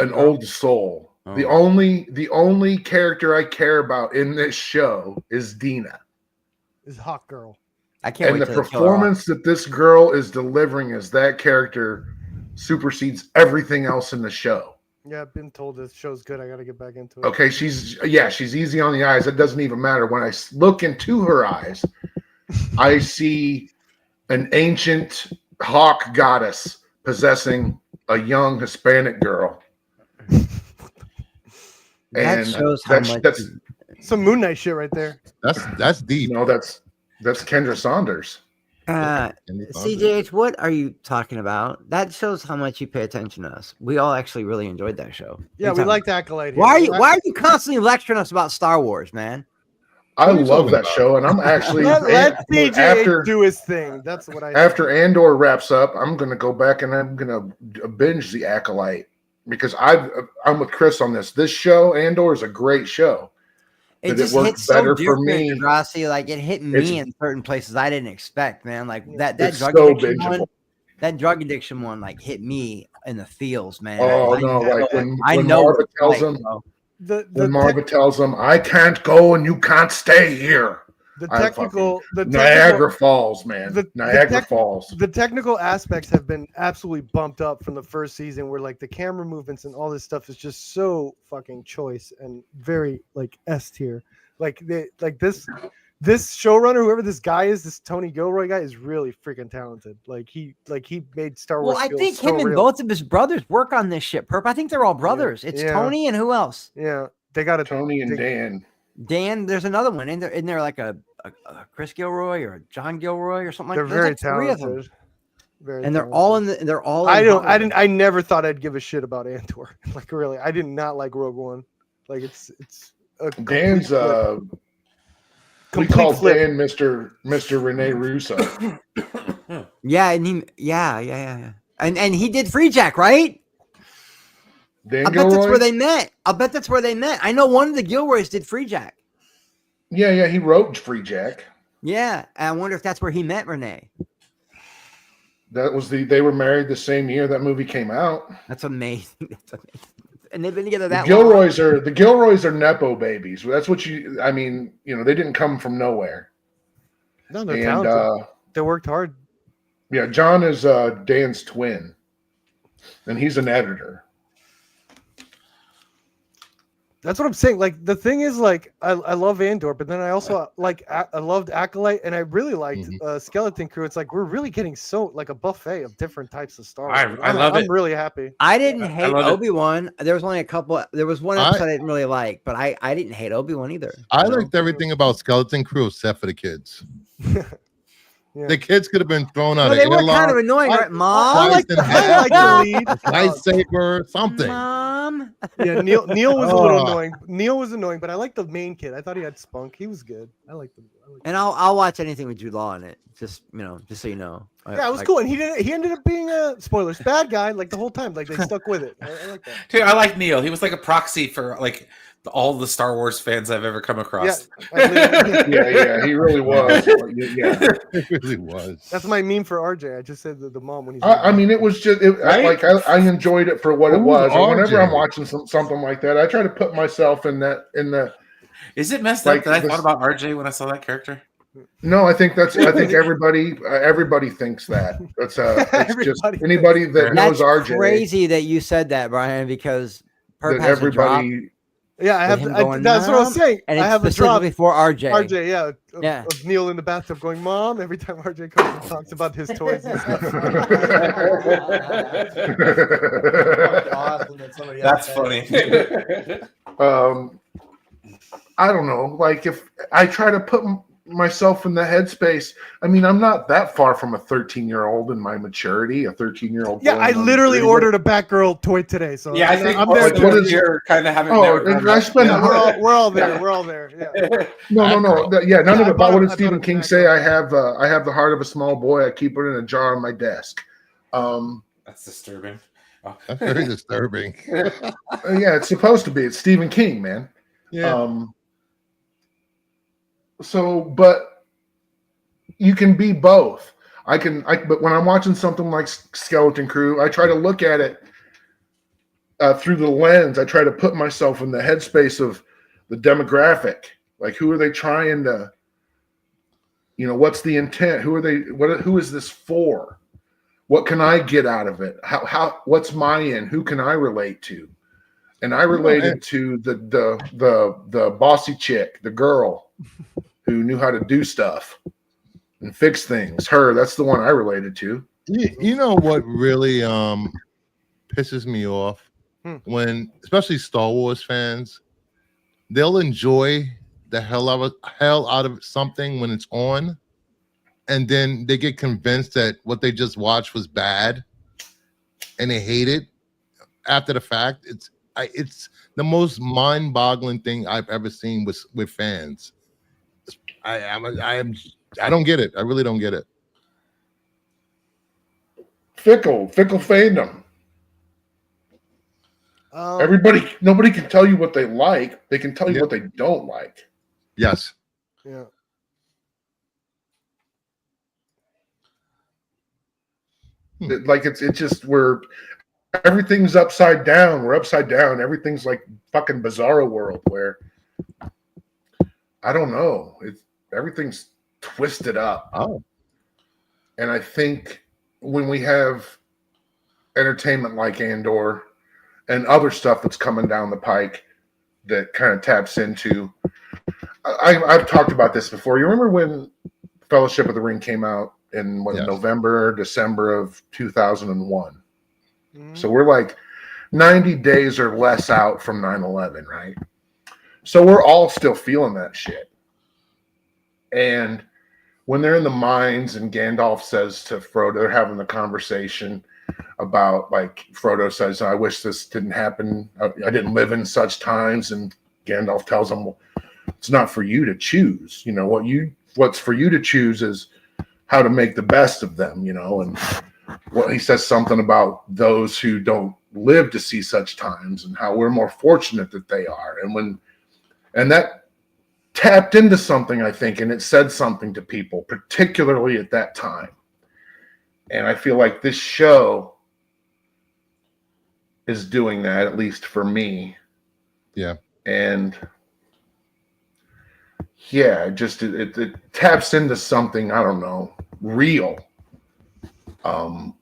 an old soul. Oh. The only character I care about in this show is Dina. Is Hawk Girl. I can't wait. And the performance that this girl is delivering as that character supersedes everything else in the show. Yeah, I've been told this show's good. I got to get back into it. Okay, she's easy on the eyes. It doesn't even matter. When I look into her eyes, I see an ancient hawk goddess possessing a young Hispanic girl. That shows how much. That's some Moon Knight shit right there. That's deep. No, that's Kendra Saunders. CJH, what are you talking about? That shows how much you pay attention to us. We all actually really enjoyed that show. Yeah, we liked Acolyte. Why are you constantly lecturing us about Star Wars, man? I love that show, and I'm actually let CJ do his thing. That's what I. After Andor wraps up, I'm going to go back and I'm going to binge the Acolyte because I'm with Chris on this. This show, Andor, is a great show. It just hits better so for me. Degrassi, like it hit me in certain places I didn't expect, man. Like that drug addiction one, that drug addiction one, like hit me in the feels, man. Oh no! Like when Marva tells him. When Marva tells him, "I can't go and you can't stay here." Niagara Falls, man. Niagara Falls. The technical aspects have been absolutely bumped up from the first season, where like the camera movements and all this stuff is just so fucking choice and very like S tier. Like this showrunner, whoever this guy is, this Tony Gilroy guy, is really freaking talented. Like he made Star Wars. Well, I think him and both of his brothers work on this shit. Perp. I think they're all brothers. It's Tony and who else? Yeah, they got Tony and Dan. Dan, there's another one. Isn't there like a Chris Gilroy or a John Gilroy or something like that? They're very like talented. Three of them. Very and talented. They're all in I never thought I'd give a shit about Andor. Like really, I did not like Rogue One. Like it's Dan's we call Dan Mr. Rene Russo. Yeah, and yeah. And he did Free Jack, right? Dan I bet that's where they met. I'll bet that's where they met. I know one of the Gilroys did Free Jack. Yeah, he wrote Free Jack. Yeah, I wonder if that's where he met Renee. That was they were married the same year that movie came out. That's amazing. That's amazing. And they've been together that long. The Gilroys are Nepo babies. That's what they didn't come from nowhere. No, they're talented. They worked hard. Yeah, John is Dan's twin, and he's an editor. That's what I'm saying. Like the thing is, like I love Andor, but then I also I loved Acolyte, and I really liked Skeleton Crew. It's like we're really getting so like a buffet of different types of Star Wars. I'm really happy. I didn't hate Obi-Wan. There was only a couple. There was one episode I didn't really like, but I didn't hate Obi-Wan either. I liked everything about Skeleton Crew except for the kids. Yeah. The kids could have been thrown out. They were kind of annoying, right? Mom, I like the lead. Lightsaber, something. Mom. Yeah, Neil was a little annoying. Neil was annoying, but I liked the main kid. I thought he had spunk. He was good. I liked him. And I'll watch anything with Jude Law in it. Just so you know. Yeah, it was cool. And he ended up being a spoilers bad guy like the whole time. Like they stuck with it. I like that. Dude, I like Neil. He was like a proxy for like all the Star Wars fans I've ever come across. Yeah, he really was. Yeah, he really was. That's my meme for RJ. I just said the mom when he's. I mean, it was just right? I enjoyed it for what it was. And whenever I'm watching something like that, I try to put myself in the. Is it messed up that I thought about RJ when I saw that character? No, I think everybody thinks that. That's it's just anybody that knows RJ. Crazy that you said that, Brian, because everybody. Yeah, that's what I was saying. And I have a drop for RJ. RJ, yeah. Of Neil in the bathtub going, "Mom," every time RJ comes and talks about his toys and stuff. That's funny. I don't know. Like if I try to put myself in the headspace, I mean, I'm not that far from a 13-year-old in my maturity. A 13-year-old. Yeah, I literally ordered a Batgirl toy today. So yeah, I think I'm there. What is you're kind of having? I spent. We're all there. We're all there. Yeah. No. Yeah, none of it. But what did Stephen King say? I have the heart of a small boy. I keep it in a jar on my desk. That's disturbing. Oh. That's very disturbing. Yeah, it's supposed to be. It's Stephen King, man. Yeah. But you can be both. But when I'm watching something like Skeleton Crew, I try to look at it through the lens. I try to put myself in the headspace of the demographic. Like, who are they trying to? What's the intent? Who is this for? What can I get out of it? What's my end? Who can I relate to? And I related to the bossy chick, the girl who knew how to do stuff and fix things. That's the one I related to. You know what really pisses me off? When, especially Star Wars fans, they'll enjoy the hell out of something when it's on, and then they get convinced that what they just watched was bad, and they hate it after the fact. It's the most mind-boggling thing I've ever seen with fans. I don't get it. I really don't get it. Fickle fandom. Nobody can tell you what they like. They can tell you what they don't like. Yes. Yeah. It's just everything's upside down. We're upside down. Everything's like fucking Bizarro World where I don't know. Everything's twisted up. Oh. And I think when we have entertainment like Andor and other stuff that's coming down the pike that kind of taps into, I've talked about this before. You remember when Fellowship of the Ring came out in November, December of 2001? So we're like 90 days or less out from 9/11, right? So we're all still feeling that shit. And when they're in the mines and Gandalf says to Frodo, they're having the conversation about, like, Frodo says, I wish this didn't happen. I didn't live in such times. And Gandalf tells him, well, it's not for you to choose. You know, what's for you to choose is how to make the best of them, you know. And he says something about those who don't live to see such times and how we're more fortunate that they are. And that tapped into something, I think, and it said something to people, particularly at that time. And I feel like this show is doing that, at least for me. Yeah. And yeah, it taps into something, I don't know, real,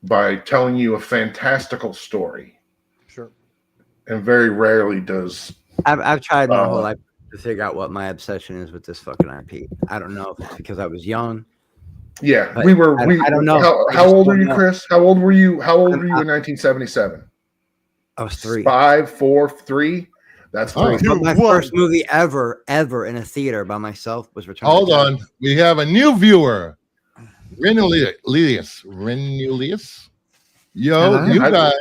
by telling you a fantastical story. Sure. And very rarely does. I've tried my whole life to figure out what my obsession is with this fucking IP. I don't know if it's because I was young. Yeah, I don't know. How old are you, Chris? How old were you? How old were you in 1977? I was 3. 5, 4, 3. That's 3. My first movie ever in a theater by myself was Return. Hold on, we have a new viewer, Renulius. Yo, you guys.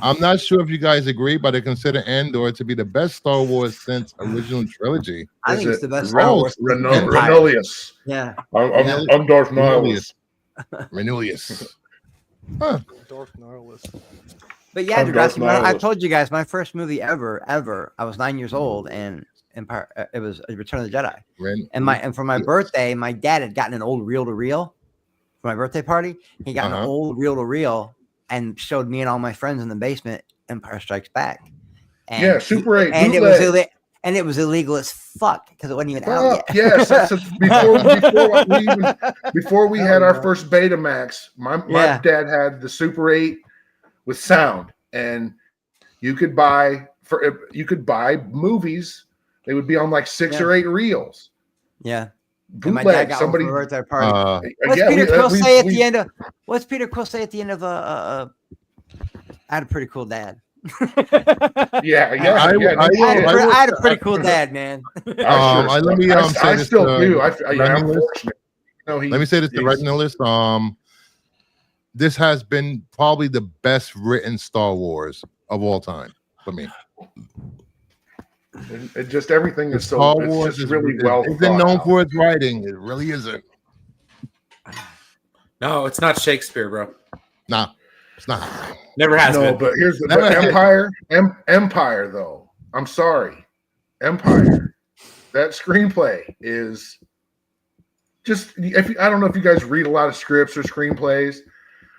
I'm not sure if you guys agree, but I consider Andor to be the best Star Wars since original trilogy. I think it's the best Star Wars. Renulius. Yeah. I'm Darth Nihilus. Renulius. Huh. Darth Nihilus. But yeah, dude, I told you guys my first movie ever. I was 9 years old, and Empire. It was Return of the Jedi. And for my birthday, my dad had gotten an old reel-to-reel for my birthday party. He got an old reel-to-reel and showed me and all my friends in the basement Empire Strikes Back. And yeah, Super 8. And it was illegal as fuck because it wasn't even out yet. Yes, before we had our first Betamax, my dad had the Super 8 with sound, and you could buy movies. They would be on like 6 or 8 reels. Yeah. Bootleg. My dad got somebody one for birthday party. What's Peter Quill say at the end of? What's Peter Quill say at the end of? I had a pretty cool dad. I had a pretty cool dad, man. Let me say this. Still do. I'm fortunate. Let me say this to Reginald. This has been probably the best written Star Wars of all time for me. And just everything is so. Star Wars is really well. It's been known for its writing. It really isn't. No, it's not Shakespeare, bro. Nah, it's not. Never has been. No, but here's the Empire. Though, I'm sorry, Empire. That screenplay is just. I don't know if you guys read a lot of scripts or screenplays.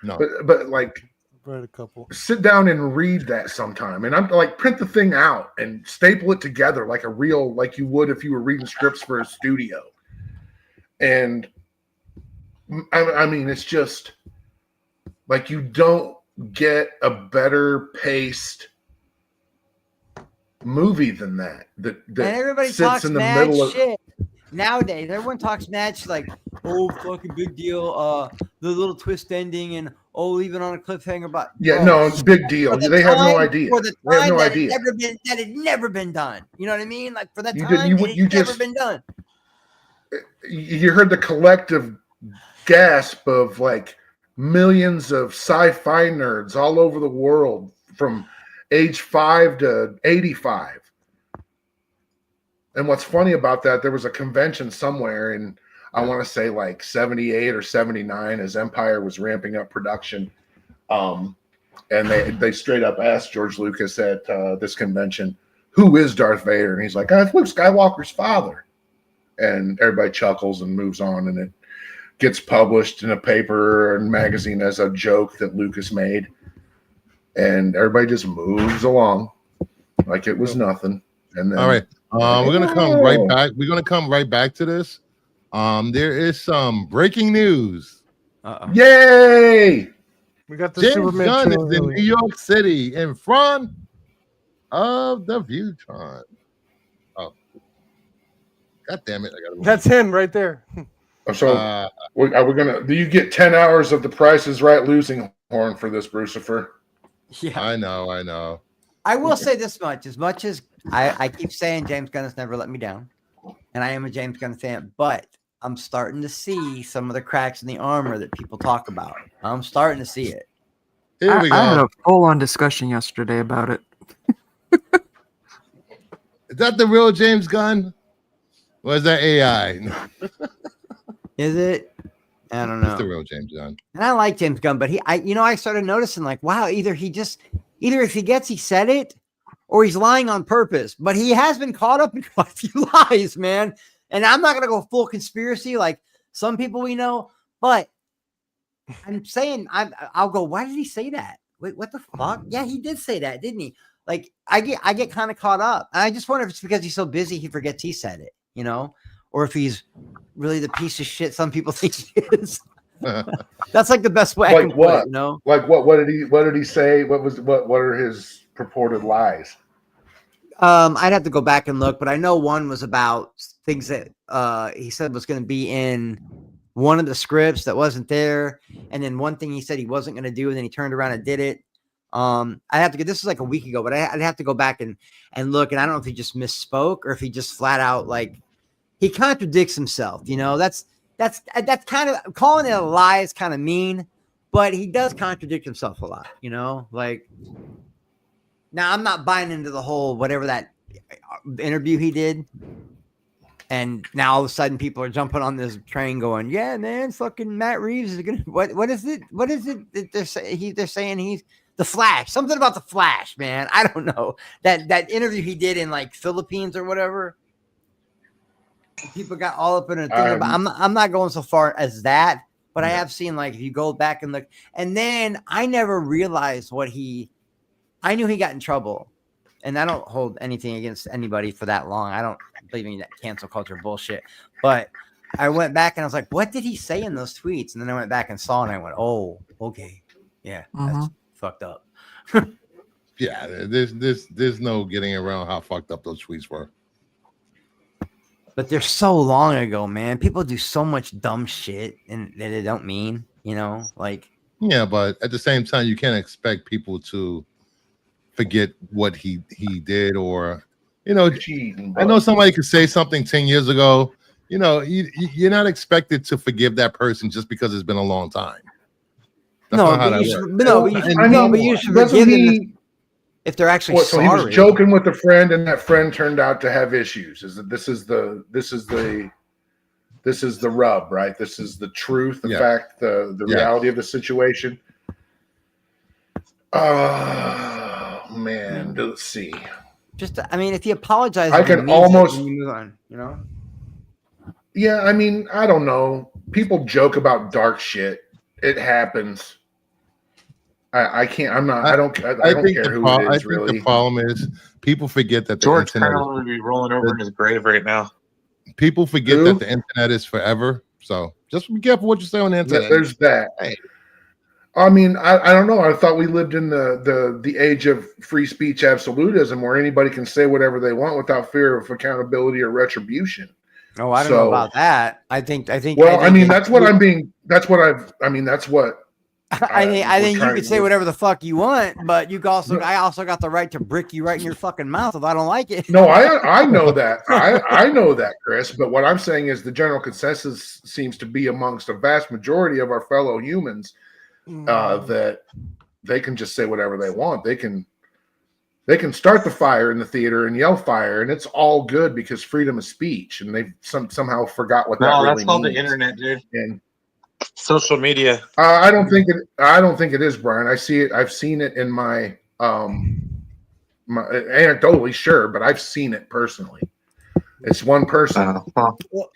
No, but like. Read a couple. Sit down and read that sometime, and I'm like, print the thing out and staple it together like you would if you were reading scripts for a studio. And I mean, it's just like you don't get a better paced movie than that. That and everybody sits talks in the mad middle shit. Nowadays, everyone talks mad shit like, oh, fucking big deal. The little twist ending and leaving on a cliffhanger. But no, it's a big deal. They have no idea. For the they have no time idea. that had never been done. You know what I mean? Like for that You time, never been done. You heard the collective gasp of like millions of sci-fi nerds all over the world from age 5 to 85. And what's funny about that, there was a convention somewhere in, I want to say like 78 or 79 as Empire was ramping up production. And they straight up asked George Lucas at this convention, who is Darth Vader? And he's like, it's Luke Skywalker's father. And everybody chuckles and moves on, and it gets published in a paper and magazine as a joke that Lucas made. And everybody just moves along like it was nothing. And then, all right. We're gonna come right back. We're gonna come right back to this. There is some breaking news. Yay! We got the James Superman Gunn is trailer. in New York City in front of the Viewtron. Oh, God damn it! That's him right there. So, are we gonna? Do you get 10 hours of the Price is Right losing horn for this, Brucifer? Yeah, I know. I will say this much: as I keep saying, James Gunn has never let me down, and I am a James Gunn fan, but I'm starting to see some of the cracks in the armor that people talk about. I'm starting to see it. Here we go. I had a full-on discussion yesterday about it. Is that the real James Gunn? Or is that AI? Is it? I don't know. It's the real James Gunn. And I like James Gunn, but I started noticing like, wow, either if he said it or he's lying on purpose, but he has been caught up in quite a few lies, man. And I'm not going to go full conspiracy like some people we know, but I'm saying I'll go, why did he say that? Wait, what the fuck? Yeah, he did say that, didn't he? Like I get kind of caught up. And I just wonder if it's because he's so busy he forgets he said it, or if he's really the piece of shit some people think he is. That's like the best way I can put it, Like what did he say? What are his purported lies? I'd have to go back and look, but I know one was about things that he said was going to be in one of the scripts that wasn't there, and then one thing he said he wasn't going to do, and then he turned around and did it. I have to get this was like a week ago, but I'd have to go back and look, and I don't know if he just misspoke or if he just flat out like he contradicts himself. That's kind of calling it a lie is kind of mean, but he does contradict himself a lot. Like now I'm not buying into the whole whatever that interview he did. And now all of a sudden people are jumping on this train going, yeah, man, fucking Matt Reeves is going to, what is it that they're saying he's the Flash, something about the Flash, man. I don't know that interview he did in like Philippines or whatever. People got all up in a thing about, I'm not going so far as that, but I have seen like, if you go back and look, and then I never realized I knew he got in trouble. And I don't hold anything against anybody for that long. I don't believe in that cancel culture bullshit. But I went back and I was like, what did he say in those tweets? And then I went back and saw and I went, oh, okay. Yeah, that's fucked up. Yeah, there's no getting around how fucked up those tweets were. But they're so long ago, man. People do so much dumb shit and that they don't mean, like. Yeah, but at the same time, you can't expect people to forget what he did, or I know somebody could say something 10 years ago. You're not expected to forgive that person just because it's been a long time. That's not how that works. But you should forgive them if they're actually sorry. So he was joking with a friend, and that friend turned out to have issues. This is the rub, right? This is the truth, the fact, the reality of the situation. Man, let's see. If he apologizes, I can almost move on, Yeah, I don't know. People joke about dark shit. It happens. I can't. I'm not. I don't care who it is. Really, the problem is people forget that George Carlin would be rolling over in his grave right now. People forget that the internet is forever. So just be careful what you say on the internet. There's that. Hey. I don't know. I thought we lived in the age of free speech absolutism, where anybody can say whatever they want without fear of accountability or retribution. Oh, I don't know about that. I think. Well, that's what I'm being. That's what I've. That's what I think you could say whatever the fuck you want, but I also got the right to brick you right in your fucking mouth if I don't like it. No, I know that. I know that, Chris. But what I'm saying is the general consensus seems to be amongst a vast majority of our fellow humans that they can just say whatever they want. They can start the fire in the theater and yell fire, and it's all good because freedom of speech. And they've somehow forgot what that really means. That's called the internet, dude. And social media. I don't think it is, Brian. I see it. I've seen it in my anecdotally, sure, but I've seen it personally. It's one person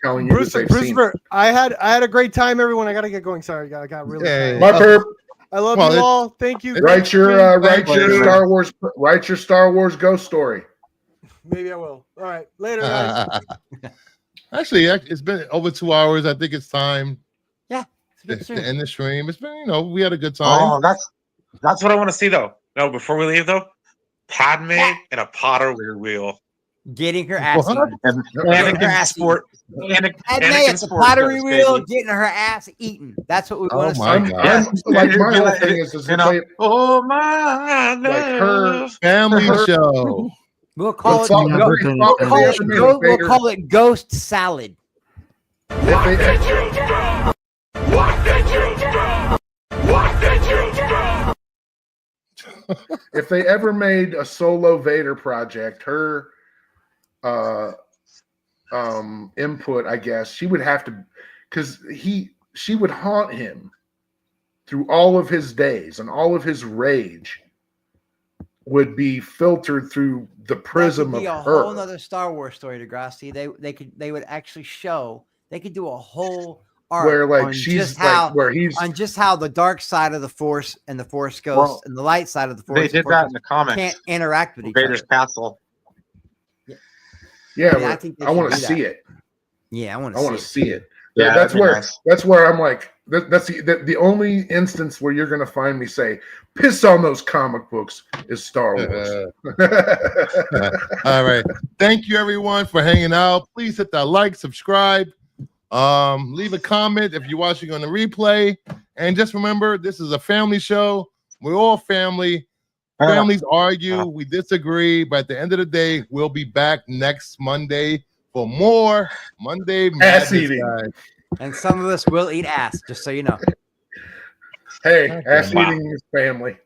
telling you that they've seen it. I had a great time, everyone. I gotta get going. Sorry, I got really tired. My perp. I love you all. Thank you. Write your Star Wars ghost story. Maybe I will. All right, later, guys. Actually, it's been over 2 hours. I think it's time. Yeah, to end the stream. It's been, we had a good time. Oh, that's what I want to see, though. No, before we leave, though, Padme and a Potter weird wheel. Getting her ass eaten. Anakin sport. Padme at the pottery wheel, getting her ass eaten. That's what we want to see. My whole thing is oh my love. Like her family show. We'll call it Ghost Salad. What did you do? What did you do? What did you do? If they ever made a solo Vader project, her input, I guess she would have to, because she would haunt him through all of his days, and all of his rage would be filtered through the prism of her. A whole other Star Wars story, Degrassi. They would actually show. They could do a whole arc where on just how the dark side of the Force and the Force Ghost and the light side of the Force. They did that in the comics. Can't interact with each Vader's other. castle. Yeah, I think I want to see it. Yeah, I want to see it. Yeah, that's where I'm like, that's the only instance where you're going to find me say, piss on those comic books is Star Wars. All right. Thank you, everyone, for hanging out. Please hit that like, subscribe, leave a comment if you're watching on the replay. And just remember, this is a family show. We're all family. Families argue, we disagree, but at the end of the day, we'll be back next Monday for more Monday ass eating. And some of us will eat ass, just so you know. Hey, ass eating is family.